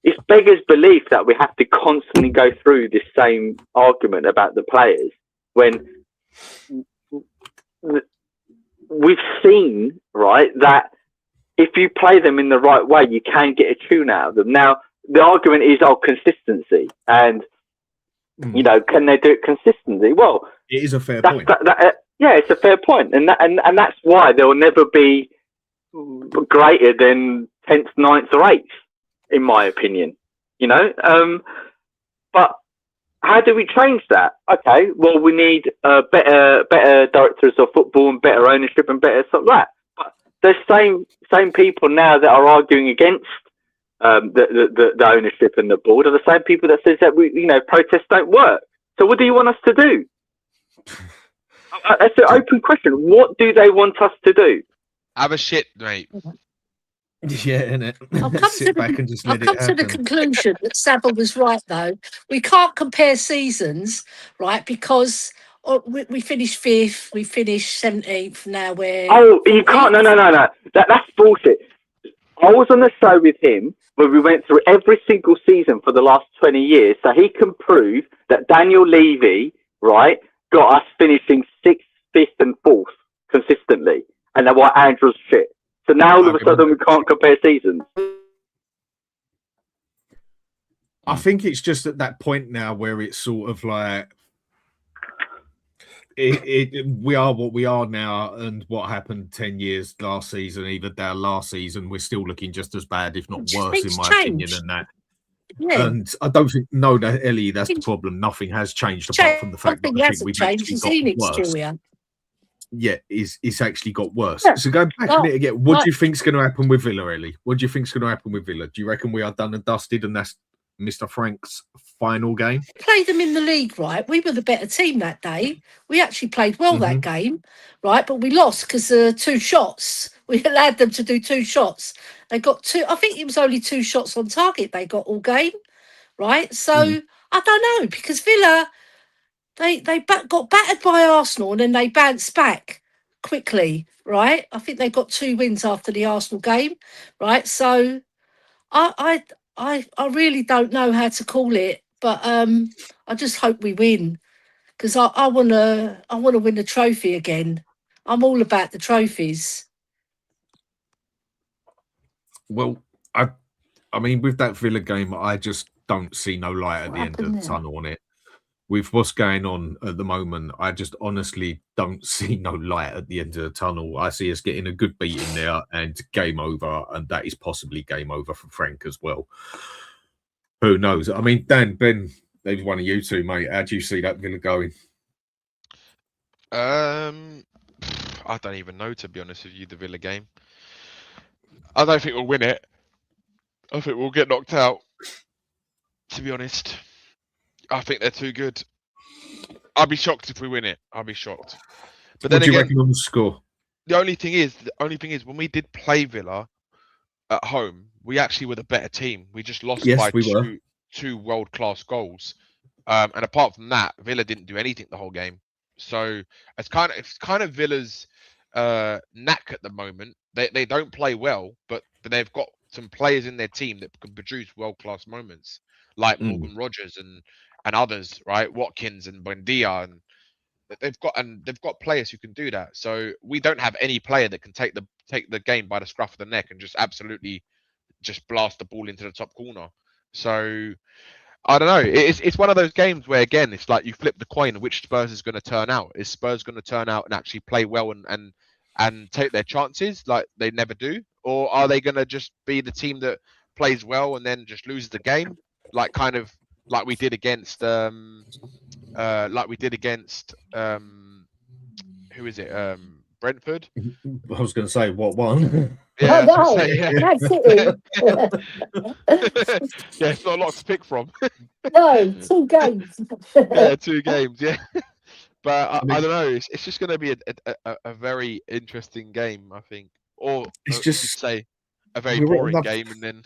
it's beggars belief that we have to constantly go through this same argument about the players when we've seen, right, that if you play them in the right way, you can get a tune out of them. Now, the argument is, consistency. And, you know, can they do it consistently? Well, it is a fair point. Yeah, it's a fair point. And that's why there will never be greater than 10th, 9th or 8th, in my opinion, you know? But how do we change that? Okay, well, we need better directors of football and better ownership and better stuff like that. But there's same people now that are arguing against the ownership and the board are the same people that says that protests don't work. So what do you want us to do? That's an open question. What do they want us to do? Have a shit, mate. Yeah, innit? I'll come Sit back and just let it happen. to the conclusion that Savile was right, though. We can't compare seasons, right? Because we finished 5th, we finished 17th. Now we're you can't. No. That's bullshit. I was on the show with him where we went through every single season for the last 20 years, so he can prove that Daniel Levy, right, got us finishing 6th, 5th, and 4th consistently, and that's why Ange was shit. So now all of a sudden we can't compare seasons. I think it's just at that point now where it's sort of like we are what we are now, and what happened 10 years last season, even down last season, we're still looking just as bad, if not worse, in my opinion, than that. Yeah. And I don't think, Ellie, that's the problem. Nothing has changed apart from the fact that I think we've actually got worse. Yeah, it's actually got worse. Yeah. So going back on it again, what do you think's going to happen with Villa, Ellie? What do you think's going to happen with Villa? Do you reckon we are done and dusted, and that's Mr. Frank's final game? Played them in the league, right? We were the better team that day. We actually played well that game, right? But we lost because 2 shots. We allowed them to do 2 shots. They got 2. I think it was only 2 shots on target they got all game, right? So I don't know, because Villa, they got battered by Arsenal and then they bounced back quickly, right? I think they got 2 wins after the Arsenal game, right? So I really don't know how to call it, but I just hope we win, because I wanna win the trophy again. I'm all about the trophies. Well, I mean, with that Villa game, I just don't see no light at the end of the tunnel on it. With what's going on at the moment, I just honestly don't see no light at the end of the tunnel. I see us getting a good beat in there and game over, and that is possibly game over for Frank as well. Who knows? I mean, Dan, Ben, maybe one of you two, mate. How do you see that Villa going? I don't even know, to be honest with you, the Villa game. I don't think we'll win it. I think we'll get knocked out, to be honest. I think they're too good. I'll be shocked if we win it. I'll be shocked. But then what do you reckon on the score? The only thing is, when we did play Villa at home, we actually were the better team. We just lost by 2 world-class goals. And apart from that, Villa didn't do anything the whole game. So it's kind of Villa's knack at the moment. They don't play well, but they've got some players in their team that can produce world-class moments, like Morgan Rogers and others, right? Watkins and Buendia, and they've got players who can do that. So we don't have any player that can take the game by the scruff of the neck and just absolutely just blast the ball into the top corner. So I don't know. It's one of those games where, again, it's like you flip the coin which Spurs is going to turn out. Is Spurs going to turn out and actually play well and take their chances like they never do, or are they going to just be the team that plays well and then just loses the game, like we did against who is it? Brentford. I was going to say what one. Yeah, Oh, I was no, gonna say, yeah. Man City. Yeah, it's not a lot to pick from. No, 2 games. Yeah, 2 games. Yeah, but I don't know. It's just going to be a very interesting game, I think, or It's you just- could say a very we're at boring enough- game, and then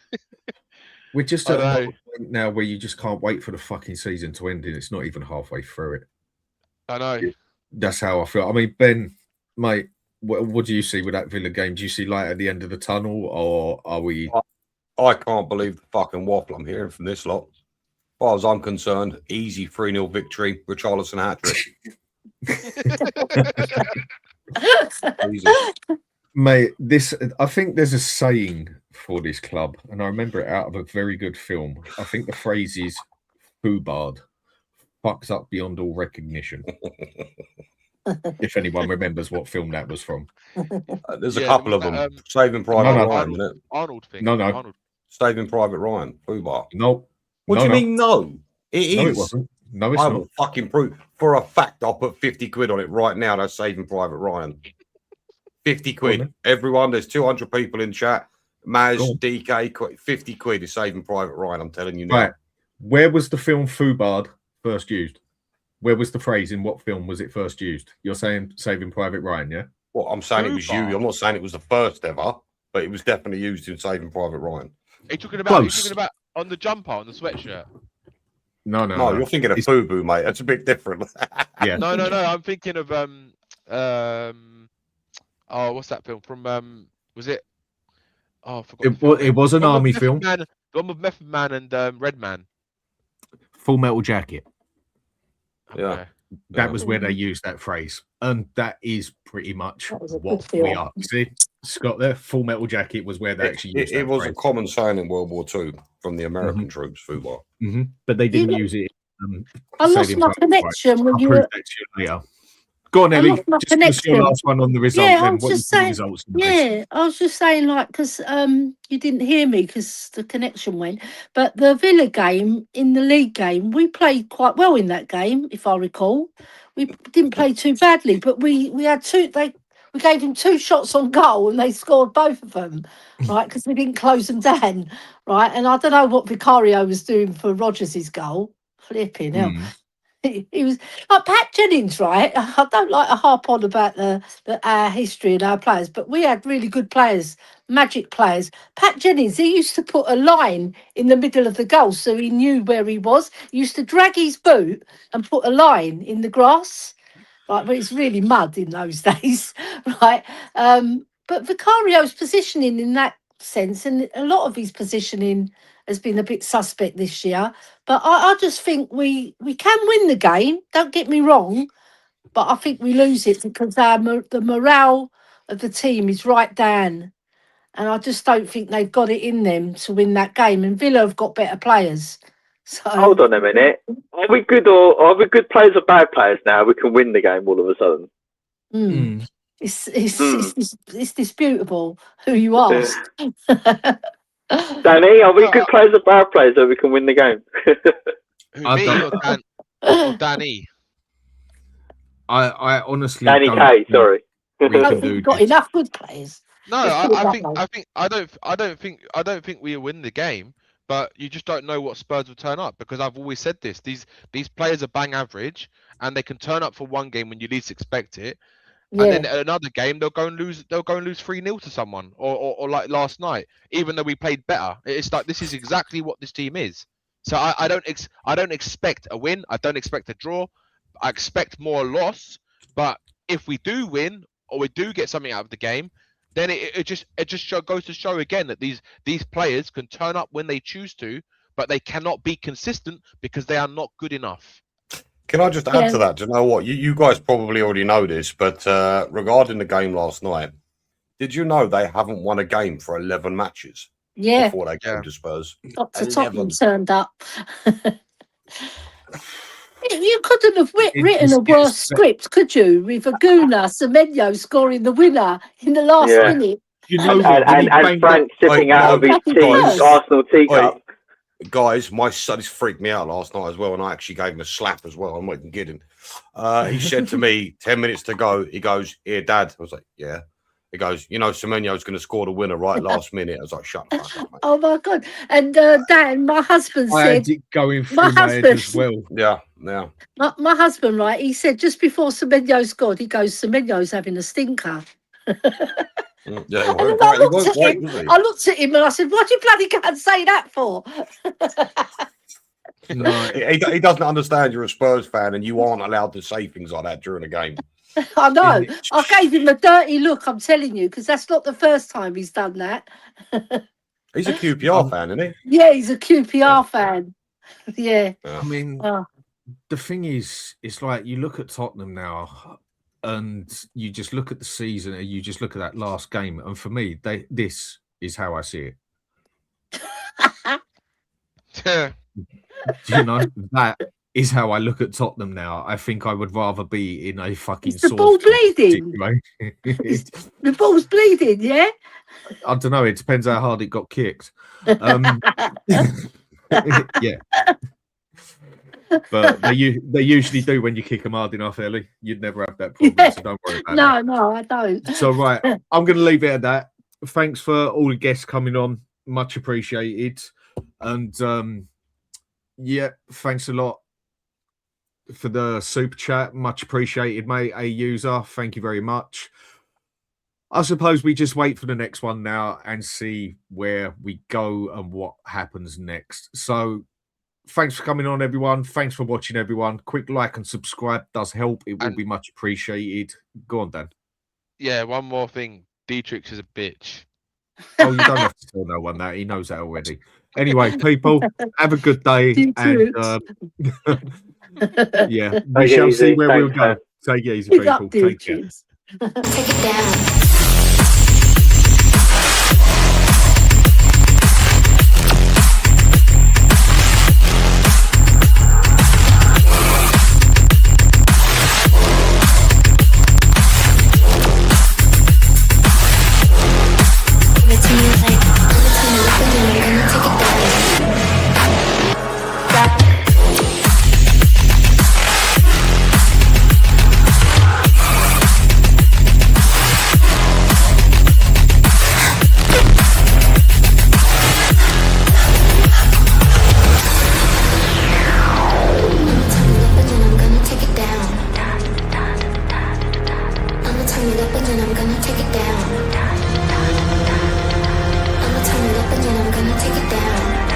We're just I at know. a point now where you just can't wait for the fucking season to end, and it's not even halfway through it. I know. That's how I feel. I mean, Ben, mate, what do you see with that Villa game? Do you see light at the end of the tunnel, or are we? I can't believe the fucking waffle I'm hearing from this lot. As far as I'm concerned, easy 3-0 victory, Richarlison hat-trick. Jesus. Mate, I think there's a saying for this club, and I remember it out of a very good film. I think the phrase is "Foobard fucks up beyond all recognition." If anyone remembers what film that was from. There's a Yeah, couple of them. Saving Private No. Ryan, isn't it? Arnold thing. No. Arnold. Saving Private Ryan. Fubar. No. What do you mean no? It is. No, it wasn't. No, it's I not. will fucking prove. For a fact, I'll put 50 quid on it right now. That's Saving Private Ryan. 50 quid. on, Everyone, there's 200 people in chat. Maz, Go on. DK, 50 quid is Saving Private Ryan. I'm telling you now. Right. Where was the film Foobard first used? Where was the phrase? In what film was it first used? You're saying Saving Private Ryan, yeah? Well, I'm saying it was you. Fubar. I'm not saying it was the first ever, but it was definitely used in Saving Private Ryan. Are you talking about? Close. On the jumper, on the sweatshirt? No. No, you're thinking of Fubu, mate. That's a bit different. Yeah. No. I'm thinking of oh, what's that film from? Was it? Oh, I forgot. It was an The one army with film. Method Man, the one with Method Man and Red Man. Full Metal Jacket. Yeah. Okay. That was where they used that phrase, and that is pretty much That was a what good film. we are. See, Scott, there, Full Metal Jacket was where they actually used It that was a phrase. common saying in World War II from the American troops, Fubar. But they didn't You- use it. I lost Saving my Private connection Ryan. when I'll you prove were. that to you later. Go on, I Ellie. lost my Just give us your connection. last one on the result. Yeah, I then. was What do you just think the saying. results are? Yeah, I was just saying, like, because you didn't hear me because the connection went. But the Villa game in the league game, we played quite well in that game, if I recall. We didn't play too badly, but we had two. We gave them 2 shots on goal, and they scored both of them, right? Because we didn't close them down, right? And I don't know what Vicario was doing for Rodgers' goal. Flipping hell. He was like Pat Jennings, right? I don't like to harp on about our history and our players, but we had really good players, magic players. Pat Jennings, he used to put a line in the middle of the goal so he knew where he was. He used to drag his boot and put a line in the grass, right? But it's really mud in those days, right? But Vicario's positioning in that sense, and a lot of his positioning has been a bit suspect this year. But I just think we can win the game. Don't get me wrong, but I think we lose it because the morale of the team is right down, and I just don't think they've got it in them to win that game. And Villa have got better players. So Hold on a minute. Are we good players or bad players now? We can win the game all of a sudden. It's disputable who you ask. Danny, are we good players or bad players so we can win the game? Who, I me don't- or Danny? I honestly Danny don't K, think sorry. we I don't can think do we've got this. enough good players. No, Let's put it I that think way. I don't think we win the game, but you just don't know what Spurs will turn up, because I've always said this. These players are bang average, and they can turn up for one game when you least expect it, and Yeah, then at another game they'll go and lose 3-0 to someone, or like last night, even though we played better. It's like this is exactly what this team is. So I don't expect a win. I don't expect a draw. I expect more loss. But if we do win or we do get something out of the game, then it just goes to show again that these players can turn up when they choose to, but they cannot be consistent because they are not good enough. Can I just add to that? Do you know what? You guys probably already know this, but regarding the game last night, did you know they haven't won a game for 11 matches before they came to Spurs? Dr. Tottenham turned up. You couldn't have written a worse script, could you? With Aguna, Semenyo scoring the winner in the last minute. You know and Frank sipping out of his Arsenal teacup. Guys, my son has freaked me out last night as well, and I actually gave him a slap as well. I'm not even kidding. He said to me, 10 minutes to go, he goes, "Here, Dad." I was like, "Yeah." He goes, "You know, Semenyo's going to score the winner right last minute." I was like, "Shut up, mate." Oh my God! And Dan, my husband said, I had it going through my head as well. Yeah. My husband, right? He said just before Semenyo scored, he goes, "Semenyo's having a stinker." Yeah, And I looked at him and I said, "What do you bloody can't say that for?" No, he doesn't understand you're a Spurs fan and you aren't allowed to say things like that during a game. I know. I gave him a dirty look, I'm telling you, because that's not the first time he's done that. He's a QPR fan, isn't he? Yeah, he's a QPR fan. Yeah. I mean, the thing is, it's like you look at Tottenham now and you just look at the season and you just look at that last game. And for me, this is how I see it. You know, that is how I look at Tottenham now. I think I would rather be in a fucking. Is the ball bleeding? The ball's bleeding, yeah? I don't know. It depends how hard it got kicked. Yeah. But they usually do when you kick them hard enough, Ellie. You'd never have that problem, so don't worry about that. No, I don't. So, right, I'm going to leave it at that. Thanks for all the guests coming on. Much appreciated. And, yeah, thanks a lot for the super chat. Much appreciated, mate. A user, thank you very much. I suppose we just wait for the next one now and see where we go and what happens next. So, thanks for coming on, everyone. Thanks for watching, everyone. Quick like and subscribe does help. It will be much appreciated. Go on, Dan. Yeah, one more thing. Dietrich is a bitch. Oh, you don't have to tell no one that. He knows that already. Anyway, people, have a good day. And yeah, we shall see where we'll go. Take it easy, people. Take care. Take it down. Take it down. I'ma turn it up and then I'm gonna take it down.